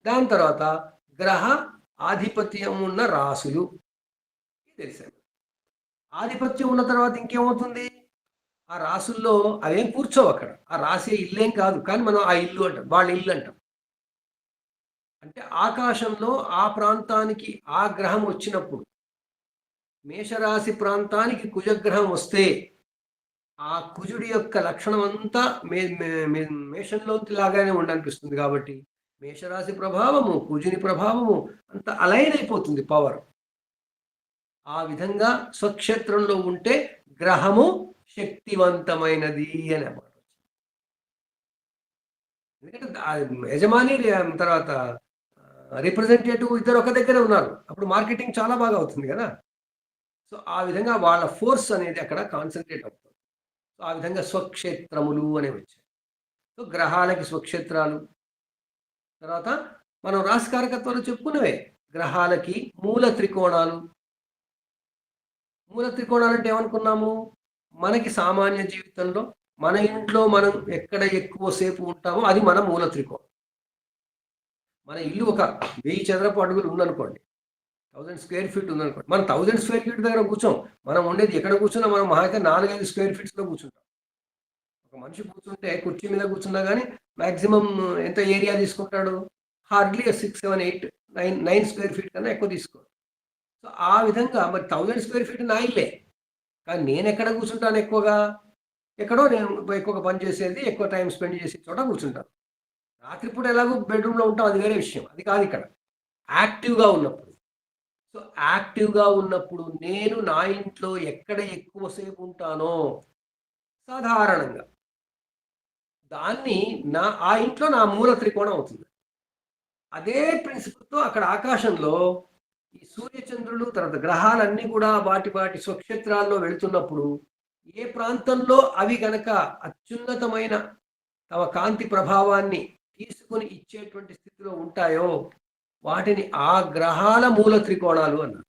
దాని తర్వాత గ్రహ ఆధిపత్యం ఉన్న రాసులు తెలిసాను. ఆధిపత్యం ఉన్న తర్వాత ఇంకేమవుతుంది? ఆ రాసుల్లో అవేం కూర్చోవు అక్కడ. ఆ రాసే ఇల్లేం కాదు, కానీ మనం ఆ ఇల్లు అంటాం, వాళ్ళ ఇల్లు అంటాం. అంటే ఆకాశంలో ఆ ప్రాంతానికి ఆ గ్రహం వచ్చినప్పుడు, మేషరాశి ప్రాంతానికి కుజగ్రహం వస్తే ఆ కుజుడి యొక్క లక్షణం అంతా మేషంలోకి లాగానే ఉండనిపిస్తుంది. కాబట్టి మేషరాశి ప్రభావము, కుజుని ప్రభావము అంత అలైన్ అయిపోతుంది పవర్. ఆ విధంగా స్వక్షేత్రంలో ఉంటే గ్రహము శక్తివంతమైనది అని అన్నమాట. ఎందుకంటే యజమాని తర్వాత రిప్రజెంటేటివ్ ఇద్దరు ఒక దగ్గర ఉన్నారు, అప్పుడు మార్కెటింగ్ చాలా బాగా అవుతుంది కదా. సో ఆ విధంగా వాళ్ళ ఫోర్స్ అనేది అక్కడ కాన్సన్ట్రేట్ అవుతుంది. సో ఆ విధంగా స్వక్షేత్రములు అనేవి వచ్చాయి. సో గ్రహాలకి స్వక్షేత్రాలు. తర్వాత మనం రాశికారకత్వాలు చెప్పుకున్నవే. గ్రహాలకి మూల త్రికోణాలు. మూల త్రికోణాలు అంటే ఏమనుకున్నాము? మనకి సామాన్య జీవితంలో మన ఇంట్లో మనం ఎక్కడ ఎక్కువసేపు ఉంటామో అది మన మూల త్రికోణం. మన ఇల్లు ఒక 1000 చదరపు అడుగులు ఉందనుకోండి, 1000 స్క్వేర్ ఫీట్ ఉందనుకోండి, మనం 1000 స్క్వేర్ ఫీట్ దగ్గర కూర్చోం. మనం ఉండేది ఎక్కడ కూర్చున్నా మనం మహా అయితే 4-5 స్క్వేర్ ఫీట్స్లో కూర్చుంటాం. ఒక మనిషి కూర్చుంటే కుర్చీ మీద కూర్చున్నా కానీ మ్యాక్సిమం ఎంత ఏరియా తీసుకుంటాడు? హార్డ్లీ 6, 7, 8, 9 స్క్వేర్ ఫీట్ కన్నా ఎక్కువ తీసుకోడు. సో, ఆ విధంగా మరి 1000 స్క్వేర్ ఫీట్ నా ఇల్లే. కానీ నేనెక్కడ కూర్చుంటాను ఎక్కువగా? ఎక్కడో నేను ఎక్కువగా పని చేసేది, ఎక్కువ టైమ్ స్పెండ్ చేసే చోట కూర్చుంటాను. రాత్రిపూట ఎలాగో బెడ్‌రూమ్‌లో ఉంటాం అది వేరే విషయం. అది కాదిక్కడ. యాక్టివ్‌గా ఉన్నప్పుడు. సో, యాక్టివ్‌గా ఉన్నప్పుడు నేను నా ఇంట్లో ఎక్కడ ఎక్కువ సేపు ఉంటానో సాధారణంగా దాన్ని ఆ ఇంట్లో నా మూల త్రికోణం అవుతుంది. అదే ప్రిన్సిపల్‌తో అక్కడ ఆకాశంలో ఈ సూర్యచంద్రులు తర్వాత గ్రహాలన్నీ కూడా వాటి వాటి స్వక్షేత్రాల్లో వెళ్తున్నప్పుడు ఏ ప్రాంతంలో అవి గనక అత్యున్నతమైన తమ కాంతి ప్రభావాన్ని తీసుకొని ఇచ్చేటువంటి స్థితిలో ఉంటాయో వాటిని ఆ గ్రహాల మూల త్రికోణాలు అన్నారు.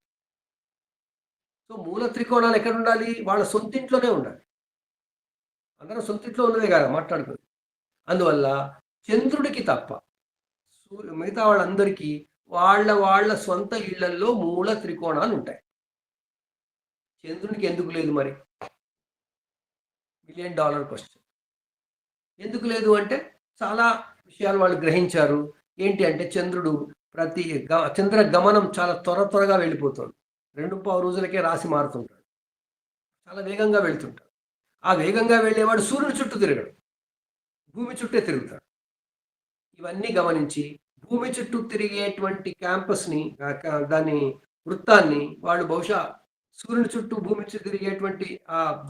సో మూల త్రికోణాలు ఎక్కడ ఉండాలి? వాళ్ళ సొంతింట్లోనే ఉండాలి. అందరం సొంతింట్లో ఉన్నదే కదా మాట్లాడుకునేది. అందువల్ల చంద్రుడికి తప్ప మిగతా వాళ్ళందరికీ వాళ్ళ సొంత ఇళ్లల్లో మూల త్రికోణాలు ఉంటాయి. చంద్రునికి ఎందుకు లేదు మరి? $1,000,000 క్వశ్చన్. ఎందుకు లేదు అంటే చాలా విషయాలు వాళ్ళు గ్రహించారు. ఏంటి అంటే చంద్రుడు చంద్ర గమనం చాలా త్వరగా వెళ్ళిపోతుంది. 2 రోజులకే రాశి మారుతుంటాడు. చాలా వేగంగా వెళ్తుంటాడు. ఆ వేగంగా వెళ్ళేవాడు సూర్యుని చుట్టూ తిరగడు. భూమి చుట్టే తిరుగుతాడు. ఇవన్నీ గమనించి భూమి చుట్టూ తిరిగేటువంటి క్యాంపస్‌ని దాన్ని వృత్తాన్ని వాళ్ళు బహుశా సూర్యుని చుట్టూ భూమి చుట్టూ తిరిగేటువంటి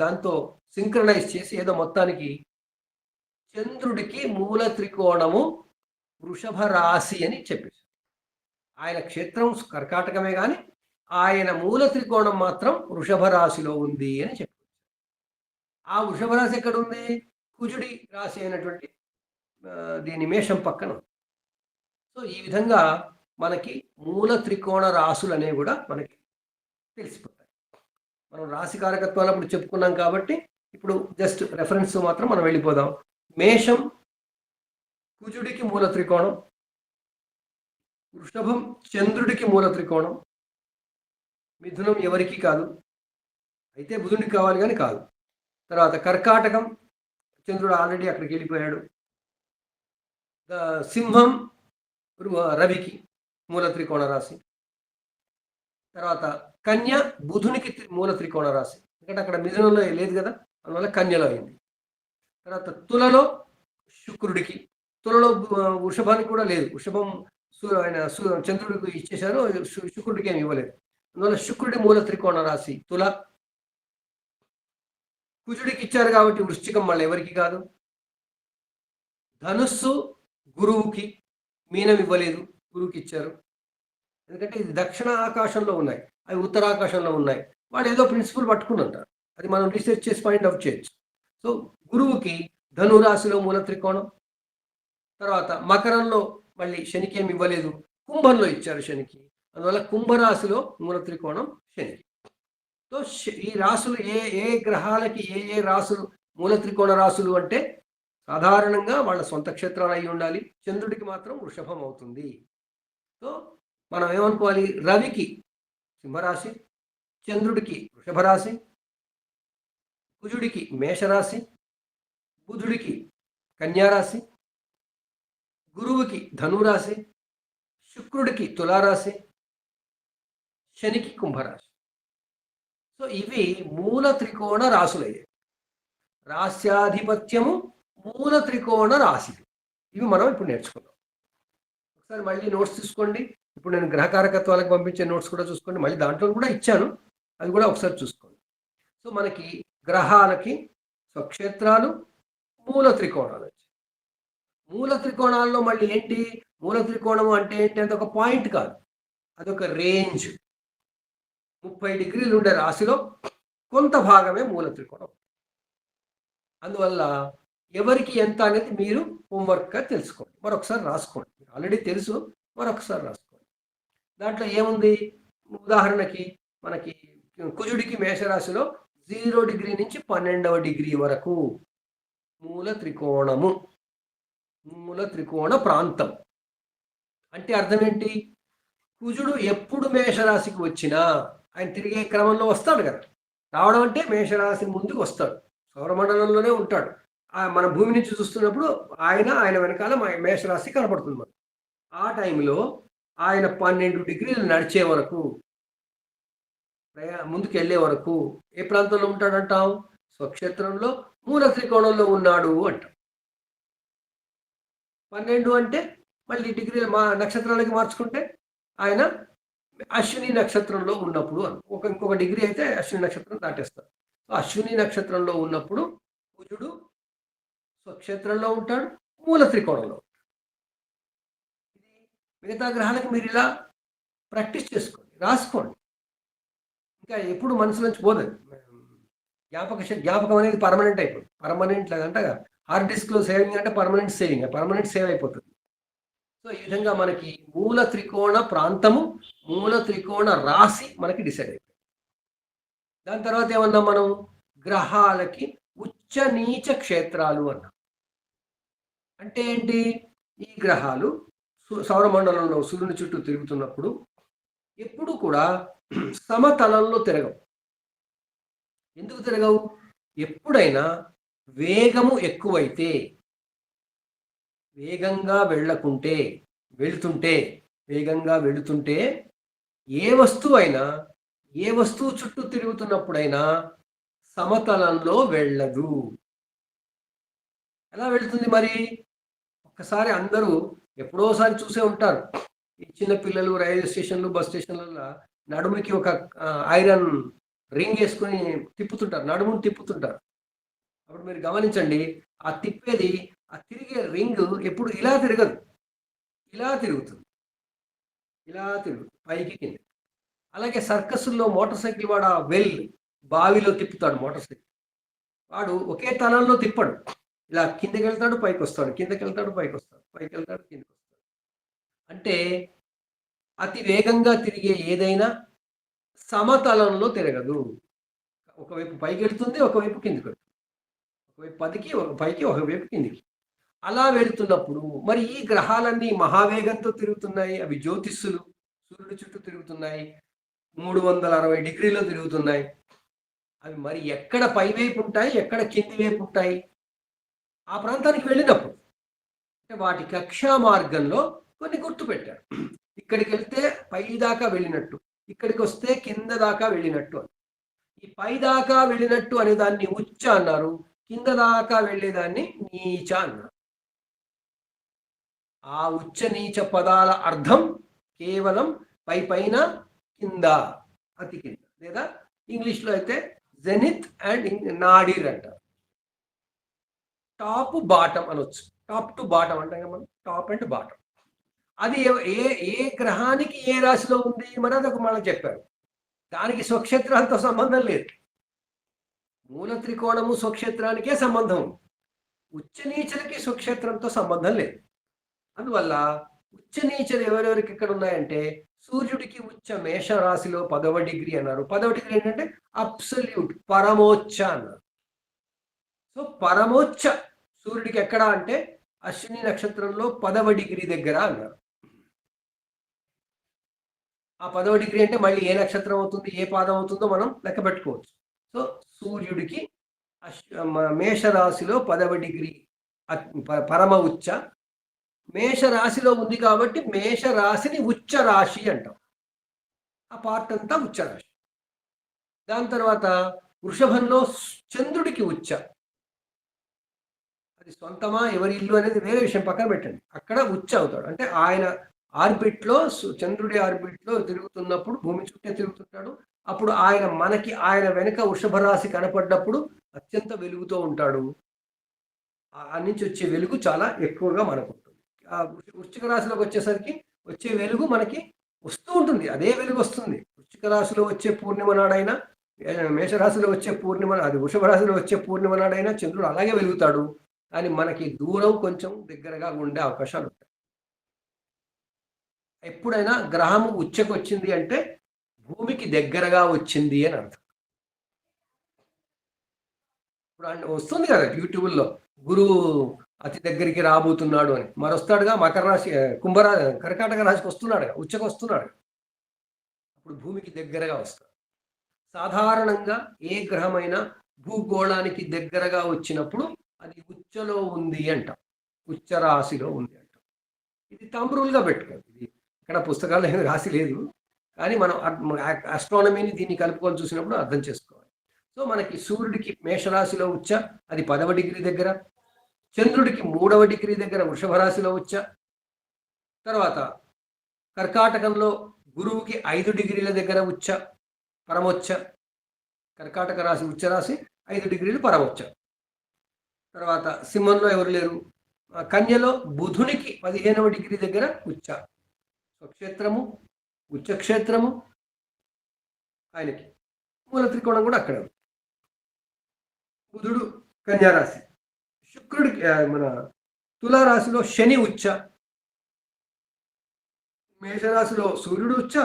దాంతో సింక్రనైజ్ చేసి ఏదో మొత్తానికి చంద్రుడికి మూల త్రికోణము వృషభ రాశి అని చెప్పేసారు. ఆయన క్షేత్రం కర్కాటకమే గాని ఆయన మూల త్రికోణం మాత్రం వృషభ రాశిలో ఉంది అని చెప్పారు. ఆ వృషభ రాశి ఎక్కడుంది? కుజుడి రాశి అయినటువంటి దీని మేషం పక్కన. సో ఈ విధంగా మనకి మూల త్రికోణ రాశులనేవి కూడా మనకి తెలిసిపోతాయి. మనం రాశి కారకత్వాలు అప్పుడు చెప్పుకున్నాం కాబట్టి ఇప్పుడు జస్ట్ రెఫరెన్స్ మాత్రం మనం వెళ్ళిపోదాం. మేషం కుజుడికి మూల త్రికోణం, వృషభం చంద్రుడికి మూల త్రికోణం, మిథునం ఎవరికి కాదు, అయితే బుధుడికి కావాలి కానీ కాదు. తర్వాత కర్కాటకం చంద్రుడు ఆల్రెడీ అక్కడికి వెళ్ళిపోయాడు. సింహం రవికి మూల త్రికోణ రాశి. తర్వాత కన్య బుధునికి మూల త్రికోణ రాశి. ఎందుకంటే అక్కడ మిథునంలో లేదు కదా, అందువల్ల కన్యలో అయింది. తర్వాత తులలో శుక్రుడికి, తులలో వృషభానికి కూడా లేదు. వృషభం ఆయన చంద్రుడికి ఇచ్చేశారు, శుక్రుడికి ఏమి ఇవ్వలేదు. అందువల్ల శుక్రుడి మూల త్రికోణ రాశి తుల. కుజుడికి ఇచ్చారు కాబట్టి వృశ్చికం మళ్ళీ ఎవరికి కాదు. ధనుస్సు గురువుకి, మీనం ఇవ్వలేదు, గురువుకి ఇచ్చారు. ఎందుకంటే ఇది దక్షిణ ఆకాశంలో ఉన్నాయి, అవి ఉత్తరాకాశంలో ఉన్నాయి. వాడు ఏదో ప్రిన్సిపల్ పట్టుకున్నంటారు, అది మనం రీసెర్చ్ చేసి ఫైండ్ అవుట్ చేయొచ్చు. సో గురువుకి ధనురాశిలో మూల త్రికోణం. తర్వాత మకరంలో మళ్ళీ శనికి ఏమి ఇవ్వలేదు, కుంభంలో ఇచ్చారు శనికి. అందువల్ల కుంభరాశిలో మూల త్రికోణం శనికి. సో ఈ రాశులు ఏ గ్రహాలకి ఏ రాశులు మూల త్రికోణ రాశులు అంటే సాధారణంగా వాళ్ళ సొంత క్షేత్రాలు అయి ఉండాలి. చంద్రుడికి మాత్రం వృషభం అవుతుంది. సో మనం ఏమనుకోవాలి? రవికి సింహరాశి, చంద్రుడికి వృషభ రాశి, కుజుడికి మేషరాశి, బుధుడికి కన్యారాశి, గురువుకి ధనురాశి, శుక్రుడికి తులారాశి, శనికి కుంభరాశి. సో ఇవి మూల త్రికోణ రాశులయ్యాయి. రాశ్యాధిపత్యము మూల త్రికోణ రాశులు. ఇవి మనం ఇప్పుడు నేర్చుకుందాం. ఒకసారి మళ్ళీ నోట్స్ తీసుకోండి. ఇప్పుడు నేను గ్రహకారకత్వాలకు పంపించే నోట్స్ కూడా చూసుకోండి. మళ్ళీ దాంట్లో కూడా ఇచ్చాను, అది కూడా ఒకసారి చూసుకోండి. సో మనకి గ్రహాలకి స్వక్షేత్రాలు, మూల త్రికోణాలు. మూల త్రికోణాల్లో మళ్ళీ ఏంటి? మూల త్రికోణము అంటే ఏంటి? అంటే ఒక పాయింట్ కాదు, అదొక రేంజ్. 30 డిగ్రీలు ఉండే రాశిలో కొంత భాగమే మూల త్రికోణం. అందువల్ల ఎవరికి ఎంత అనేది మీరు హోంవర్క్గా తెలుసుకోండి, మరొకసారి రాసుకోండి. ఆల్రెడీ తెలుసు, మరొకసారి రాసుకోండి. దాంట్లో ఏముంది? ఉదాహరణకి మనకి కుజుడికి మేషరాశిలో 0 డిగ్రీ నుంచి 12వ డిగ్రీ వరకు మూల త్రికోణము, మూల త్రికోణ ప్రాంతం. అంటే అర్థం ఏంటి? కుజుడు ఎప్పుడు మేషరాశికి వచ్చినా ఆయన తిరిగే క్రమంలో వస్తాడు కదా. రావడం అంటే మేషరాశి ముందుకు వస్తాడు, సౌరమండలంలోనే ఉంటాడు. మన భూమి నుంచి చూస్తున్నప్పుడు ఆయన వెనకాల మేషరాశి కనపడుతుంది మనకు. ఆ టైంలో ఆయన 12 డిగ్రీలు నడిచే వరకు ముందుకు వెళ్ళే వరకు ఏ ప్రాంతంలో ఉంటాడంటాం? స్వక్షేత్రంలో మూల త్రికోణంలో ఉన్నాడు అంటాం. 12 అంటే మళ్ళీ డిగ్రీ నక్షత్రాలకి మార్చుకుంటే ఆయన అశ్విని నక్షత్రంలో ఉన్నప్పుడు ఇంకొక డిగ్రీ అయితే అశ్విని నక్షత్రం దాటేస్తారు. అశ్విని నక్షత్రంలో ఉన్నప్పుడు కుజుడు స్వక్షేత్రంలో ఉంటాడు, మూల త్రికోణంలో. మిగతా గ్రహాలకు మీరు ఇలా ప్రాక్టీస్ చేసుకోండి, రాసుకోండి. ఇంకా ఎప్పుడు మనసు నుంచి పోదు. జ్ఞాపకం అనేది పర్మనెంట్ అయిపోతుంది. పర్మనెంట్ లేదంట హార్డ్ డిస్క్లో సేవింగ్ అంటే పర్మనెంట్ సేవింగ్, పర్మనెంట్ సేవ్ అయిపోతుంది. సో ఈ విధంగా మనకి మూల త్రికోణ ప్రాంతము, మూల త్రికోణ రాశి మనకి డిసైడ్ అయిపోయింది. దాని తర్వాత ఏమన్నా మనం గ్రహాలకి ఉచ్చ నీచ క్షేత్రాలు అన్నాం. అంటే ఏంటి? ఈ గ్రహాలు సౌరమండలంలో సూర్యుని చుట్టూ తిరుగుతున్నప్పుడు ఎప్పుడు కూడా సమతలంలో తిరగవు. ఎందుకు తిరగవు? ఎప్పుడైనా వేగము ఎక్కువైతే, వేగంగా వేగంగా వెళుతుంటే ఏ వస్తువు చుట్టూ తిరుగుతున్నప్పుడైనా సమతలంలో వెళ్ళదు. ఎలా వెళుతుంది మరి? ఒక్కసారి అందరూ ఎప్పుడోసారి చూసే ఉంటారు. ఈ చిన్న పిల్లలు రైల్వే స్టేషన్లు, బస్ స్టేషన్లలో నడుముకి ఒక ఐరన్ రింగ్ వేసుకుని తిప్పుతుంటారు, నడుముని తిప్పుతుంటారు. అప్పుడు మీరు గమనించండి, ఆ తిరిగే రింగ్ ఎప్పుడు ఇలా తిరగదు, ఇలా తిరుగుతుంది, పైకి కింద. అలాగే సర్కస్లో మోటార్ సైకిల్ వాడు ఆ బావిలో తిప్పుతాడు. మోటార్ సైకిల్ వాడు ఒకే తలంలో తిప్పడు, ఇలా కిందకి వెళ్తాడు, పైకి వస్తాడు, కిందకి వెళ్తాడు, పైకి వస్తాడు, పైకి వెళ్తాడు, కిందకి వస్తాడు. అంటే అతి వేగంగా తిరిగే ఏదైనా సమతలంలో తిరగదు. ఒకవైపు పైకి వెళ్తుంది, ఒకవైపు కిందికి వెళ్తుంది. ఒకవైపు పైకి ఒకవైపు కిందికి. అలా వెళుతున్నప్పుడు మరి ఈ గ్రహాలన్నీ మహావేగంతో తిరుగుతున్నాయి. అవి జ్యోతిష్సులు, సూర్యుడి చుట్టూ తిరుగుతున్నాయి, 360 డిగ్రీలో తిరుగుతున్నాయి. అవి మరి ఎక్కడ పైవైపు ఉంటాయి, ఎక్కడ కింది వైపు ఉంటాయి? ఆ ప్రాంతానికి వెళ్ళినప్పుడు అంటే వాటి కక్షా మార్గంలో కొన్ని గుర్తు పెట్టారు. ఇక్కడికి వెళ్తే పై దాకా వెళ్ళినట్టు, ఇక్కడికి వస్తే కింద దాకా వెళ్ళినట్టు అని. ఈ పై దాకా వెళ్ళినట్టు అనే దాన్ని ఉచ్చ అన్నారు, కింద దాకా వెళ్ళేదాన్ని నీచ అన్నారు. ఆ ఉచ్చ నీచ పదాల అర్థం కేవలం పైన, కింద, అతి కింద, లేదా ఇంగ్లీష్లో అయితే జెనిత్ అండ్ నాడీర్ అంటారు. టాప్ బాటం అనొచ్చు. టాప్ టు బాటం అంటే మనం టాప్ అండ్ బాటం. అది ఏ గ్రహానికి ఏ రాశిలో ఉంది మరి అదొక మనం చెప్పారు. దానికి స్వక్షేత్రాలతో సంబంధం లేదు. మూల త్రికోణము స్వక్షేత్రానికే సంబంధం ఉంది. ఉచ్చ నీచలకి స్వక్షేత్రంతో సంబంధం లేదు. అందువల్ల ఉచ్చ నీచలు ఎవరెవరికి ఎక్కడ ఉన్నాయంటే సూర్యుడికి ఉచ్చ మేష రాశిలో 10వ డిగ్రీ అన్నారు. 10వ డిగ్రీ ఏంటంటే అబ్సల్యూట్, పరమోచ్చ అన్నారు. సో పరమోచ్చ సూర్యుడికి ఎక్కడ అంటే అశ్విని నక్షత్రంలో 10వ డిగ్రీ దగ్గర అన్నారు. ఆ 10వ డిగ్రీ అంటే మళ్ళీ ఏ నక్షత్రం అవుతుంది, ఏ పాదం అవుతుందో మనం లెక్క పెట్టుకోవచ్చు. సో సూర్యుడికి మేషరాశిలో 10వ డిగ్రీ పరమ ఉచ్చ. మేషరాశిలో ఉంది కాబట్టి మేషరాశిని ఉచ్చ రాశి అంటాం. ఆ పార్ట్ అంతా ఉచ్చ రాశి. దాని తర్వాత వృషభంలో చంద్రుడికి ఉచ్చ. అది సొంతమా ఎవరి ఇల్లు అనేది వేరే విషయం పక్కన పెట్టండి. అక్కడ ఉచ్చ అవుతాడు. అంటే ఆయన ఆర్బిట్లో, చంద్రుడి ఆర్బిట్లో తిరుగుతున్నప్పుడు భూమి చుట్టే తిరుగుతుంటాడు. అప్పుడు ఆయన వెనుక వృషభ రాశి కనపడ్డప్పుడు అత్యంత వెలుగుతో ఉంటాడు. ఆ నుంచి వచ్చే వెలుగు చాలా ఎక్కువగా మనకు ఉంటుంది. ఆ వృశ్చిక రాశిలోకి వచ్చేసరికి వచ్చే వెలుగు మనకి వస్తూ ఉంటుంది, అదే వెలుగు వస్తుంది. వృశ్చిక రాశిలో వచ్చే పూర్ణిమ నాడైనా, మేషరాశిలో వచ్చే పూర్ణిమ, అది వృషభ రాశిలో వచ్చే పూర్ణిమ నాడైనా చంద్రుడు అలాగే వెలుగుతాడు. కానీ మనకి దూరం కొంచెం దగ్గరగా ఉండే అవకాశాలు ఉంటాయి. ఎప్పుడైనా గ్రహము ఉచ్చకు వచ్చింది అంటే భూమికి దగ్గరగా వచ్చింది అని అర్థం. ఇప్పుడు వస్తుంది కదా యూట్యూబ్లో, గురువు అతి దగ్గరికి రాబోతున్నాడు అని. మరి వస్తాడుగా మకర రాశి, కర్కాటక రాశికి వస్తున్నాడుగా, ఉచ్చకు వస్తున్నాడు. అప్పుడు భూమికి దగ్గరగా వస్తాడు. సాధారణంగా ఏ గ్రహమైనా భూగోళానికి దగ్గరగా వచ్చినప్పుడు అది ఉచ్చలో ఉంది అంటాం, ఉచ్చ రాశిలో ఉంది అంటాం. ఇది తంబ్రూల్గా పెట్టుకోండి. ఇది ఇక్కడ పుస్తకాల్లో ఏమి రాసి లేదు, కానీ మనం ఆస్ట్రానమీని దీన్ని కలుపుకొని చూసినప్పుడు అర్థం చేసుకోవాలి. సో మనకి సూర్యుడికి మేషరాశిలో ఉచ్చ, అది 10వ డిగ్రీ దగ్గర. చంద్రుడికి 3వ డిగ్రీ దగ్గర వృషభ రాశిలో ఉచ్చ. తర్వాత కర్కాటకంలో గురువుకి 5 డిగ్రీల దగ్గర ఉచ్చ, పరమోచ్చ. కర్కాటక రాశి ఉచ్చ రాశి 5 డిగ్రీలు పరమోచ్చ. తర్వాత సింహంలో ఎవరు లేరు. కన్యలో బుధునికి 15వ డిగ్రీ దగ్గర ఉచ్చ. స్వక్షేత్రము, ఉచ్చక్షేత్రము ఆయనకి. మూల త్రికోణం కూడా అక్కడ. బుధుడు కన్యారాశి. శుక్రుడికి మన తులారాశిలో శని ఉచ్చ. మేషరాశిలో సూర్యుడు ఉచ్చ,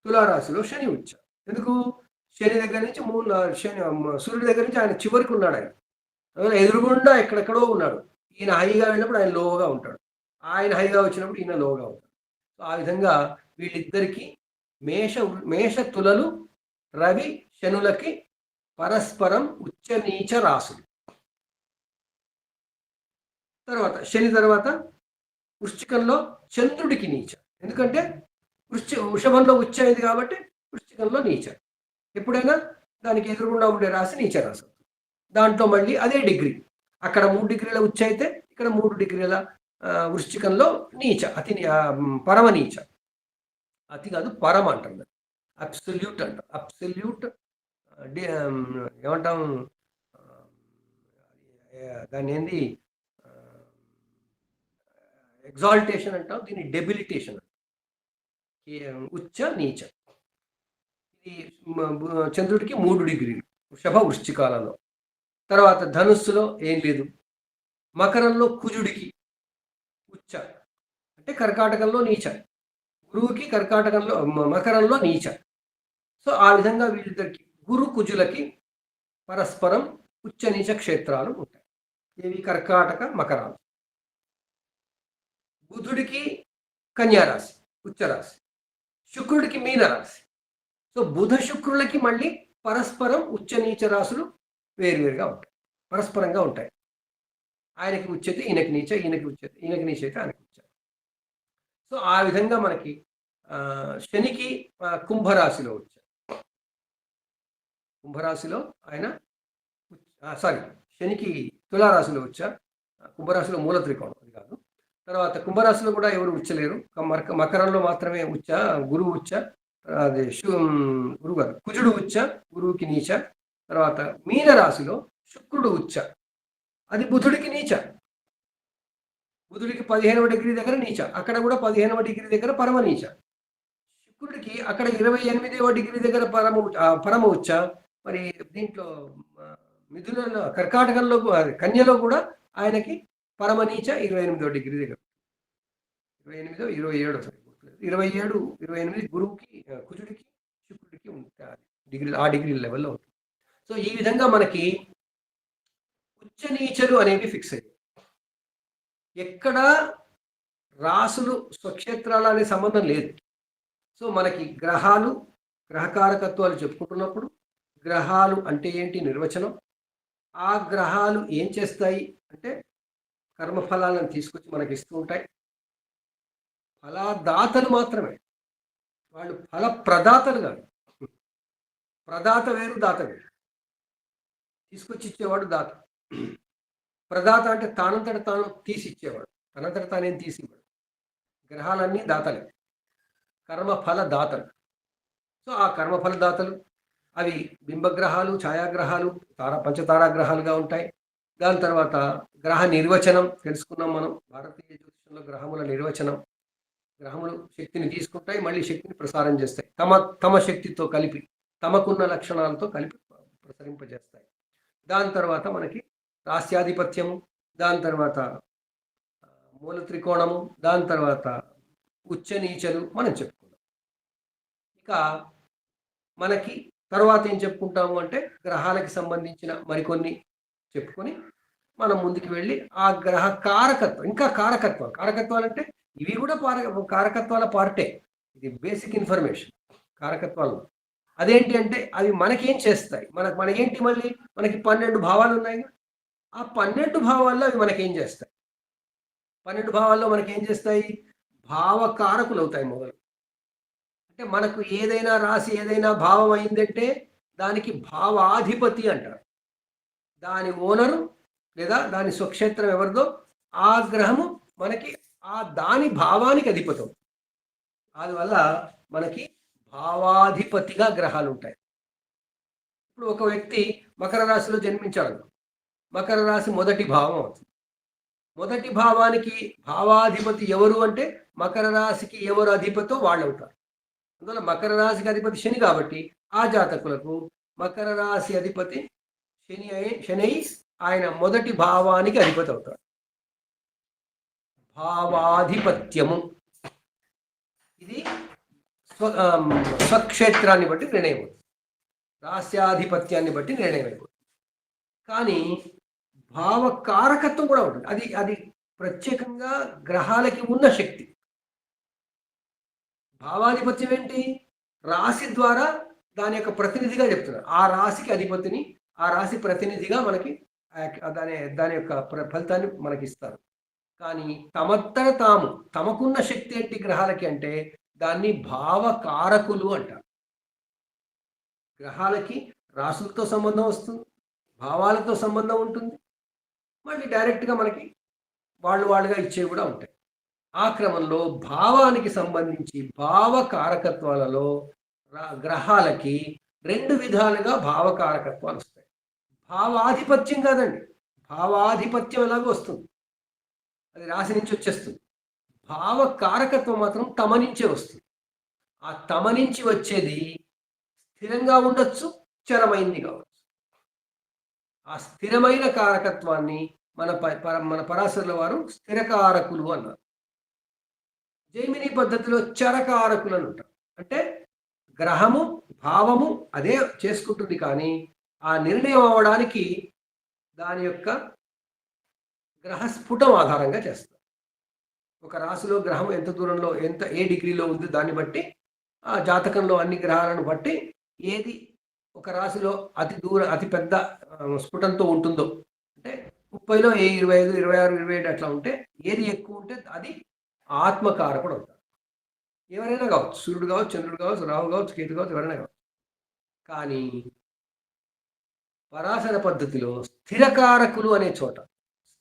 తులారాశిలో శని ఉచ్చ. ఎందుకు? శని దగ్గర నుంచి సూర్యుడి దగ్గర నుంచి ఆయన చివరికి ఉన్నాడు. ఆయన ఎదురుగుండా ఎక్కడెక్కడో ఉన్నాడు. ఈయన హైగా వెళ్ళినప్పుడు ఆయన లోగా ఉంటాడు, ఆయన హైగా వచ్చినప్పుడు ఈయన లోగా ఉంటాడు. సో ఆ విధంగా వీళ్ళిద్దరికీ మేష తులలు రవి శనులకి పరస్పరం ఉచ్చ నీచ రాశులు. తర్వాత శని తర్వాత వృశ్చికంలో చంద్రుడికి నీచ. ఎందుకంటే వృషభంలో ఉచ్చ అయింది కాబట్టి వృశ్చికంలో నీచ. ఎప్పుడైనా దానికి ఎదురుగుండా ఉండే రాశి నీచ రాశి. దాంట్లో మళ్ళీ అదే డిగ్రీ. అక్కడ 3 డిగ్రీల ఉచ్చ అయితే ఇక్కడ 3 డిగ్రీల వృశ్చికంలో నీచ. పరమ నీచ. అతి కాదు, పరమ అంటారు. అబ్సల్యూట్ అంటారు. అబ్సల్యూట్ ఏమంటాం దాన్ని ఏంది, ఎగ్జాల్టేషన్ అంటాం, దీన్ని డెబిలిటేషన్ అంటాం. ఉచ్చ నీచ. ఇది చంద్రుడికి 3 డిగ్రీలు వృషభ వృశ్చికాలలో. తర్వాత ధనుస్సులో ఏం లేదు. మకరంలో కుజుడికి ఉచ్చ అంటే కర్కాటకంలో నీచ. గురువుకి కర్కాటకంలో మకరంలో నీచ. సో ఆ విధంగా వీళ్ళిద్దరికి గురు కుజులకి పరస్పరం ఉచ్చ నీచ క్షేత్రాలు ఉంటాయి. ఇవి కర్కాటక మకరాలు. బుధుడికి కన్యారాశి ఉచ్చరాశి, శుక్రుడికి మీనరాశి. సో బుధ శుక్రులకి మళ్ళీ పరస్పరం ఉచ్చ నీచ రాశులు వేరువేరుగా ఉంటాయి, పరస్పరంగా ఉంటాయి. ఆయనకి ఉచ్చేది ఈయనకి నీచ, ఈయనకి ఉచ్చేది ఈయనకి నీచ అయితే ఆయనకి ఉచ్చ. సో ఆ విధంగా మనకి శనికి కుంభరాశిలో వచ్చారు. కుంభరాశిలో ఆయన శనికి తులారాశిలో వచ్చారు. కుంభరాశిలో మూల త్రికోణం, అది కాదు. తర్వాత కుంభరాశిలో కూడా ఎవరు ఉచ్చలేరు. మకరంలో మాత్రమే ఉచ్చ, గురువు ఉచ్చ. అది గురువు గారు కుజుడు ఉచ్చ, గురువుకి నీచ. తర్వాత మీనరాశిలో శుక్రుడు ఉచ్చ, అది బుధుడికి నీచ. బుధుడికి 15వ డిగ్రీ దగ్గర నీచ, అక్కడ కూడా 15వ డిగ్రీ దగ్గర పరమ నీచ. శుక్రుడికి అక్కడ 28వ డిగ్రీ దగ్గర పరమ ఉచ్చ. మరి దీంట్లో మిథునంలో కర్కాటకంలో కన్యలో కూడా ఆయనకి పరమ నీచ 28వ డిగ్రీ దగ్గర. 27 28 గురువుకి కుజుడికి శుక్రుడికి ఉంటుంది డిగ్రీ, ఆ డిగ్రీ లెవెల్లో ఉంటుంది. సో ఈ విధంగా మనకి ఉచ్చ నీచలు అనేవి ఫిక్స్ అయ్యాయి. ఎక్కడ రాసులు స్వక్షేత్రాలు అనే సంబంధం లేదు. సో మనకి గ్రహాలు, గ్రహకారకత్వాలు చెప్పుకుంటున్నప్పుడు గ్రహాలు అంటే ఏంటి నిర్వచనం, ఆ గ్రహాలు ఏం చేస్తాయి అంటే కర్మఫలాలను తీసుకొచ్చి మనకి ఇస్తూ ఉంటాయి. ఫలదాతలు మాత్రమే, వాళ్ళు ఫల ప్రదాతలు కాదు. ప్రదాత వేరు, దాత వేరు. తీసుకొచ్చి ఇచ్చేవాడు దాత. ప్రదాత అంటే తానంతట తాను తీసి ఇచ్చేవాడు, తనంతట తానేం తీసి ఇవ్వడు. గ్రహాలన్నీ దాతలే, కర్మఫల దాతలు. సో ఆ కర్మఫల దాతలు అవి బింబగ్రహాలు, ఛాయాగ్రహాలు, పంచతారాగ్రహాలుగా ఉంటాయి. దాని తర్వాత గ్రహ నిర్వచనం తెలుసుకున్నాం మనం. భారతీయ జ్యోతిషంలో గ్రహముల నిర్వచనం, గ్రహములు శక్తిని తీసుకుంటాయి, మళ్ళీ శక్తిని ప్రసారం చేస్తాయి. తమ శక్తితో కలిపి, తమకున్న లక్షణాలతో కలిపి ప్రసరింపజేస్తాయి. దాని తర్వాత మనకి రాస్యాధిపత్యము, దాని తర్వాత మూల త్రికోణము, దాని తర్వాత ఉచ్చ నీచలు మనం చెప్పుకున్నాం. ఇక మనకి తర్వాత ఏం చెప్పుకుంటాము అంటే గ్రహాలకి సంబంధించిన మరికొన్ని చెప్పుకొని మనం ముందుకు వెళ్ళి ఆ గ్రహ కారకత్వం, ఇంకా కారకత్వాలు అంటే ఇవి కూడా కారకత్వాల పార్టే. ఇది బేసిక్ ఇన్ఫర్మేషన్ కారకత్వాలు. అదేంటి అంటే అవి మనకేం చేస్తాయి, మనకేంటి, మళ్ళీ మనకి 12 భావాలు ఉన్నాయి. ఆ 12 భావాల్లో అవి మనకేం చేస్తాయి? 12 భావాల్లో మనకేం చేస్తాయి? భావకారకులు అవుతాయి మొదలు. అంటే మనకు ఏదైనా రాశి ఏదైనా భావం అయిందంటే దానికి భావాధిపతి అంటారు. దాని ఓనరు లేదా దాని స్వక్షేత్రం ఎవరిదో ఆ గ్రహము మనకి దాని భావానికి అధిపతం. అందువల్ల మనకి భావాధిపతిగా గ్రహాలు ఉంటాయి. ఇప్పుడు ఒక వ్యక్తి మకర రాశిలో జన్మించాడు. మకర రాశి మొదటి భావం అవుతుంది. మొదటి భావానికి భావాధిపతి ఎవరు అంటే మకర రాశికి ఎవరు అధిపతో వాళ్ళు అవుతారు. అందువల్ల మకర రాశికి అధిపతి శని కాబట్టి ఆ జాతకులకు మకర రాశి అధిపతి శని ఆయన మొదటి భావానికి అధిపతి అవుతాడు. భావాధిపత్యము ఇది స్వక్షేత్రాన్ని బట్టి నిర్ణయం అవుతుంది. రాస్యాధిపత్యాన్ని బట్టి నిర్ణయం అయిపోతుంది. కానీ భావకారకత్వం కూడా ఉంటుంది. అది ప్రత్యేకంగా గ్రహాలకి ఉన్న శక్తి. భావాధిపత్యం ఏంటి? రాశి ద్వారా దాని యొక్క ప్రతినిధిగా చెప్తున్నారు. ఆ రాశికి అధిపతిని ఆ రాశి ప్రతినిధిగా మనకి దాని యొక్క ఫలితాన్ని మనకి ఇస్తారు. కానీ తమకున్న శక్తి ఏంటి గ్రహాలకి అంటే దాన్ని భావకారకులు అంటారు. గ్రహాలకి రాశులతో సంబంధం వస్తుంది, భావాలతో సంబంధం ఉంటుంది, మళ్ళీ డైరెక్ట్గా మనకి వాళ్ళుగా ఇచ్చేవి కూడా ఉంటాయి. ఆ క్రమంలో భావానికి సంబంధించి భావకారకత్వాలలో గ్రహాలకి 2 విధాలుగా భావకారకత్వాలు వస్తాయి. భావాధిపత్యం కాదండి, భావాధిపత్యం ఎలాగో వస్తుంది, అది రాశి నుంచి వచ్చేస్తుంది. భావకారకత్వం మాత్రం తమ నుంచే వస్తుంది. ఆ తమ నుంచి వచ్చేది స్థిరంగా ఉండొచ్చు, చరమైంది కావచ్చు. ఆ స్థిరమైన కారకత్వాన్ని మన పరాశరుల వారు స్థిరకారకులు అన్నారు. జైమిని పద్ధతిలో చరకారకులు అని ఉంటారు. అంటే గ్రహము భావము అదే చేసుకుంటుంది, కానీ ఆ నిర్ణయం అవ్వడానికి దాని యొక్క గ్రహస్ఫుటం ఆధారంగా చేస్తారు. ఒక రాశిలో గ్రహం ఎంత దూరంలో ఏ డిగ్రీలో ఉంది దాన్ని బట్టి ఆ జాతకంలో అన్ని గ్రహాలను బట్టి ఏది ఒక రాశిలో అతి పెద్ద స్ఫుటంతో ఉంటుందో, అంటే 30లో 25, 26, 27 అట్లా ఉంటే ఏది ఎక్కువ ఉంటే అది ఆత్మకారకుడు అవుతారు. ఎవరైనా కావచ్చు, సూర్యుడు కావచ్చు, చంద్రుడు కావచ్చు, రాహు కావచ్చు, కేతు కావచ్చు, ఎవరైనా కావచ్చు. కానీ పరాశర పద్ధతిలో స్థిరకారకులు అనే చోట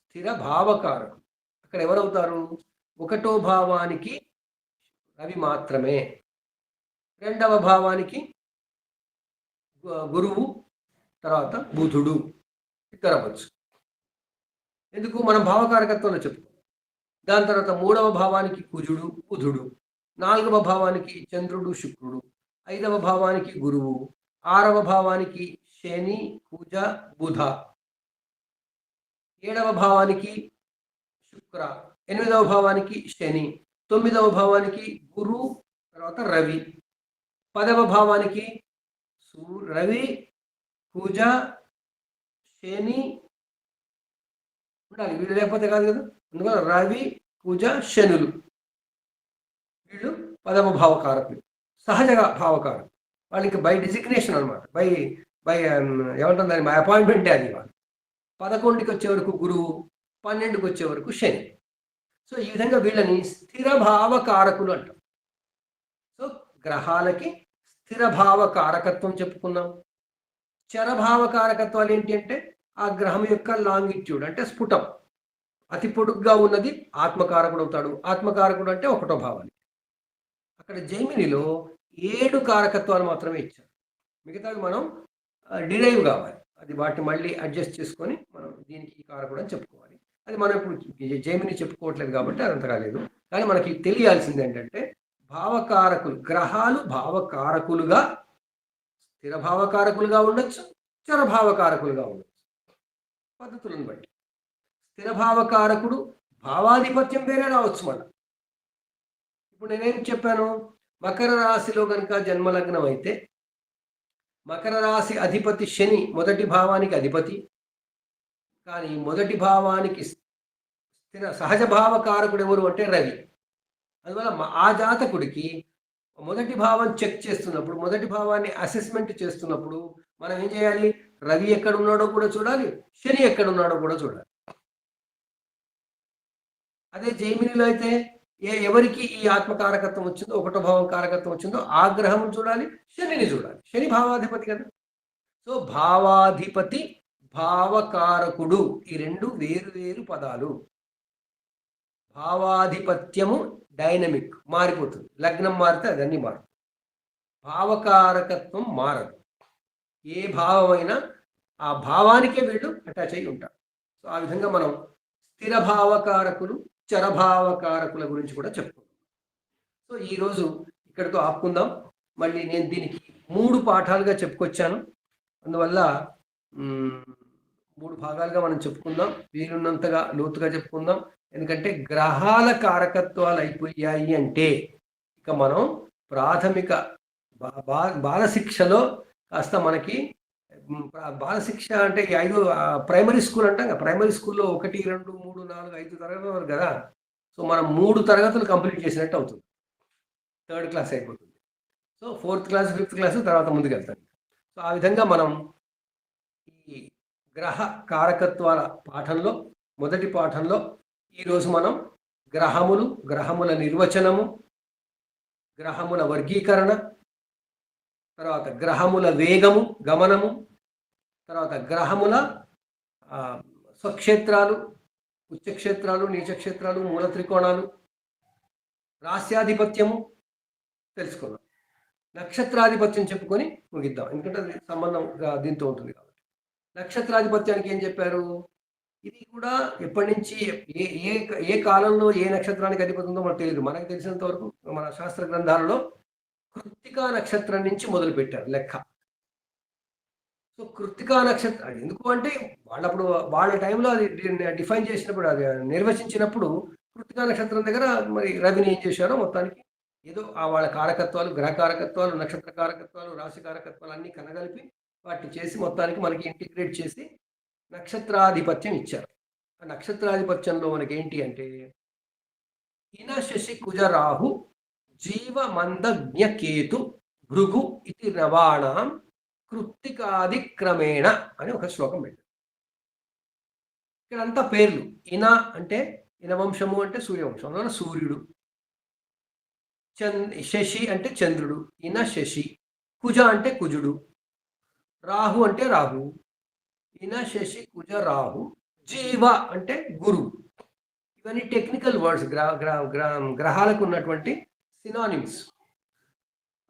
స్థిర భావకారకులు అక్కడ ఎవరవుతారు? 1వ భావానికి రవి మాత్రమే, 2వ భావానికి గురువు, తర్వాత బుధుడు ఇద్దరు అవ్వచ్చు. ఎందుకు? మనం భావకారకత్వంలో చెప్పుకోం. దాని తర్వాత 3వ భావానికి కుజుడు, బుధుడు, 4వ భావానికి చంద్రుడు, శుక్రుడు, 5వ భావానికి గురువు, 6వ భావానికి శని, కుజ, బుధ, 7వ భావానికి శుక్ర, 8వ భావానికి శని, 9వ భావానికి గురు, తర్వాత రవి, 10వ భావానికి రవి, కుజ, శని ఉండాలి. వీళ్ళు లేకపోతే కాదు కదా. అందువల్ల రవి, కుజ, శనులు వీళ్ళు 10వ భావకారకులు, సహజగా భావకారకులు. వాళ్ళకి బై డిజిగ్నేషన్ అనమాట, బై ఏమంటుంది దాన్ని, బై అపాయింట్మెంటే అది. వాళ్ళు 11కి వచ్చే వరకు గురువు, 12కి వచ్చే వరకు శని. సో ఈ విధంగా వీళ్ళని స్థిర భావకారకులు అంటాం. సో గ్రహాలకి స్థిరభావ కారకత్వం చెప్పుకున్నాం. చరభావ కారకత్వాలు ఏంటి అంటే ఆ గ్రహం యొక్క లాంగిట్యూడ్ అంటే స్ఫుటం, అతి పొడుగ్గా ఉన్నది ఆత్మకారకుడు అవుతాడు. ఆత్మకారకుడు అంటే 1వ భావానికి. అక్కడ జైమినిలో 7 కారకత్వాలు మాత్రమే ఇచ్చారు. మిగతావి మనం డిరైవ్ కావాలి, అది వాటిని మళ్ళీ అడ్జస్ట్ చేసుకొని మనం దీనికి ఈ కారకుడు అని చెప్పుకోవాలి. అది మనం ఇప్పుడు జైమిని చెప్పుకోవట్లేదు కాబట్టి అదంత కాలేదు. కానీ మనకి తెలియాల్సింది ఏంటంటే భావకారకులు, గ్రహాలు భావకారకులుగా స్థిరభావకారకులుగా ఉండొచ్చు, చరభావకారకులుగా ఉండొచ్చు, పద్ధతులను బట్టి. స్థిరభావకారకుడు భావాధిపత్యం వేరే రావచ్చు. మళ్ళీ ఇప్పుడు నేనేం చెప్పాను, మకర రాశిలో కనుక జన్మలగ్నం అయితే మకర రాశి అధిపతి శని మొదటి భావానికి అధిపతి, కానీ మొదటి భావానికి స్థిర సహజ భావకారకుడు ఎవరు అంటే రవి. అందువల్ల ఆ జాతకుడికి మొదటి భావం చెక్ చేస్తున్నప్పుడు, మొదటి భావాన్ని అసెస్మెంట్ చేస్తున్నప్పుడు మనం ఏం చేయాలి? రవి ఎక్కడ ఉన్నాడో కూడా చూడాలి, శని ఎక్కడ ఉన్నాడో కూడా చూడాలి. అదే జైమినిలో అయితే ఎవరికి ఈ ఆత్మకారకత్వం వచ్చిందో, ఒకటో భావం కారకత్వం వచ్చిందో ఆ గ్రహం చూడాలి, శనిని చూడాలి. శని భావాధిపతి కదా. సో భావాధిపతి, భావకారకుడు, ఈ రెండు వేరు వేరు పదాలు. భావాధిపత్యము డైనమిక్, మారిపోతుంది. లగ్నం మారితే అదన్నీ మారుతుంది. భావకారకత్వం మారదు. ఏ భావమైనా ఆ భావానికే వీళ్ళు అటాచ్ అయి ఉంటారు. సో ఆ విధంగా మనం స్థిర భావకారకులు, చరభావకారకుల గురించి కూడా చెప్పుకుందాం. సో ఈరోజు ఇక్కడితో ఆపుకుందాం. మళ్ళీ నేను దీనికి 3 పాఠాలుగా చెప్పుకొచ్చాను. అందువల్ల 3 భాగాలుగా మనం చెప్పుకుందాం. వీలున్నంతగా లోతుగా చెప్పుకుందాం. ఎందుకంటే గ్రహాల కారకత్వాలు అయిపోయాయి అంటే ఇక మనం ప్రాథమిక బాలశిక్షలో కాస్త మనకి బాలశిక్ష అంటే 5 ప్రైమరీ స్కూల్ అంటాం కదా. ప్రైమరీ స్కూల్లో 1, 2, 3, 4, 5 తరగతులు కదా. సో మనం 3 తరగతులు కంప్లీట్ చేసినట్టు అవుతుంది. 3rd క్లాస్ అయిపోతుంది. So 4th class, 5th class తర్వాత ముందుకెళ్తాం. సో ఆ విధంగా మనం ఈ గ్రహ కారకత్వాల పాఠంలో, మొదటి పాఠంలో ఈరోజు మనం గ్రహములు, గ్రహముల నిర్వచనము, గ్రహముల వర్గీకరణ, తర్వాత గ్రహముల వేగము, గమనము, తర్వాత గ్రహముల స్వక్షేత్రాలు, ఉచ్చక్షేత్రాలు, నీచక్షేత్రాలు, మూల త్రికోణాలు, రాస్యాధిపత్యము తెలుసుకున్నాం. నక్షత్రాధిపత్యం చెప్పుకొని ముగిద్దాం, ఎందుకంటే అది సంబంధం దీంతో ఉంటుంది కాబట్టి. నక్షత్రాధిపత్యానికి ఏం చెప్పారు? ఇది కూడా ఎప్పటి నుంచి ఏ కాలంలో ఏ నక్షత్రానికి అధిపతి ఉందో మనకు తెలియదు. మనకు తెలిసినంత వరకు మన శాస్త్ర గ్రంథాలలో కృత్తికా నక్షత్రం నుంచి మొదలు పెట్టారు లెక్క. సో కృత్తికా నక్షత్రం ఎందుకు అంటే వాళ్ళప్పుడు వాళ్ళ టైంలో అది డిఫైన్ చేసినప్పుడు, అది నిర్వచించినప్పుడు కృత్తికా నక్షత్రం దగ్గర మరి రవిని ఏం చేశారో మొత్తానికి ఏదో వాళ్ళ కారకత్వాలు, గ్రహ కారకత్వాలు, నక్షత్ర కారకత్వాలు, రాశి కారకత్వాలు అన్నీ కనగలిపి వాటిని చేసి మొత్తానికి మనకి ఇంటిగ్రేట్ చేసి నక్షత్రాధిపత్యం ఇచ్చారు. ఆ నక్షత్రాధిపత్యంలో మనకి ఏంటి అంటే ఇన శశి కుజ రాహు జీవ మందజ్ఞ కేతు భృగు ఇది నవాణం కృత్తికాదిక్రమేణ అని ఒక శ్లోకం పెట్టారు. ఇక్కడంతా పేర్లు. ఇన అంటే ఇనవంశము అంటే సూర్యవంశం, అందువల్ల సూర్యుడు. శశి అంటే చంద్రుడు, ఇన శశి. కుజ అంటే కుజుడు. రాహు అంటే రాహు. ఇన శశి కుజ రాహు. జీవ అంటే గురువు. ఇవన్నీ టెక్నికల్ వర్డ్స్, గ్రహాలకు ఉన్నటువంటి సినానిమ్స్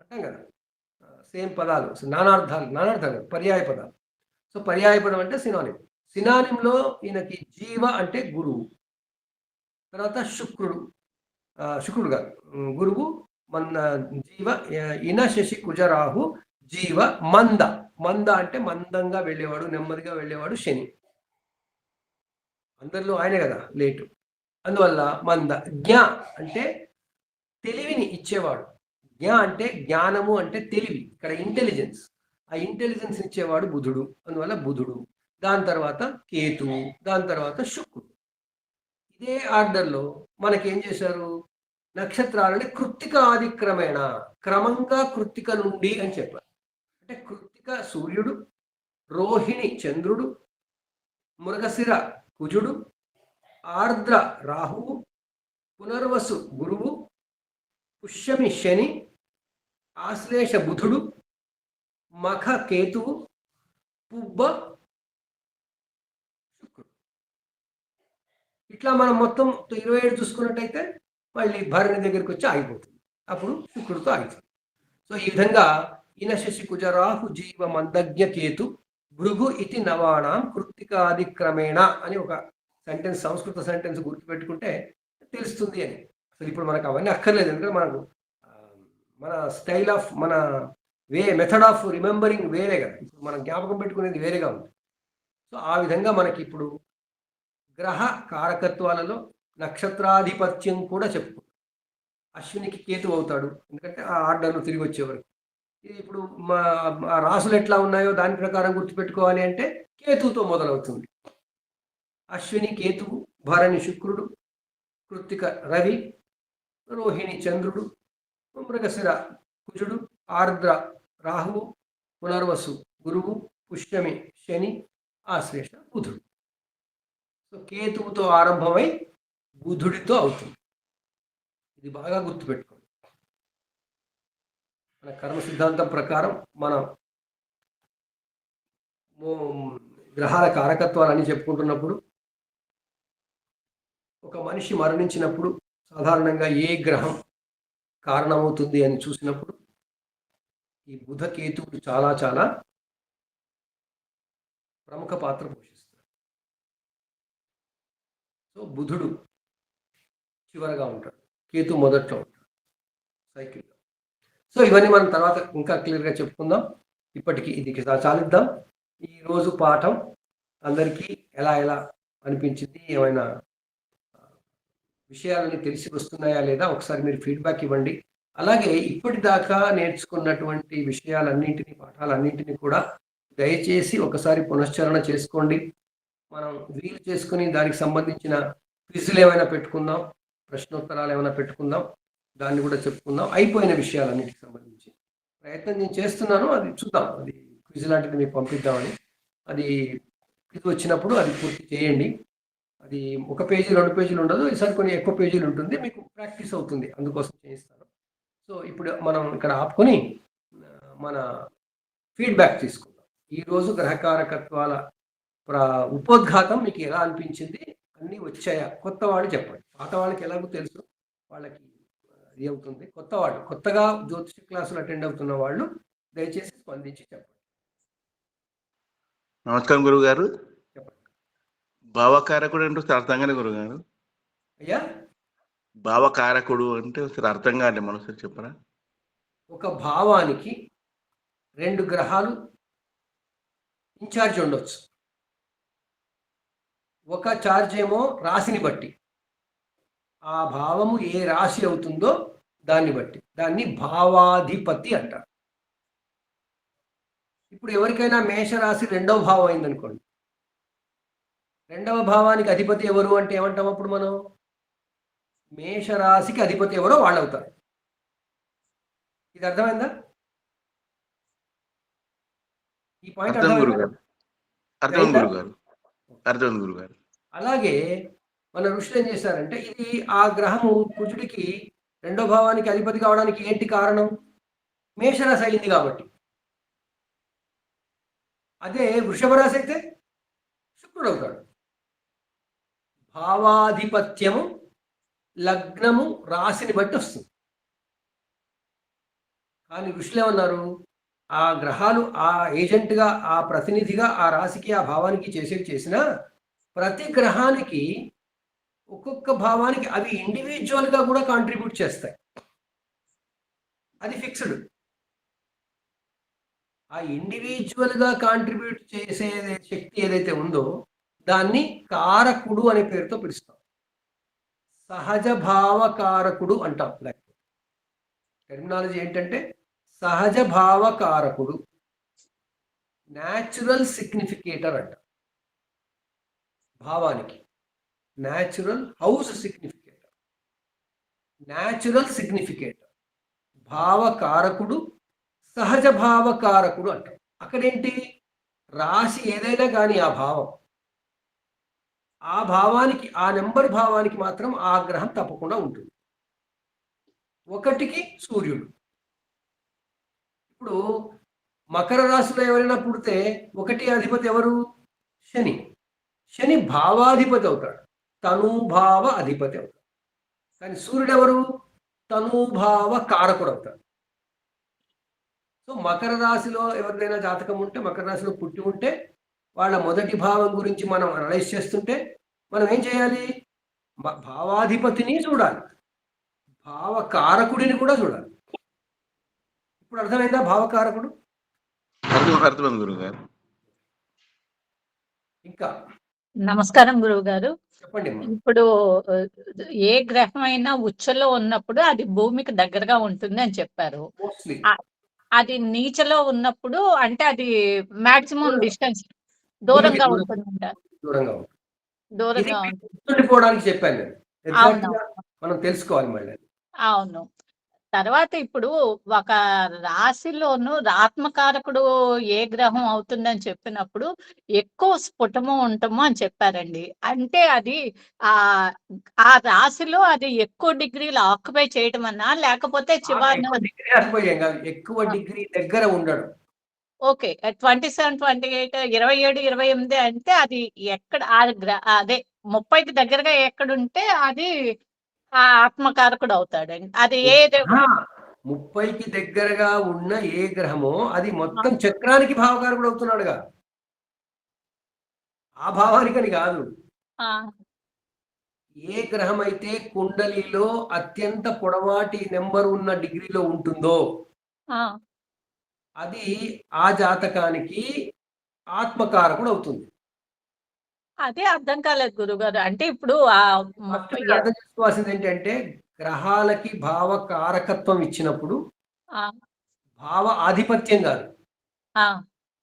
అంటాం కదా. సేమ్ పదాలు, నానార్థాలు, పర్యాయ పదాలు. సో పర్యాయ పదం అంటే సినానిమ్. సినానిమ్లో ఈయనకి జీవ అంటే గురువు, తర్వాత శుక్రుడు కాదు, గురువు, జీవ. ఇన శశి కుజరాహు జీవ. మంద అంటే మందంగా వెళ్ళేవాడు, నెమ్మదిగా వెళ్ళేవాడు శని. అందరిలో ఆయనే కదా లేటు, అందువల్ల మంద. జ్ఞ అంటే తెలివిని ఇచ్చేవాడు. జ్ఞ అంటే జ్ఞానము అంటే తెలివి, ఇక్కడ ఇంటెలిజెన్స్. ఆ ఇంటెలిజెన్స్ ఇచ్చేవాడు బుధుడు, అందువల్ల బుధుడు. దాని తర్వాత కేతువు, దాని తర్వాత శుక్రుడు. ఇదే ఆర్డర్లో మనకేం చేశారు? నక్షత్రాలని కృత్తిక ఆదిక్రమేణ, క్రమంగా కృత్తిక నుండి అని చెప్పారు. అంటే కృత్తిక సూర్యుడు, రోహిణి చంద్రుడు, మృగశిర కుజుడు, ఆర్ద్ర రాహువు, పునర్వసు గురువు, పుష్యమి శని, ఆశ్లేష బుధుడు, మఖ కేతువు, పుబ్బ శుక్రుడు. ఇట్లా మనం మొత్తం 27 చూసుకున్నట్టయితే మళ్ళీ భరణి దగ్గరికి వచ్చి ఆగిపోతుంది. అప్పుడు శుక్రుడితో ఆగిపోతుంది. సో ఈ విధంగా ఇన శశి కుజరాహు జీవ మందజ్ఞ కేతు భృగు ఇతి నవాణం కృత్తికాదిక్రమేణ అని ఒక సెంటెన్స్, సంస్కృత సెంటెన్స్ గుర్తుపెట్టుకుంటే తెలుస్తుంది అని. అసలు ఇప్పుడు మనకు అవన్నీ అక్కర్లేదు, ఎందుకంటే మనకు మన స్టైల్ ఆఫ్, మన మెథడ్ ఆఫ్ రిమెంబరింగ్ వేరే కదా. ఇప్పుడు మనం జ్ఞాపకం పెట్టుకునేది వేరేగా ఉంది. సో ఆ విధంగా మనకి ఇప్పుడు గ్రహ కారకత్వాలలో నక్షత్రాధిపత్యం కూడా చెప్పుకుంటాం. అశ్వినికి కేతు అవుతాడు, ఎందుకంటే ఆ ఆర్డర్ను తిరిగి వచ్చేవరకు. ఇది ఇప్పుడు ఆ రాసులు ఎట్లా ఉన్నాయో దాని ప్రకారం గుర్తుపెట్టుకోవాలి అంటే కేతువుతో మొదలవుతుంది. అశ్విని కేతువు, భరణి శుక్రుడు, కృత్తిక రవి, రోహిణి చంద్రుడు, మృగశిర కుజుడు, ఆర్ద్ర రాహువు, పునర్వసు గురువు, పుష్యమి శని, ఆశ్లేష బుధుడు. సో కేతువుతో ఆరంభమై బుధుడితో అవుతుంది. ఇది బాగా గుర్తుపెట్టుకోండి. మన కర్మ సిద్ధాంతం ప్రకారం మనం గ్రహాల కారకత్వాలని చెప్పుకుంటున్నప్పుడు, ఒక మనిషి మరణించినప్పుడు సాధారణంగా ఏ గ్రహం కారణమవుతుంది అని చూసినప్పుడు ఈ బుధ కేతువులు చాలా చాలా ప్రముఖ పాత్ర పోషిస్తారు. సో బుధుడు చివరగా ఉంటాడు, కేతు మొదట్లో ఉంటాడు సైకిల్లో. సో ఇవన్నీ మనం తర్వాత ఇంకా క్లియర్గా చెప్పుకుందాం. ఇప్పటికీ ఇది చాలిద్దాం. ఈరోజు పాఠం అందరికీ ఎలా ఎలా అనిపించింది, ఏమైనా విషయాలని తెలిసి వస్తున్నాయా లేదా ఒకసారి మీరు ఫీడ్బ్యాక్ ఇవ్వండి. అలాగే ఇప్పటిదాకా నేర్చుకున్నటువంటి విషయాలన్నింటినీ, పాఠాలన్నింటినీ కూడా దయచేసి ఒకసారి పునశ్చరణ చేసుకోండి. మనం వీలు చేసుకుని దానికి సంబంధించిన క్విజ్లు ఏమైనా పెట్టుకుందాం, ప్రశ్నోత్తరాలు ఏమైనా పెట్టుకుందాం, దాన్ని కూడా చెప్పుకుందాం. అయిపోయిన విషయాలన్నిటికి సంబంధించి ప్రయత్నం నేను చేస్తున్నాను, అది చూద్దాం. అది క్విజ్ లాంటిది మీకు పంపిద్దామని. అది క్విజ్ వచ్చినప్పుడు అది పూర్తి చేయండి. అది 1 పేజీ 2 పేజీలు ఉండదు, ఈసారి కొన్ని ఎక్కువ పేజీలు ఉంటుంది, మీకు ప్రాక్టీస్ అవుతుంది, అందుకోసం చేయిస్తాను. సో ఇప్పుడు మనం ఇక్కడ ఆపుకొని మన ఫీడ్బ్యాక్ తీసుకుందాం. ఈరోజు గ్రహకారకత్వాల ఉపోద్ఘాతం మీకు ఎలా అనిపించింది, అన్నీ వచ్చాయా? కొత్త వాళ్ళు చెప్పండి. పాత వాళ్ళకి ఎలాగో తెలుసు, వాళ్ళకి ఇది అవుతుంది. కొత్తగా జ్యోతిష క్లాసులు అటెండ్ అవుతున్న వాళ్ళు దయచేసి స్పందించి చెప్పండి. నమస్కారం గురువు గారు. చెప్పండి. భావకారకుడు అంటే అర్థంగానే గురువు గారు. అయ్యా, భావకారకుడు అంటే అర్థం కాలే, మనసు చెప్పరా? ఒక భావానికి 2 గ్రహాలు ఇన్ఛార్జ్ ఉండొచ్చు. ఒక ఛార్జ్ ఏమో రాశిని బట్టి, ఆ భావము ఏ రాశి అవుతుందో దాన్ని బట్టి, దాన్ని భావాధిపతి అంటారు. ఇప్పుడు ఎవరికైనా మేషరాశి 2వ భావం అయిందనుకోండి, 2వ భావానికి అధిపతి ఎవరు అంటే ఏమంటాం అప్పుడు మనం? మేషరాశికి అధిపతి ఎవరో వాళ్ళు అవుతారు. ఇది అర్థమైందా? ఈ పాయింట్ అర్థం గురుగారు. అలాగే మన ఋషులు ఏం చేశారంటే, ఇది ఆ గ్రహము కుజుడికి 2వ భావానికి అధిపతి కావడానికి ఏంటి కారణం? మేషరాశి అయింది కాబట్టి. అదే వృషభ రాశి అయితే శుక్రుడు అవుతాడు. భావాధిపత్యము లగ్నము రాశిని బట్టి వస్తుంది. కానీ ఋషులు ఏమన్నారు? ఆ గ్రహాలు ఆ ఏజెంట్గా, ఆ ప్రతినిధిగా ఆ రాశికి, ఆ భావానికి చేసినా ప్రతి గ్రహానికి ఒక్కొక్క భావానికి అవి ఇండివిజువల్గా కూడా కాంట్రిబ్యూట్ చేస్తాయి. అది ఫిక్స్డ్. ఆ ఇండివిజువల్గా కాంట్రిబ్యూట్ చేసే శక్తి ఏదైతే ఉందో దాన్ని కారకుడు అనే పేరుతో పిలుస్తాం. సహజ భావకారకుడు అంటాం. టెర్మినాలజీ ఏంటంటే సహజ భావకారకుడు, న్యాచురల్ సిగ్నిఫికేటర్ అంట భావానికి. Natural house significator, natural significator, భావకారకుడు, సహజ భావకారకుడు అంటాం. అక్కడేంటి? రాశి ఏదైనా కానీ ఆ భావానికి, ఆ నెంబర్ భావానికి మాత్రం ఆ గ్రహం తప్పకుండా ఉంటుంది. 1కి సూర్యుడు. ఇప్పుడు మకర రాశిలో ఎవరైనా పుడితే 1 అధిపతి ఎవరు? శని. శని భావాధిపతి అవుతాడు, తనూభావ అధిపతి అవుతాడు. కానీ సూర్యుడు ఎవరు? తనూభావ కారకుడు అవుతాడు. సో మకర రాశిలో ఎవరిదైనా జాతకం ఉంటే, మకర రాశిలో పుట్టి ఉంటే, వాళ్ళ మొదటి భావం గురించి మనం అనలైజ్ చేస్తుంటే మనం ఏం చేయాలి? భావాధిపతిని చూడాలి, భావకారకుడిని కూడా చూడాలి. ఇప్పుడు అర్థమైందా? భావకారకుడు అర్థమైంది గురువు గారు. ఇంకా నమస్కారం గురువు గారు. చెప్పండి. ఇప్పుడు ఏ గ్రహం అయినా ఉచ్చలో ఉన్నప్పుడు అది భూమికి దగ్గరగా ఉంటుంది అని చెప్పారు. అది నీచలో ఉన్నప్పుడు అంటే అది మాక్సిమం డిస్టెన్స్ దూరంగా ఉంటుంది అంటారు. దూరంగా ఉంటుంది చెప్పాను. మనం తెలుసుకోవాలి మళ్ళీ. అవును. తర్వాత ఇప్పుడు ఒక రాశిలోను ఆత్మకారకుడు ఏ గ్రహం అవుతుందని చెప్పినప్పుడు ఎక్కువ స్ఫుటము ఉండటము అని చెప్పారండి. అంటే అది ఆ ఆ రాశిలో అది ఎక్కువ డిగ్రీలు ఆక్యుపై చేయటం అన్నా లేకపోతే చివరన ఎక్కువ డిగ్రీ ఆగిపోయాం కాదు, ఎక్కువ డిగ్రీ దగ్గర ఉండడం. ఓకే. 27, 28, 27, 28 అంటే అది ఎక్కడ అదే 30కి దగ్గరగా ఎక్కడుంటే అది ఆత్మకారకుడు అవుతాడండి. అది ఏది ఆ, 30కి దగ్గరగా ఉన్న ఏ గ్రహమో అది మొత్తం చక్రానికి భావకారకుడు అవుతున్నాడుగా, ఆ భావానికని కాదు. ఆ! ఏ గ్రహం అయితే కుండలిలో అత్యంత పొడవాటి నెంబర్ ఉన్న డిగ్రీలో ఉంటుందో ఆ! అది ఆ జాతకానికి ఆత్మకారకుడు అవుతుంది. అదే అర్థం కాలేదు గురుగారు. అంటే ఇప్పుడు ఫస్ట్ 30 మీరు అర్థం చేసుకోవాల్సింది ఏంటంటే, గ్రహాలకి భావ కారకత్వం ఇచ్చినప్పుడు ఆ! భావ ఆధిపత్యం కాదు, ఆ!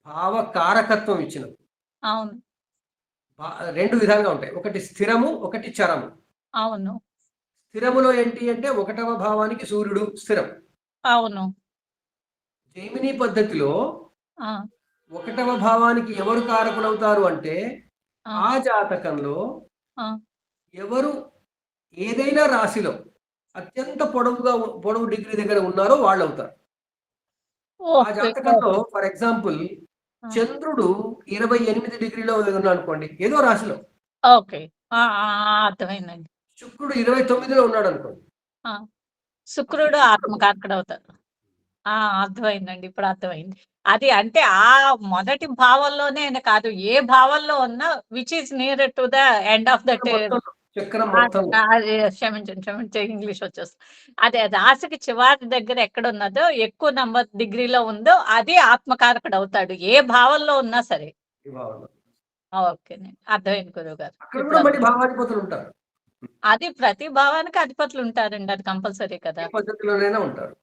భావ కారకత్వం ఇచ్చినప్పుడు అవును. రెండు విధాలుగా ఉంటాయి. ఒకటి స్థిరము, ఒకటి చరము. అవును. స్థిరములో ఏంటి అంటే 1వ భావానికి సూర్యుడు స్థిరం. అవును. జైమిని పద్ధతిలో ఆ! 1వ భావానికి ఎవరు కారకులవుతారు అంటే, ఆ! ఆ జాతకంలో ఆ! ఎవరు ఏదైనా రాశిలో అత్యంత పొడవు డిగ్రీ దగ్గర ఉన్నారో వాళ్ళు అవుతారు. ఆ ఓకే. జాతకంలో ఫర్ ఎగ్జాంపుల్ ఆ! చంద్రుడు 28 డిగ్రీలో ఉన్నాడు అనుకోండి, ఏదో రాశిలో. ఓకే. ఆ! ఆ! ఆ! అర్థమైందండి. శుక్రుడు 29లో ఉన్నాడు అనుకోండి, ఆ! అప్పుడు శుక్రుడు శుక్రుడు అవుతాడు. ఆత్మకారకుడు అవుతారు. ఆ! అర్థమైందండి. ఇప్పుడు అర్థమైంది. అది అంటే మొదటి భావంలోనే అని కాదు. ఏ భావంలో ఉన్నా which is near to the end of that చక్రం మొత్తంలో అది క్షమించండి, ఇంగ్లీష్ వచ్చేస్తుంది. అదే రాశికి చివరి దగ్గర ఎక్కడున్నదో ఎక్కువ నంబర్ డిగ్రీలో ఉందో అది ఆత్మకారకుడు అవుతాడు. ఏ భావంలో ఉన్నా సరే. ఈ భావన. ఓకేనండి. అర్థమైంది గురువుగారు. అక్కడ ఇప్పుడు కూడా మళ్ళీ అర్థమైంది. భావాధిపతులు ఉంటారు. అది ప్రతి భావానికి అధిపతులు ఉంటారండి. అది కంపల్సరీ ఏ కదా! పద్ధతిలోనైనా ఉంటారు.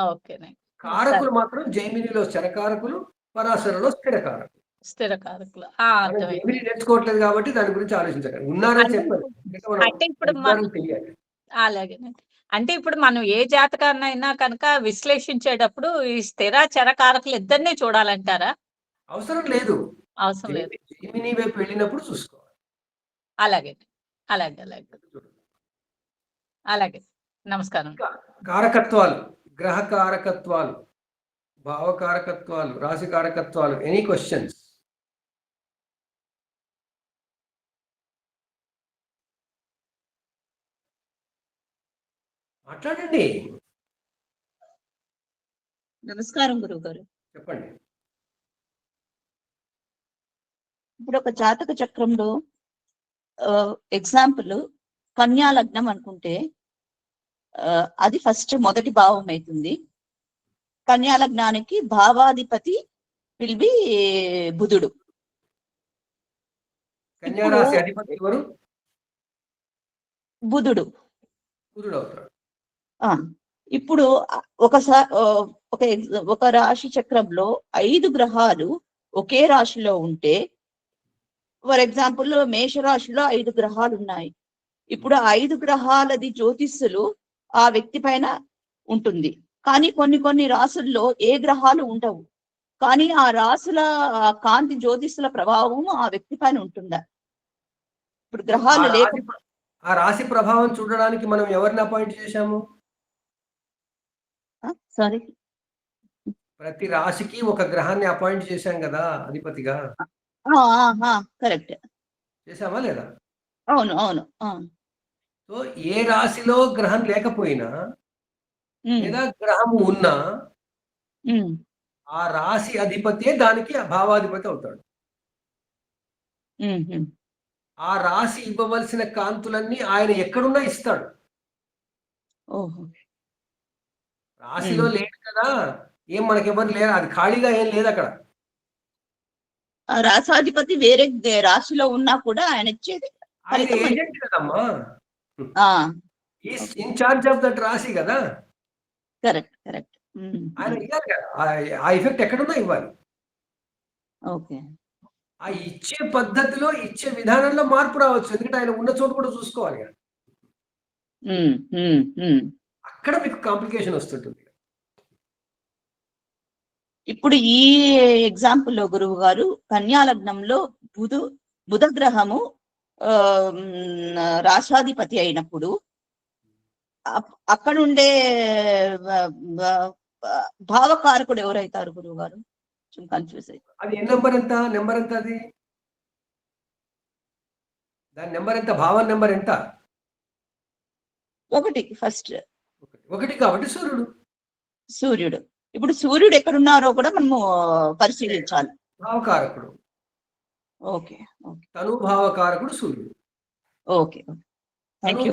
ఓకేనండి. సరే. కారకులు మాత్రం జైమినిలో చరకారకులు, పరాశరలో స్థిరకారకులు. స్థిర కారకులు. మనం జైమిని అర్థమైందండి. నేర్చుకోవట్లేదు కాబట్టి దాని గురించి ఆలోచించకండి. ఉన్నారని అంటే చెప్పాను. ఇప్పుడు అంటే మనం అంటే ఇప్పుడు ఉన్నారని తెలియాలి. అలాగేనండి. అంటే ఇప్పుడు మనం ఏ జాతకాన్నైనా కనుక విశ్లేషించేటప్పుడు ఈ స్థిర, చర కారకులు ఇద్దరిని చూడాలంటారా? అవసరం లేదు. అవసరం లేదు. జెమినీ వైపు వెళ్ళినప్పుడు చూసుకోవాలి. అలాగే. అలాగే. అలాగే. నమస్కారం. ఇంకా కారకత్వాలు, గ్రహ కారకత్వాలు, భావ కారకత్వాలు, రాశి కారకత్వాలు. Any questions? మాట్లాడండి. నమస్కారం గురువుగారు. చెప్పండి. ఇప్పుడు ఒక జాతక చక్రంలో ఎగ్జాంపుల్ కన్యా లగ్నం అనుకుంటే అది ఫస్ట్ మొదటి భావం అవుతుంది. కన్యా లగ్నానికి భావాధిపతి విల్ బి బుధుడు. కన్యా రాశి అధిపతి ఎవరు? బుధుడు. బుధుడు అవుతాడు. ఇప్పుడు ఒక రాశి చక్రంలో 5 గ్రహాలు ఒకే రాశిలో ఉంటే, ఫర్ ఎగ్జాంపుల్ మేషరాశిలో 5 గ్రహాలు ఉన్నాయి. ఇప్పుడు 5 గ్రహాలది జ్యోతిష్యులు ఆ వ్యక్తి పైన ఉంటుంది. కానీ కొన్ని రాసుల్లో ఏ గ్రహాలు ఉండవు. కానీ ఆ రాసుల కాంతి జ్యోతిష్యుల ప్రభావం ఆ వ్యక్తి పైన ఉంటుందా? ఇప్పుడు గ్రహాలు ఆ రాశి ప్రభావం చూడడానికి మనం ఎవరిని అపాయింట్ చేశాము? సారీ, ప్రతి రాశికి ఒక గ్రహాన్ని అపాయింట్ చేశాం కదా అధిపతిగా. కరెక్ట్. చేశామా లేదా? అవును. సో ఏ రాశిలో గ్రహం లేకపోయినా లేదా గ్రహం ఉన్నా ఆ రాశి అధిపతే దానికి భావాధిపతి అవుతాడు. ఆ రాశి ఇవ్వవలసిన కాంతులన్నీ ఆయన ఎక్కడున్నా ఇస్తాడు. రాశిలో లేడు కదా, ఏం మనకెవరు లేరు, అది ఖాళీగా ఏం లేదు అక్కడ. రాసాధిపతి వేరే రాశిలో ఉన్నా కూడా ఆయన ఇచ్చేది ఆయన ఏజెంట్ కదమ్మా, ఇన్ చార్జ్ ఆఫ్ దట్ రాశి కదా. కరెక్ట్. ఆయన ఇవ్వాలి కదా, ఆ ఎఫెక్ట్ ఎక్కడున్నా ఇవ్వాలి. ఓకే. ఆ ఇచ్చే పద్ధతిలో, ఇచ్చే విధానంలో మార్పు రావచ్చు. ఎందుకంటే ఆయన ఉన్న చోటు కూడా చూసుకోవాలి కదా. అక్కడ మీకు కాంప్లికేషన్ వస్తుంటుంది. ఇప్పుడు ఈ ఎగ్జాంపుల్ లో గురువు గారు కన్యా లగ్నంలో బుధ గ్రహము రాశాధిపతి అయినప్పుడు అక్కడుండే భావకారకుడు ఎవరైతారు గురువు గారు? కన్ఫ్యూజ్ అయ్యి. అది నెంబర్ ఎంత అది దాని నెంబర్ ఎంత? భావం నెంబర్ ఎంత? 1 ఫస్ట్. 1 కాబట్టి సూర్యుడు. ఇప్పుడు సూర్యుడు ఎక్కడున్నారో కూడా మనము పరిశీలించాలి. భావకారకుడు. ఓకే. తను భావకారకుడు సూర్యుడు. ఓకే.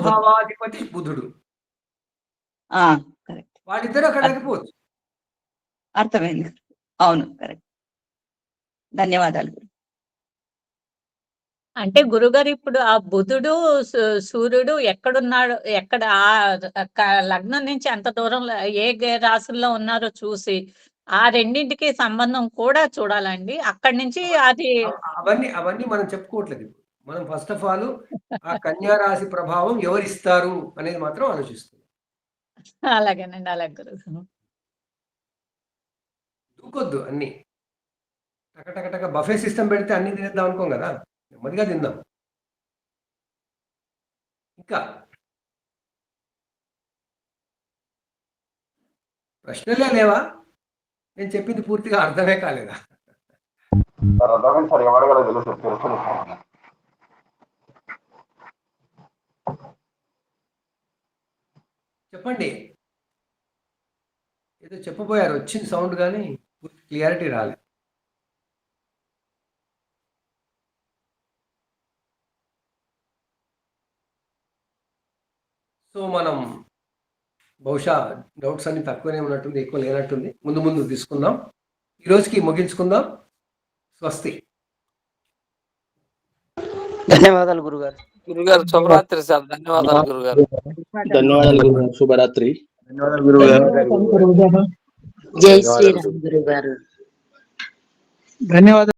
భావాధిపతి బుధుడు. కరెక్ట్. వాళ్ళిద్దరు అక్కడ లేకపోవచ్చు. అర్థమైంది. అవును, కరెక్ట్. ధన్యవాదాలు. అంటే గురుగారు ఇప్పుడు ఆ బుధుడు సూర్యుడు ఎక్కడున్నాడు, ఎక్కడ ఆ లగ్నం నుంచి ఎంత దూరంలో ఏ రాశుల్లో ఉన్నారో చూసి ఆ రెండింటికి సంబంధం కూడా చూడాలండి. అక్కడి నుంచి అది అవన్నీ మనం చెప్పుకోవట్లేదు. మనం ఫస్ట్ ఆఫ్ ఆల్ ఆ కన్యా రాశి ప్రభావం ఎవరిస్తారు అనేది మాత్రం ఆలోచిస్తుంది. అలాగేనండి. అలాగే గురువు. దూకొద్దు అన్ని టక బఫే సిస్టమ్ పెడితే అన్ని తినేద్దాం అనుకోం కదా, నెమ్మదిగా తిందాం. ఇంకా ప్రశ్నలే లేవా? నేను చెప్పింది పూర్తిగా అర్థమే కాలేదా? చెప్పండి. ఏదో చెప్పబోయారు, వచ్చింది సౌండ్ కానీ పూర్తి క్లియారిటీ రాలేదు. సో మనం బహుశా డౌట్స్ అన్ని తక్కువనే ఉన్నట్టుంది, ఎక్కువ లేనట్టుంది. ముందు తీసుకుందాం. ఈరోజుకి ముగించుకుందాం. స్వస్తి. ధన్యవాదాలు గురుగారు. శుభరాత్రి సార్. ధన్యవాదాలు గురుగారు. శుభరాత్రి. ధన్యవాదాలు గురుగారు. జై శ్రీరామ్ గురుగారు. ధన్యవాదాలు.